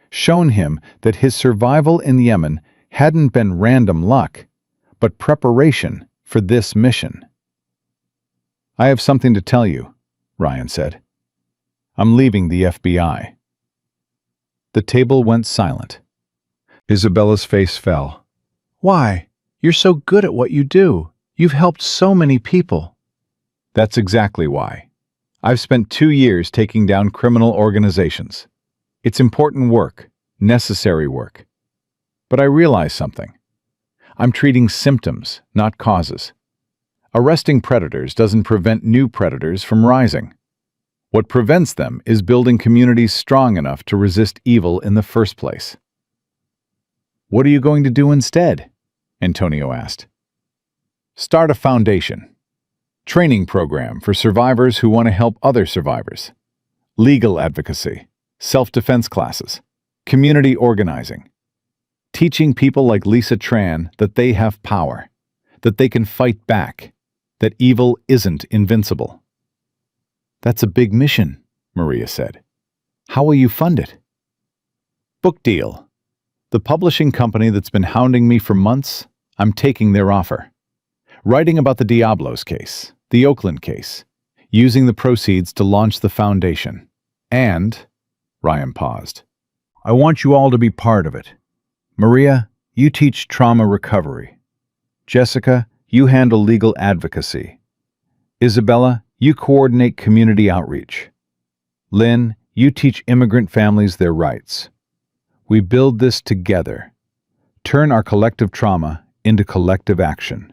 Speaker 1: Shown him that his survival in Yemen hadn't been random luck, but preparation for this mission. "I have something to tell you," Ryan said. "I'm leaving the FBI." The table went silent. Isabella's face fell. "Why? You're so good at what you do. You've helped so many people." "That's exactly why. I've spent 2 years taking down criminal organizations. It's important work, necessary work. But I realize something. I'm treating symptoms, not causes. Arresting predators doesn't prevent new predators from rising. What prevents them is building communities strong enough to resist evil in the first place." "What are you going to do instead?" Antonio asked. "Start a foundation. Training program for survivors who want to help other survivors. Legal advocacy, self-defense classes, community organizing. Teaching people like Lisa Tran that they have power, that they can fight back, that evil isn't invincible." "That's a big mission," Maria said. "How will you fund it?" "Book deal. The publishing company that's been hounding me for months, I'm taking their offer. Writing about the Diablos case, the Oakland case, using the proceeds to launch the foundation. And," Ryan paused, "I want you all to be part of it. Maria, you teach trauma recovery. Jessica, you handle legal advocacy. Isabella, you coordinate community outreach. Lynn, you teach immigrant families their rights. We build this together. Turn our collective trauma into collective action."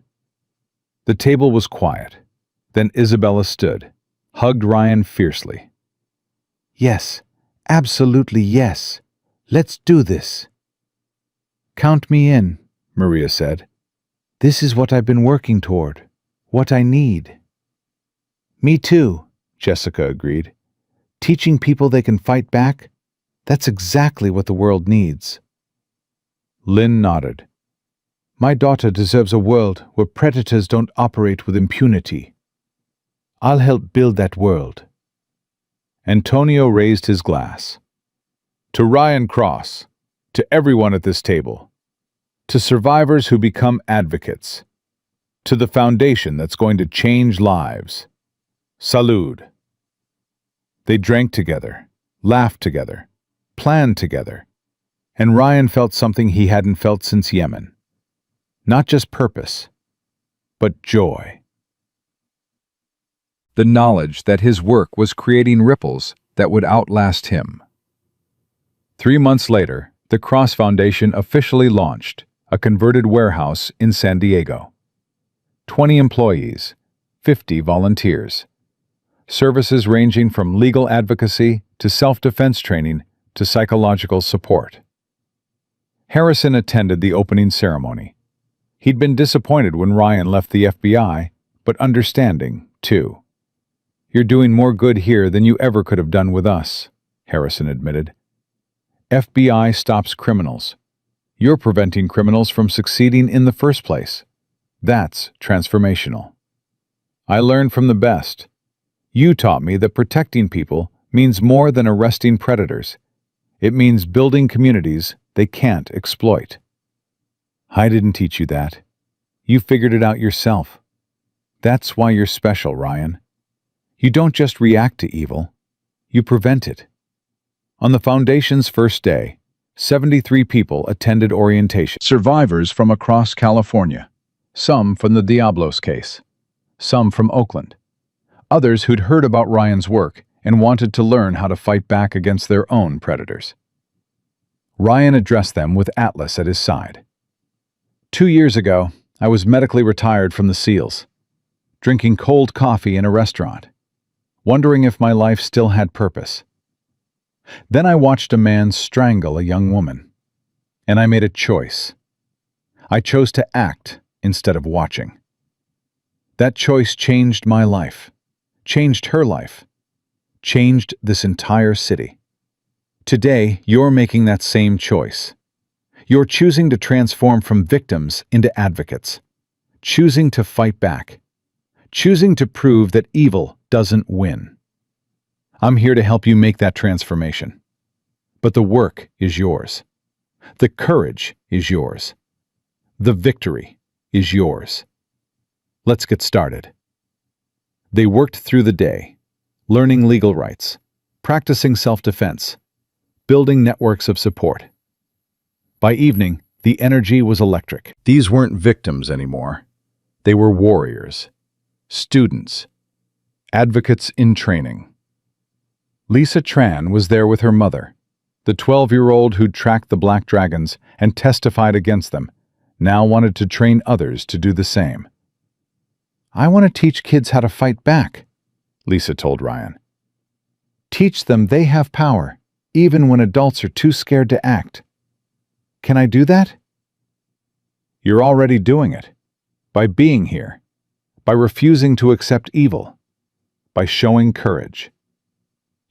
Speaker 1: The table was quiet. Then Isabella stood, hugged Ryan fiercely. "Yes, absolutely yes. Let's do this." "Count me in," Maria said. "This is what I've been working toward, what I need." "Me too," Jessica agreed. "Teaching people they can fight back, that's exactly what the world needs." Lynn nodded. "My daughter deserves a world where predators don't operate with impunity. I'll help build that world." Antonio raised his glass. "To Ryan Cross, to everyone at this table, to survivors who become advocates, to the foundation that's going to change lives. Salud." They drank together, laughed together, planned together, and Ryan felt something he hadn't felt since Yemen. Not just purpose, but joy. The knowledge that his work was creating ripples
Speaker 3: that would outlast him. 3 months later, the Cross Foundation officially launched a converted warehouse in San Diego. 20 employees, 50 volunteers. Services ranging from legal advocacy to self-defense training to psychological support. Harrison attended the opening ceremony. He'd been disappointed when Ryan left the FBI, but understanding, too. "You're doing more good here than you ever could have done with us," Harrison admitted. "FBI stops criminals. You're preventing criminals from succeeding in the first place. That's transformational. I learned from the best. You taught me that protecting people means more than arresting predators. It means building communities they can't exploit." "I didn't teach you that. You figured it out yourself. That's why you're special, Ryan. You don't just react to evil, you prevent it." On the Foundation's first day, 73 people attended orientation. Survivors from across California. Some from the Diablos case. Some from Oakland. Others who'd heard about Ryan's work and wanted to learn how to fight back against their own predators. Ryan addressed them with Atlas at his side. 2 years ago, I was medically retired from the SEALs, drinking cold coffee in a restaurant, wondering if my life still had purpose. Then I watched a man strangle a young woman, and I made a choice. I chose to act instead of watching. That choice changed my life, changed her life, changed this entire city. Today, you're making that same choice. You're choosing to transform from victims into advocates, choosing to fight back, choosing to prove that evil doesn't win. I'm here to help you make that transformation. But the work is yours. The courage is yours. The victory is yours. Let's get started. They worked through the day, learning legal rights, practicing self-defense, building networks of support. By evening, the energy was electric. These weren't victims anymore. They were warriors, students, advocates in training. Lisa Tran was there with her mother, the 12-year-old who'd tracked the Black Dragons and testified against them, now wanted to train others to do the same. "I want to teach kids how to fight back," Lisa told Ryan. "Teach them they have power, even when adults are too scared to act. Can I do that?" "You're already doing it. By being here. By refusing to accept evil. By showing courage.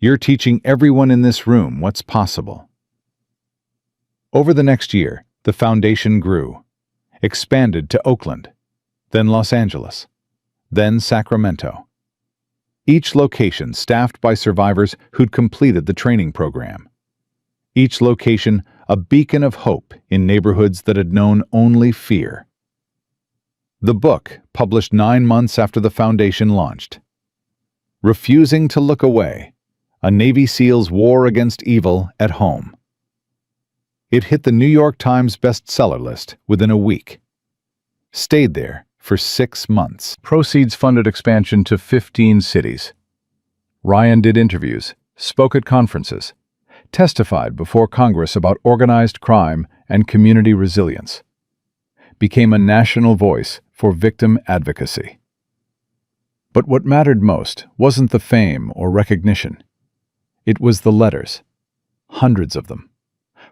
Speaker 3: You're teaching everyone in this room what's possible." Over the next year, the foundation grew, expanded to Oakland, then Los Angeles, then Sacramento. Each location staffed by survivors who'd completed the training program. Each location a beacon of hope in neighborhoods that had known only fear. The book, published 9 months after the foundation launched. Refusing to Look Away, a Navy SEAL's war against evil at home. It hit the New York Times bestseller list within a week. Stayed there for 6 months. Proceeds funded expansion to 15 cities. Ryan did interviews, spoke at conferences, testified before Congress about organized crime and community resilience. Became a national voice for victim advocacy. But what mattered most wasn't the fame or recognition. It was the letters, hundreds of them,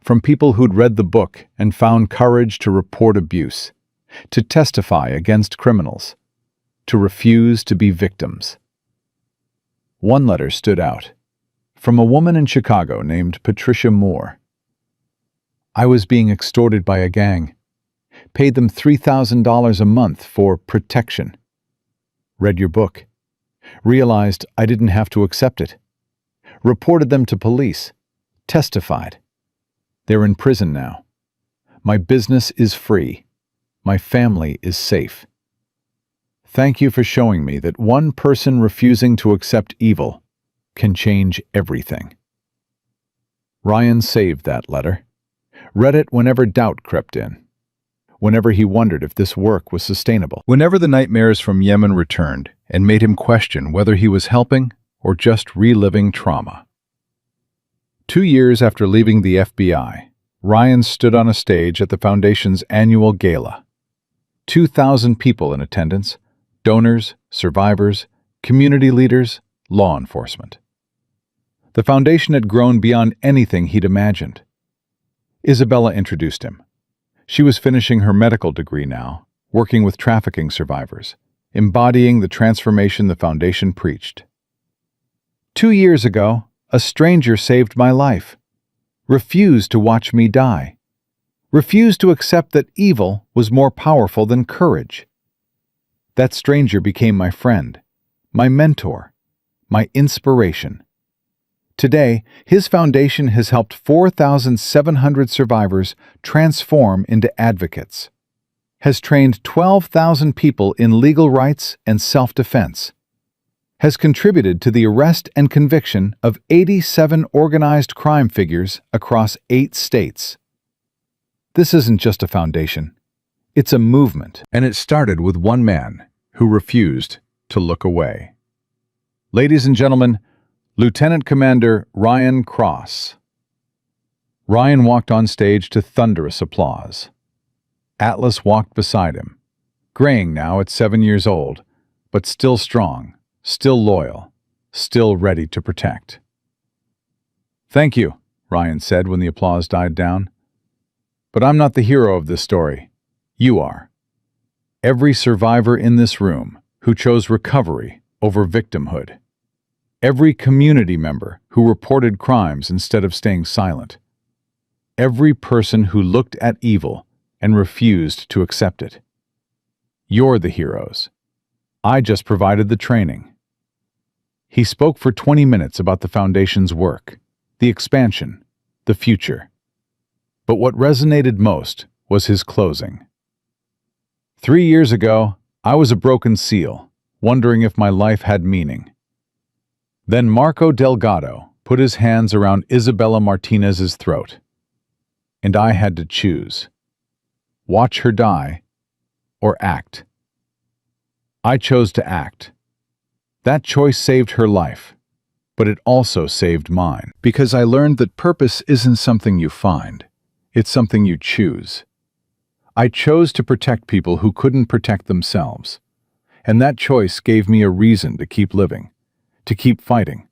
Speaker 3: from people who'd read the book and found courage to report abuse, to testify against criminals, to refuse to be victims. One letter stood out, from a woman in Chicago named Patricia Moore. "I was being extorted by a gang. Paid them $3,000 a month for protection. Read your book. Realized I didn't have to accept it. Reported them to police. Testified. They're in prison now. My business is free. My family is safe. Thank you for showing me that one person refusing to accept evil can change everything." Ryan saved that letter. Read it whenever doubt crept in. Whenever he wondered if this work was sustainable. Whenever the nightmares from Yemen returned and made him question whether he was helping or just reliving trauma. 2 years after leaving the FBI, Ryan stood on a stage at the Foundation's annual gala. 2,000 people in attendance, donors, survivors, community leaders, law enforcement. The Foundation had grown beyond anything he'd imagined. Isabella introduced him. She was finishing her medical degree now, working with trafficking survivors, embodying the transformation the Foundation preached. 2 years ago, a stranger saved my life, refused to watch me die, refused to accept that evil was more powerful than courage. That stranger became my friend, my mentor, my inspiration. Today, his foundation has helped 4,700 survivors transform into advocates, has trained 12,000 people in legal rights and self-defense, has contributed to the arrest and conviction of 87 organized crime figures across 8 states. This isn't just a foundation. It's a movement, and it started with one man who refused to look away. Ladies and gentlemen, Lieutenant Commander Ryan Cross. Ryan walked on stage to thunderous applause. Atlas walked beside him, graying now at 7 years old, but still strong, still loyal, still ready to protect. "Thank you," Ryan said when the applause died down. "But I'm not the hero of this story. You are. Every survivor in this room who chose recovery over victimhood. Every community member who reported crimes instead of staying silent. Every person who looked at evil and refused to accept it. You're the heroes. I just provided the training." He spoke for 20 minutes about the Foundation's work, the expansion, the future. But what resonated most was his closing. 3 years ago, I was a broken seal, wondering if my life had meaning. Then Marco Delgado put his hands around Isabella Martinez's throat. And I had to choose. Watch her die, or act. I chose to act. That choice saved her life, but it also saved mine. Because I learned that purpose isn't something you find, it's something you choose. I chose to protect people who couldn't protect themselves, and that choice gave me a reason to keep living, to keep fighting,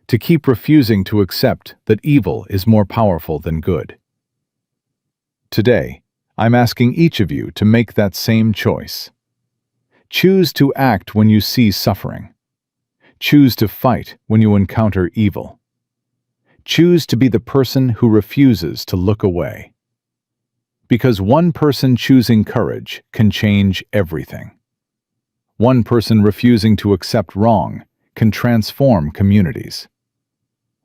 Speaker 3: to keep refusing to accept that evil is more powerful than good. Today, I'm asking each of you to make that same choice. Choose to act when you see suffering. Choose to fight when you encounter evil. Choose to be the person who refuses to look away. Because one person choosing courage can change everything. One person refusing to accept wrong can transform communities.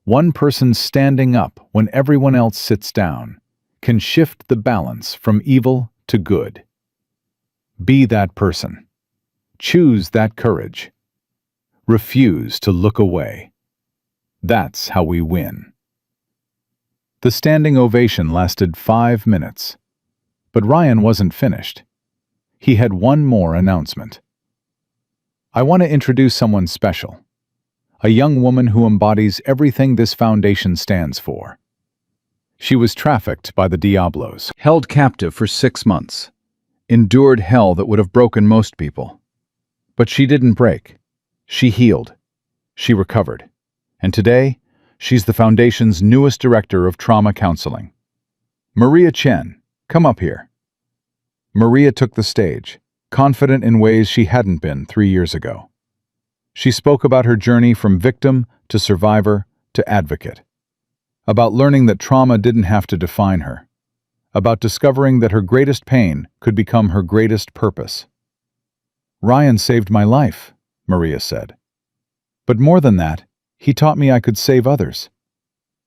Speaker 3: One person standing up when everyone else sits down can shift the balance from evil to good. Be that person. Choose that courage. Refuse to look away. That's how we win. The standing ovation lasted 5 minutes. But Ryan wasn't finished. He had one more announcement. I want to introduce someone special. A young woman who embodies everything this foundation stands for. She was trafficked by the Diablos, held captive for 6 months, endured hell that would have broken most people. But she didn't break. She healed. She recovered. And today, she's the Foundation's newest director of trauma counseling. Maria Chen, come up here. Maria took the stage, confident in ways she hadn't been 3 years ago. She spoke about her journey from victim to survivor to advocate, about learning that trauma didn't have to define her, about discovering that her greatest pain could become her greatest purpose. "Ryan saved my life," Maria said. "But more than that, he taught me I could save others,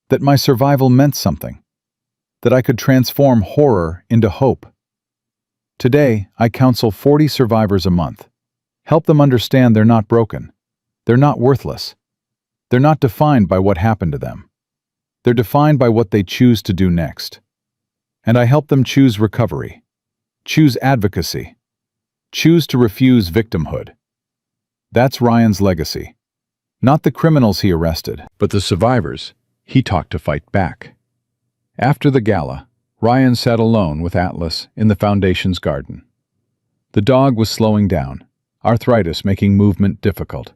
Speaker 3: that my survival meant something, that I could transform horror into hope. Today, I counsel 40 survivors a month, help them understand they're not broken, they're not worthless, they're not defined by what happened to them. They're defined by what they choose to do next. And I help them choose recovery, choose advocacy, choose to refuse victimhood. That's Ryan's legacy. Not the criminals he arrested, but the survivors He talked to fight back. After the gala, Ryan sat alone with Atlas in the Foundation's garden. The dog was slowing down, arthritis making movement difficult.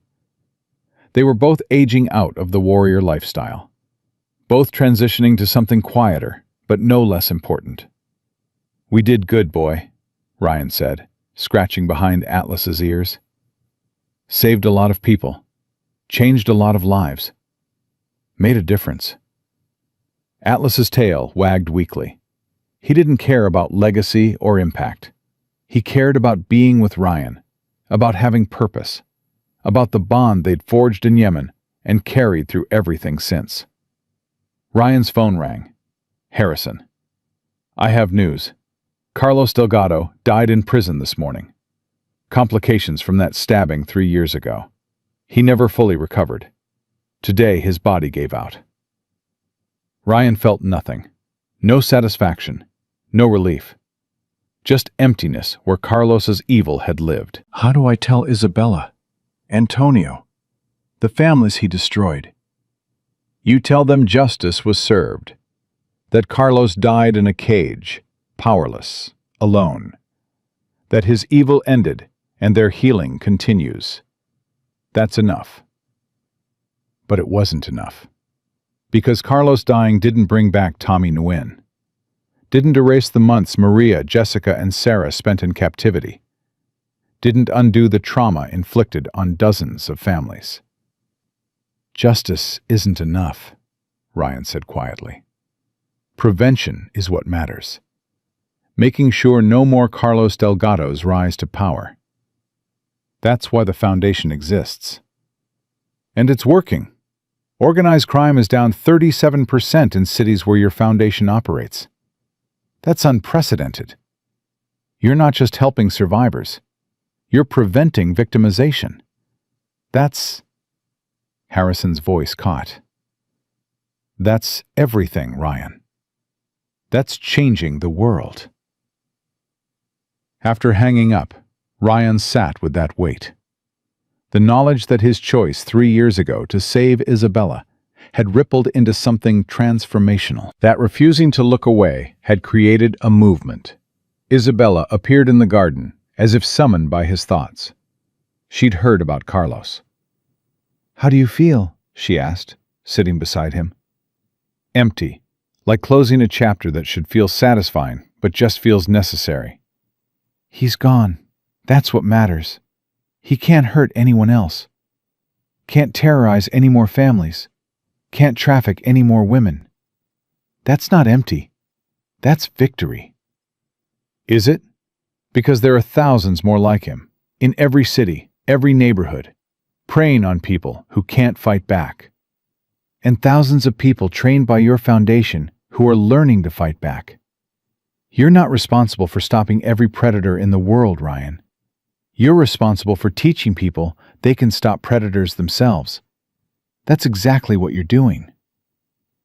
Speaker 3: They were both aging out of the warrior lifestyle, both transitioning to something quieter, but no less important. "We did good, boy," Ryan said, scratching behind Atlas's ears. "Saved a lot of people, changed a lot of lives, made a difference." Atlas's tail wagged weakly. He didn't care about legacy or impact. He cared about being with Ryan, about having purpose, about the bond they'd forged in Yemen and carried through everything since. Ryan's phone rang. "Harrison. I have news. Carlos Delgado died in prison this morning. Complications from that stabbing 3 years ago. He never fully recovered. Today his body gave out." Ryan felt nothing. No satisfaction. No relief. Just emptiness where Carlos's evil had lived.
Speaker 2: How do I tell Isabella, Antonio, the families he destroyed?
Speaker 3: You tell them justice was served. That Carlos died in a cage, powerless, alone. That his evil ended and their healing continues. That's enough. But it wasn't enough. Because Carlos dying didn't bring back Tommy Nguyen. Didn't erase the months Maria, Jessica, and Sarah spent in captivity. Didn't undo the trauma inflicted on dozens of families. "Justice isn't enough," Ryan said quietly. "Prevention is what matters. Making sure no more Carlos Delgados rise to power. That's why the Foundation exists. And it's working. Organized crime is down 37% in cities where your foundation operates. That's unprecedented. You're not just helping survivors. You're preventing victimization. That's..." Harrison's voice caught. "That's everything, Ryan. That's changing the world." After hanging up, Ryan sat with that weight. The knowledge that his choice 3 years ago to save Isabella had rippled into something transformational. That refusing to look away had created a movement. Isabella appeared in the garden, as if summoned by his thoughts. She'd heard about Carlos. "How do you feel?" she asked, sitting beside him. "Empty, like closing a chapter that should feel satisfying, but just feels necessary." "He's gone. That's what matters. He can't hurt anyone else. Can't terrorize any more families. Can't traffic any more women. That's not empty. That's victory." "Is it? Because there are thousands more like him, in every city, every neighborhood, preying on people who can't fight back. And thousands of people trained by your foundation who are learning to fight back. You're not responsible for stopping every predator in the world, Ryan. You're responsible for teaching people they can stop predators themselves. That's exactly what you're doing."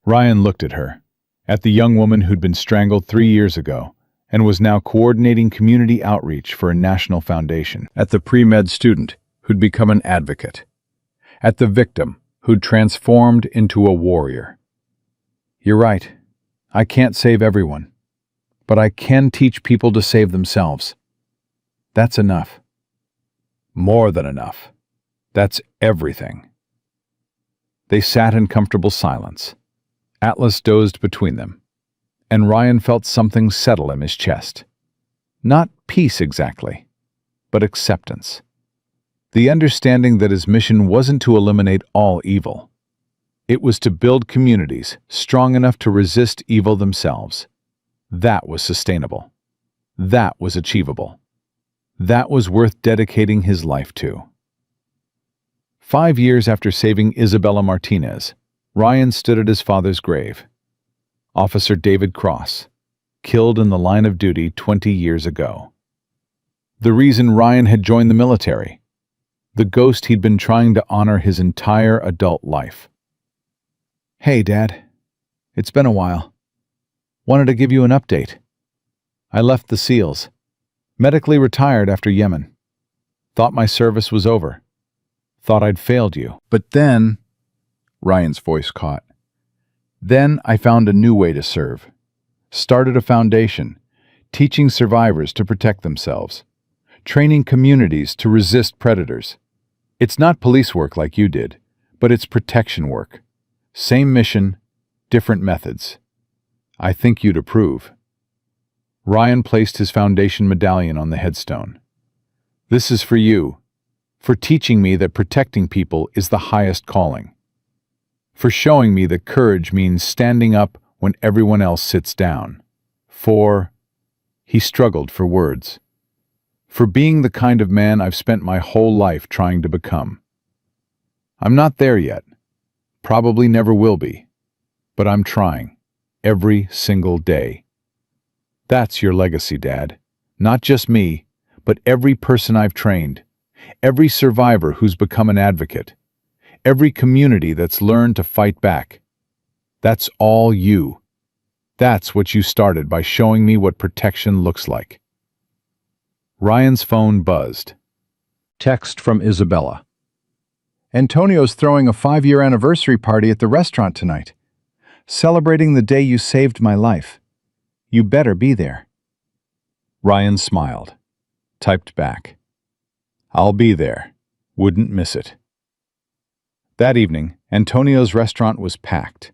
Speaker 3: Ryan looked at her, at the young woman who'd been strangled 3 years ago and was now coordinating community outreach for a national foundation, at the pre-med student who'd become an advocate, at the victim who'd transformed into a warrior. "You're right. I can't save everyone, but I can teach people to save themselves. That's enough. More than enough. That's everything." They sat in comfortable silence. Atlas dozed between them, and Ryan felt something settle in his chest. Not peace exactly, but acceptance. The understanding that his mission wasn't to eliminate all evil. It was to build communities strong enough to resist evil themselves. That was sustainable. That was achievable. That was worth dedicating his life to. 5 years after saving Isabella Martinez, Ryan stood at his father's grave. Officer David Cross, killed in the line of duty 20 years ago. The reason Ryan had joined the military. The ghost he'd been trying to honor his entire adult life. "Hey, Dad. It's been a while. Wanted to give you an update. I left the SEALs. Medically retired after Yemen. Thought my service was over. Thought I'd failed you. But then..." Ryan's voice caught.
Speaker 1: Then I found a new way to serve. Started a foundation, teaching survivors to protect themselves, training communities to resist predators. It's not police work like you did, but it's protection work. Same mission, different methods. I think you'd approve. Ryan placed his foundation medallion on the headstone. This is for you, for teaching me that protecting people is the highest calling. For showing me that courage means standing up when everyone else sits down. He struggled for words. For being the kind of man I've spent my whole life trying to become. I'm not there yet. Probably never will be. But I'm trying. Every single day. That's your legacy, Dad. Not just me, but every person I've trained. Every survivor who's become an advocate. Every community that's learned to fight back. That's all you. That's what you started by showing me what protection looks like. Ryan's phone buzzed. Text from Isabella. Antonio's throwing a 5-year anniversary party at the restaurant tonight, celebrating the day you saved my life. You better be there. Ryan smiled, typed back. I'll be there. Wouldn't miss it. That evening, Antonio's restaurant was packed.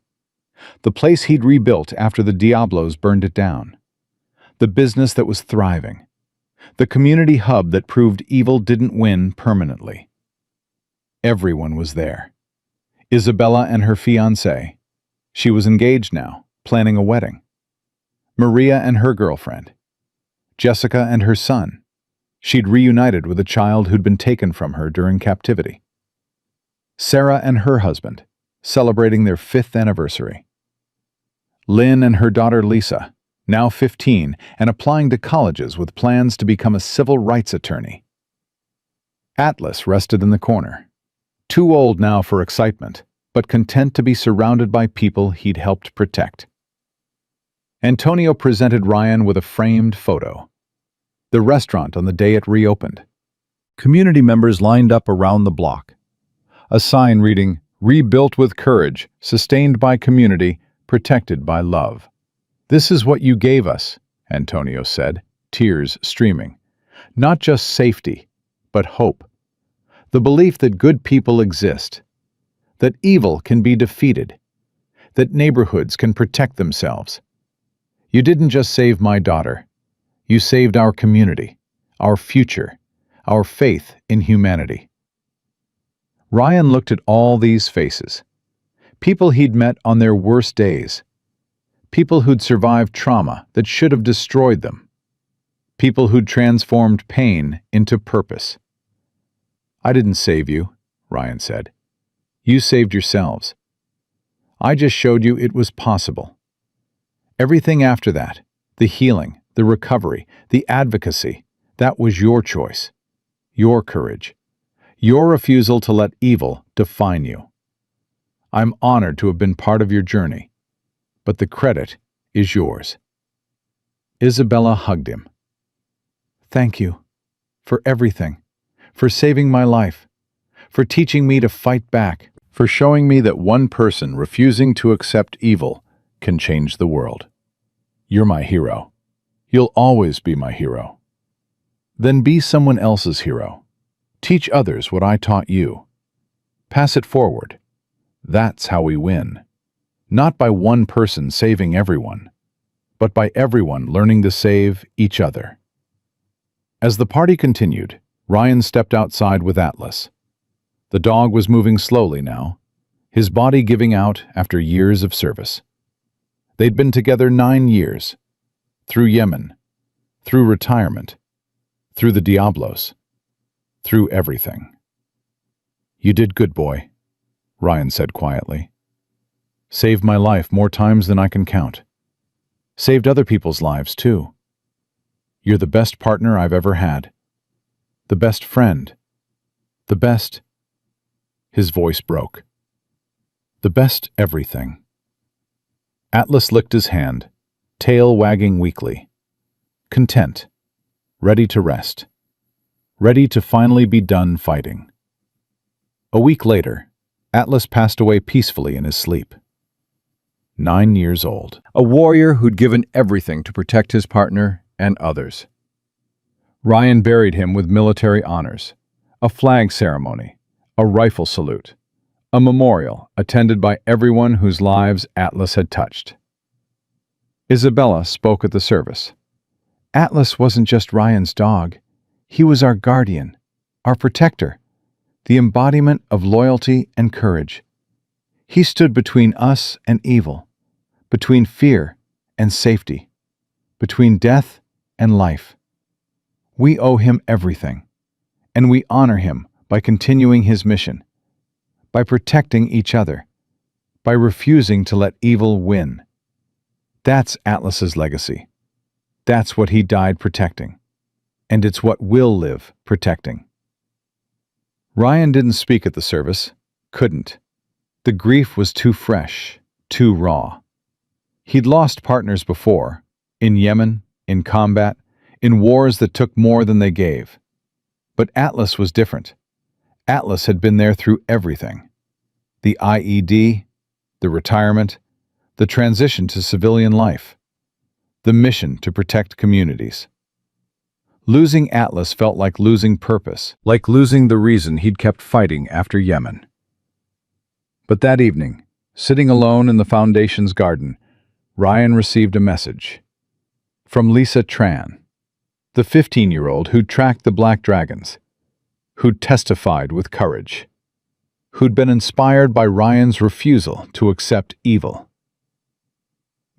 Speaker 1: The place he'd rebuilt after the Diablos burned it down. The business that was thriving. The community hub that proved evil didn't win permanently. Everyone was there. Isabella and her fiancé. She was engaged now, planning a wedding. Maria and her girlfriend. Jessica and her son. She'd reunited with a child who'd been taken from her during captivity. Sarah and her husband, celebrating their 5th anniversary. Lynn and her daughter Lisa, now 15 and applying to colleges with plans to become a civil rights attorney. Atlas rested in the corner, too old now for excitement, but content to be surrounded by people he'd helped protect. Antonio presented Ryan with a framed photo. The restaurant on the day it reopened. Community members lined up around the block. A sign reading, "Rebuilt with courage, sustained by community, protected by love." "This is what you gave us," Antonio said, tears streaming. "Not just safety, but hope. The belief that good people exist, that evil can be defeated, that neighborhoods can protect themselves. You didn't just save my daughter. You saved our community, our future, our faith in humanity." Ryan looked at all these faces. People he'd met on their worst days. People who'd survived trauma that should have destroyed them. People who'd transformed pain into purpose. "I didn't save you," Ryan said. "You saved yourselves. I just showed you it was possible. Everything after that, the healing, the recovery, the advocacy, that was your choice, your courage, your refusal to let evil define you. I'm honored to have been part of your journey, but the credit is yours." Isabella hugged him. "Thank you for everything, for saving my life, for teaching me to fight back, for showing me that one person refusing to accept evil can change the world. You're my hero. You'll always be my hero. Then be someone else's hero. Teach others what I taught you. Pass it forward. That's how we win. Not by one person saving everyone, but by everyone learning to save each other." As the party continued, Ryan stepped outside with Atlas. The dog was moving slowly now, his body giving out after years of service. They'd been together 9 years, through Yemen, through retirement, through the Diablos, through everything. "You did good, boy," Ryan said quietly. "Saved my life more times than I can count. Saved other people's lives, too. You're the best partner I've ever had. The best friend. The best—" His voice broke. "The best everything." Atlas licked his hand, tail wagging weakly. Content. Ready to rest. Ready to finally be done fighting. A week later, Atlas passed away peacefully in his sleep.
Speaker 2: 9 years old.
Speaker 1: A warrior who'd given everything to protect his partner and others. Ryan buried him with military honors, a flag ceremony, a rifle salute, a memorial attended by everyone whose lives Atlas had touched. Isabella spoke at the service.
Speaker 2: Atlas wasn't just Ryan's dog. He was our guardian, our protector, the embodiment of loyalty and courage. He stood between us and evil, between fear and safety, between death and life. We owe him everything, and we honor him by continuing his mission, by protecting each other, by refusing to let evil win. That's Atlas's legacy. That's what he died protecting, and it's what we'll live protecting. Ryan didn't speak at the service, couldn't. The grief was too fresh, too raw. He'd lost partners before, in Yemen, in combat, in wars that took more than they gave. But Atlas was different. Atlas had been there through everything. The IED, the retirement, the transition to civilian life, the mission to protect communities. Losing Atlas felt like losing purpose,
Speaker 1: like losing the reason he'd kept fighting after Yemen. But that evening, sitting alone in the Foundation's garden, Ryan received a message from Lisa Tran, the 15-year-old who'd tracked the Black Dragons, who'd testified with courage, who'd been inspired by Ryan's refusal to accept evil.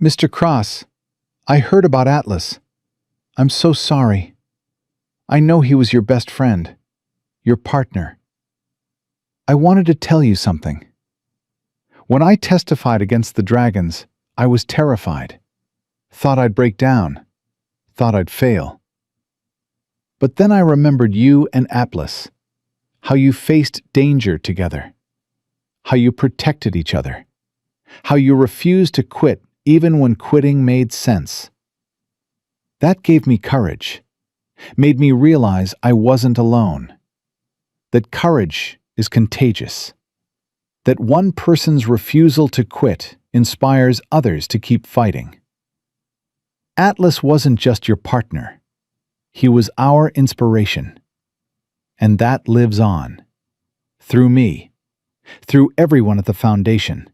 Speaker 2: Mr. Cross, I heard about Atlas. I'm so sorry. I know he was your best friend, your partner. I wanted to tell you something. When I testified against the dragons, I was terrified. Thought I'd break down. Thought I'd fail. But then I remembered you and Atlas, how you faced danger together, how you protected each other, how you refused to quit even when quitting made sense. That gave me courage, made me realize I wasn't alone, that courage is contagious, that one person's refusal to quit inspires others to keep fighting. Atlas wasn't just your partner. He was our inspiration. And that lives on. Through me. Through everyone at the Foundation.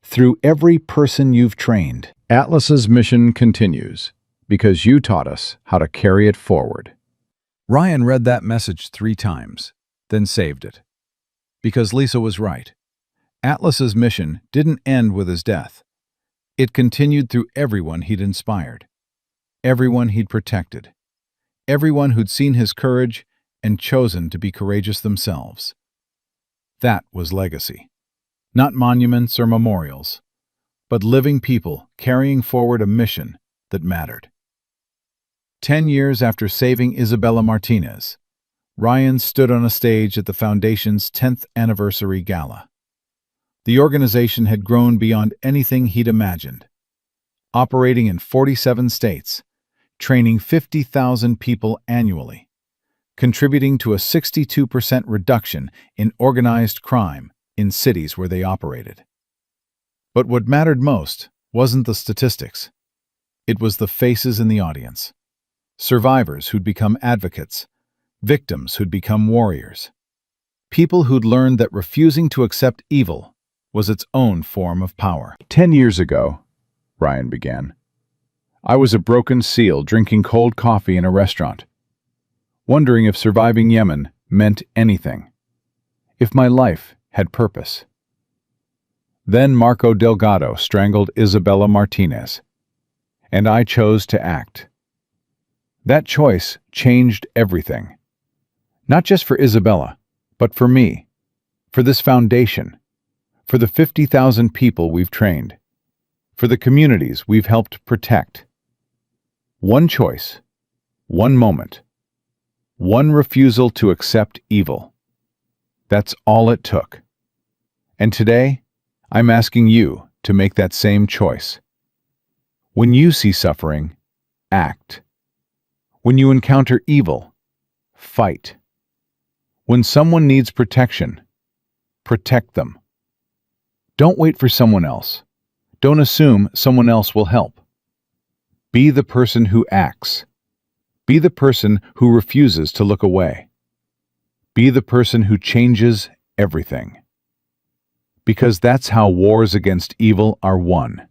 Speaker 2: Through every person you've trained.
Speaker 1: Atlas's mission continues because you taught us how to carry it forward. Ryan read that message 3 times, then saved it. Because Lisa was right. Atlas's mission didn't end with his death. It continued through everyone he'd inspired, everyone he'd protected, everyone who'd seen his courage and chosen to be courageous themselves. That was legacy. Not monuments or memorials, but living people carrying forward a mission that mattered. 10 years after saving Isabella Martinez, Ryan stood on a stage at the Foundation's 10th anniversary gala. The organization had grown beyond anything he'd imagined, operating in 47 states, training 50,000 people annually, contributing to a 62% reduction in organized crime in cities where they operated. But what mattered most wasn't the statistics. It was the faces in the audience. Survivors who'd become advocates, victims who'd become warriors, people who'd learned that refusing to accept evil was its own form of power.
Speaker 3: 10 years ago, Ryan began, I was a broken seal drinking cold coffee in a restaurant, wondering if surviving Yemen meant anything, if my life had purpose. Then Marco Delgado strangled Isabella Martinez, and I chose to act. That choice changed everything. Not just for Isabella, but for me, for this foundation, for the 50,000 people we've trained, for the communities we've helped protect. One choice, one moment, one refusal to accept evil. That's all it took. And today, I'm asking you to make that same choice. When you see suffering, act. When you encounter evil, fight. When someone needs protection, protect them. Don't wait for someone else.
Speaker 1: Don't assume someone else will help. Be the person who acts. Be the person who refuses to look away. Be the person who changes everything. Because that's how wars against evil are won.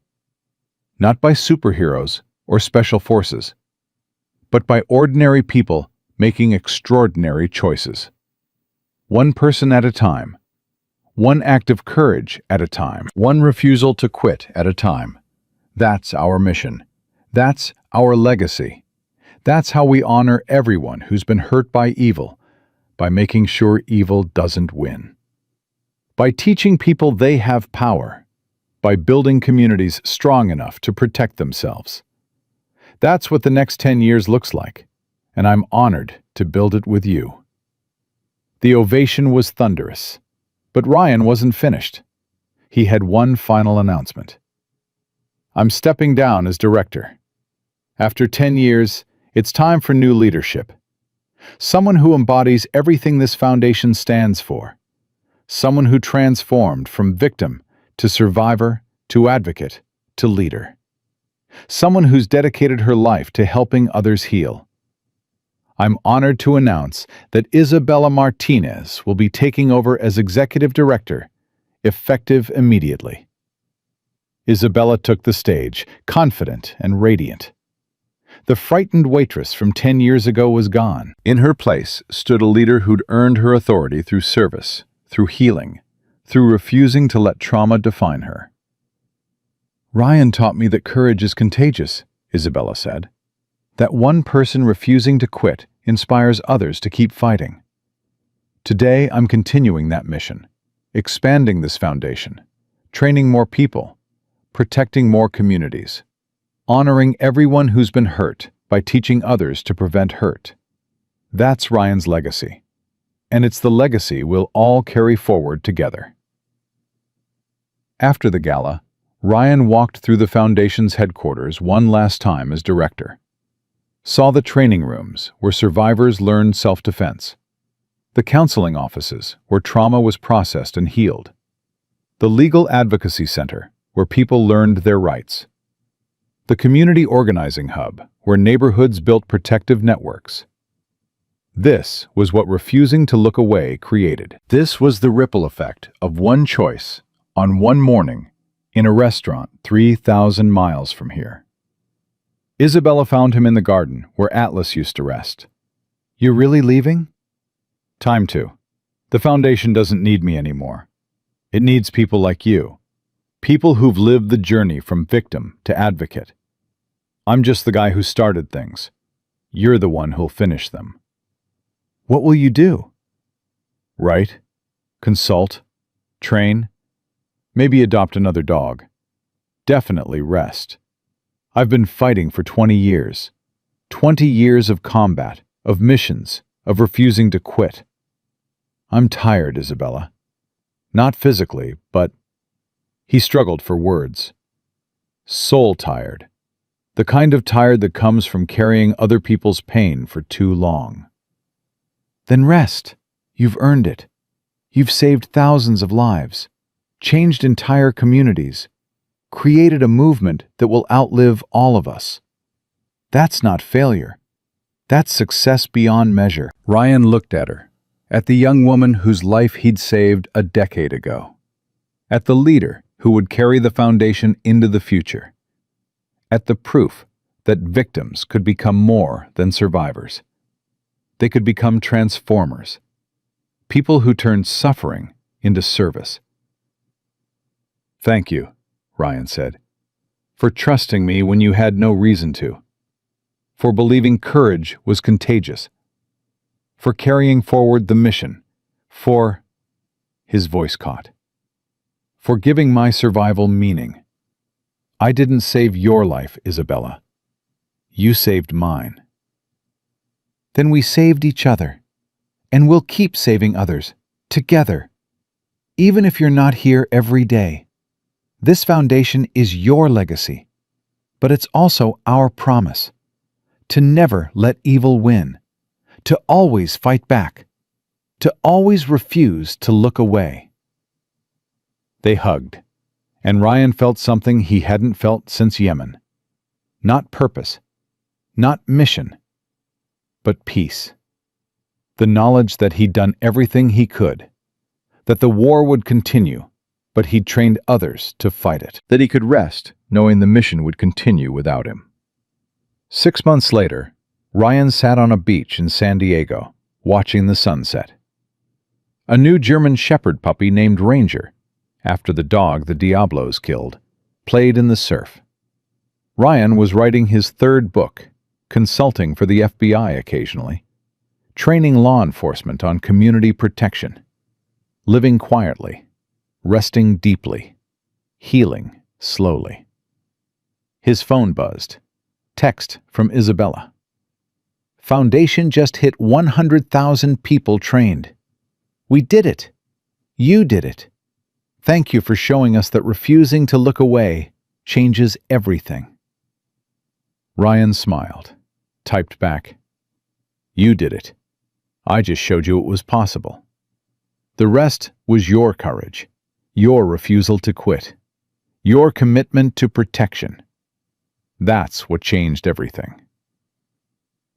Speaker 1: Not by superheroes or special forces, but by ordinary people making extraordinary choices. One person at a time. One act of courage at a time. One refusal to quit at a time. That's our mission. That's our legacy. That's how we honor everyone who's been hurt by evil, by making sure evil doesn't win. By teaching people they have power, by building communities strong enough to protect themselves. That's what the next 10 years looks like, and I'm honored to build it with you. The ovation was thunderous, but Ryan wasn't finished. He had one final announcement. I'm stepping down as director. After 10 years, it's time for new leadership. Someone who embodies everything this foundation stands for. Someone who transformed from victim to survivor to advocate to leader. Someone who's dedicated her life to helping others heal. I'm honored to announce that Isabella Martinez will be taking over as executive director, effective immediately. Isabella took the stage, confident and radiant. The frightened waitress from 10 years ago was gone. In her place stood a leader who'd earned her authority through service, through healing, through refusing to let trauma define her. Ryan taught me that courage is contagious, Isabella said. That one person refusing to quit inspires others to keep fighting. Today, I'm continuing that mission, expanding this foundation, training more people, protecting more communities, honoring everyone who's been hurt by teaching others to prevent hurt. That's Ryan's legacy, and it's the legacy we'll all carry forward together. After the gala, Ryan walked through the Foundation's headquarters one last time as director. Saw the training rooms where survivors learned self-defense, the counseling offices where trauma was processed and healed, the legal advocacy center where people learned their rights, the community organizing hub where neighborhoods built protective networks. This was what refusing to look away created. This was the ripple effect of one choice on one morning in a restaurant 3,000 miles from here. Isabella found him in the garden where Atlas used to rest. You really leaving? Time to. The Foundation doesn't need me anymore. It needs people like you. People who've lived the journey from victim to advocate. I'm just the guy who started things. You're the one who'll finish them. What will you do? Write, consult, train, maybe adopt another dog. Definitely rest. I've been fighting for 20 years. 20 years of combat, of missions, of refusing to quit. I'm tired, Isabella. Not physically, but... He struggled for words. Soul tired. The kind of tired that comes from carrying other people's pain for too long. Then rest. You've earned it. You've saved thousands of lives, changed entire communities, created a movement that will outlive all of us. That's not failure. That's success beyond measure. Ryan looked at her, at the young woman whose life he'd saved a decade ago, at the leader who would carry the Foundation into the future, at the proof that victims could become more than survivors. They could become transformers, people who turned suffering into service. Thank you, Ryan said, for trusting me when you had no reason to, for believing courage was contagious, for carrying forward the mission, for... His voice caught. For giving my survival meaning. I didn't save your life, Isabella. You saved mine. Then we saved each other, and we'll keep saving others, together. Even if you're not here every day, this Foundation is your legacy, but it's also our promise to never let evil win, to always fight back, to always refuse to look away. They hugged,
Speaker 2: And Ryan felt something he hadn't felt since Yemen. Not purpose, not mission, but peace. The knowledge that he'd done everything he could, that the war would continue, but he'd trained others to fight it.
Speaker 3: That he could rest, knowing the mission would continue without him. 6 months later, Ryan sat on a beach in San Diego, watching the sunset. A new German shepherd puppy named Ranger, after the dog the Diablos killed, played in the surf. Ryan was writing his third book, consulting for the FBI occasionally, training law enforcement on community protection, living quietly, resting deeply, healing slowly. His phone buzzed. Text from Isabella. Foundation just hit 100,000 people trained. We did it. You did it. Thank you for showing us that refusing to look away changes everything. Ryan smiled, typed back, You did it. I just showed you it was possible. The rest was your courage, your refusal to quit, your commitment to protection. That's what changed everything.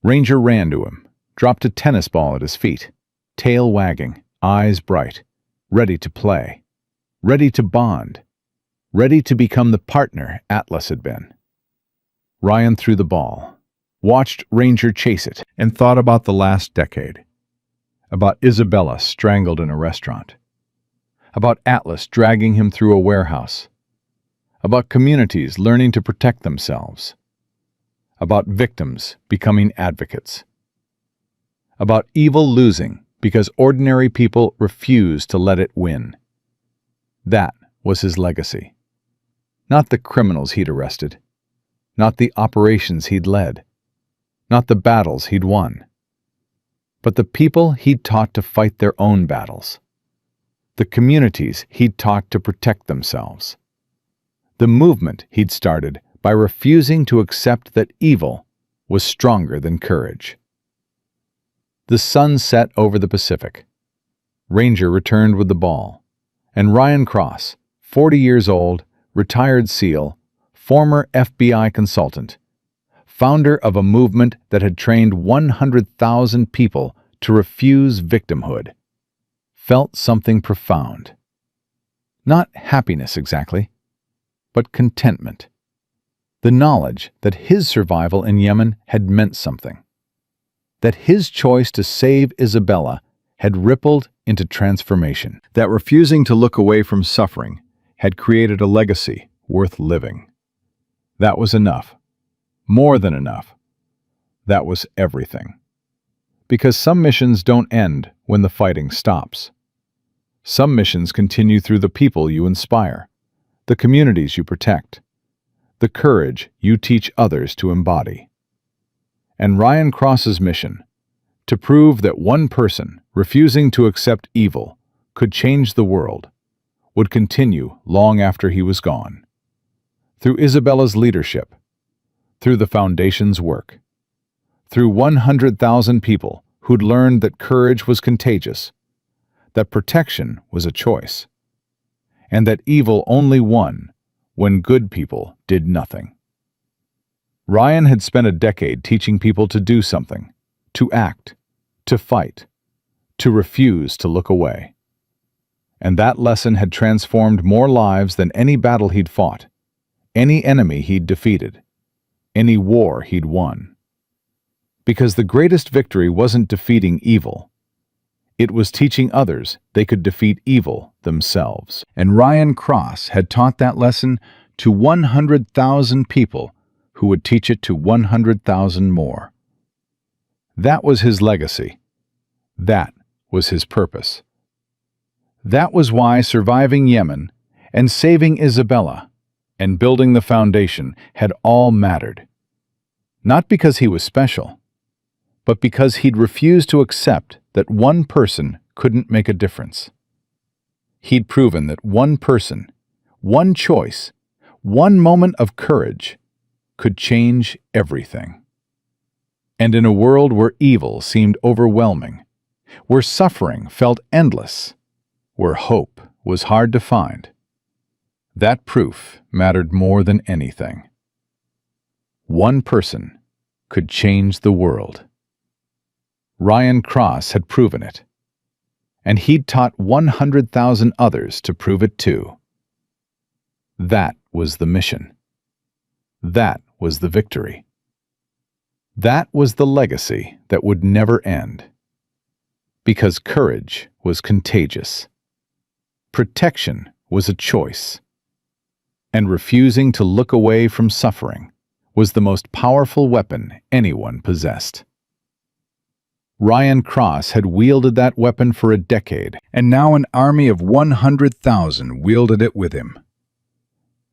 Speaker 3: Ranger ran to him, dropped a tennis ball at his feet, tail wagging, eyes bright, ready to play, ready to bond, ready to become the partner Atlas had been. Ryan threw the ball, watched Ranger chase it, and thought about the last decade. About Isabella strangled in a restaurant. About Atlas dragging him through a warehouse. About communities learning to protect themselves. About victims becoming advocates. About evil losing because ordinary people refused to let it win. That was his legacy. Not the criminals he'd arrested. Not the operations he'd led. Not the battles he'd won. But the people he'd taught to fight their own battles. The communities he'd taught to protect themselves. The movement he'd started by refusing to accept that evil was stronger than courage. The sun set over the Pacific. Ranger returned with the ball, and Ryan Cross, 40 years old, retired SEAL, former FBI consultant, founder of a movement that had trained 100,000 people to refuse victimhood, felt something profound. Not happiness exactly, but contentment. The knowledge that his survival in Yemen had meant something. That his choice to save Isabella had rippled into transformation. That refusing to look away from suffering had created a legacy worth living. That was enough. More than enough. That was everything. Because some missions don't end when the fighting stops. Some missions continue through the people you inspire, the communities you protect, the courage you teach others to embody. And Ryan Cross's mission, to prove that one person refusing to accept evil could change the world, would continue long after he was gone. Through Isabella's leadership, through the Foundation's work, through 100,000 people who'd learned that courage was contagious, that protection was a choice, and that evil only won when good people did nothing. Ryan had spent a decade teaching people to do something, to act, to fight, to refuse to look away. And that lesson had transformed more lives than any battle he'd fought, any enemy he'd defeated, any war he'd won. Because the greatest victory wasn't defeating evil. It was teaching others they could defeat evil themselves. And Ryan Cross had taught that lesson to 100,000 people who would teach it to 100,000 more. That was his legacy. That was his purpose. That was why surviving Yemen and saving Isabella and building the Foundation had all mattered. Not because he was special, but because he'd refused to accept that one person couldn't make a difference. He'd proven that one person, one choice, one moment of courage could change everything. And in a world where evil seemed overwhelming, where suffering felt endless, where hope was hard to find,
Speaker 1: That proof mattered more than anything. One person could change the world. Ryan Cross had proven it, and he'd taught 100,000 others to prove it too. That was the mission. That was the victory. That was the legacy that would never end. Because courage was contagious. Protection was a choice. And refusing to look away from suffering was the most powerful weapon anyone possessed. Ryan Cross had wielded that weapon for a decade,
Speaker 3: And now an army of 100,000 wielded it with him.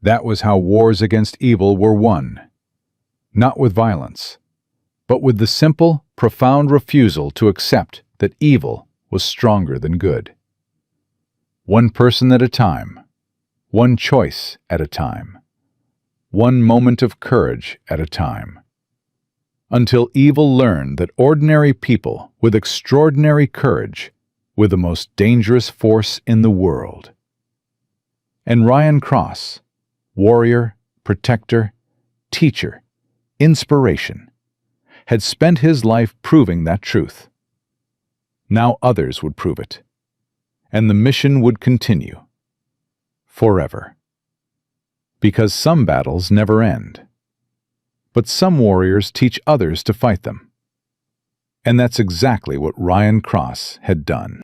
Speaker 3: That was how wars against evil were won. Not with violence, but with the simple, profound refusal to accept that evil was stronger than good. One person at a time, one choice at a time, one moment of courage at a time. Until evil learned that ordinary people with extraordinary courage were the most dangerous force in the world. And Ryan Cross, warrior, protector, teacher, inspiration, had spent his life proving that truth. Now others would prove it, and the mission would continue. Forever. Because some battles never end. But some warriors teach others to fight them. And that's exactly what Ryan Cross had done.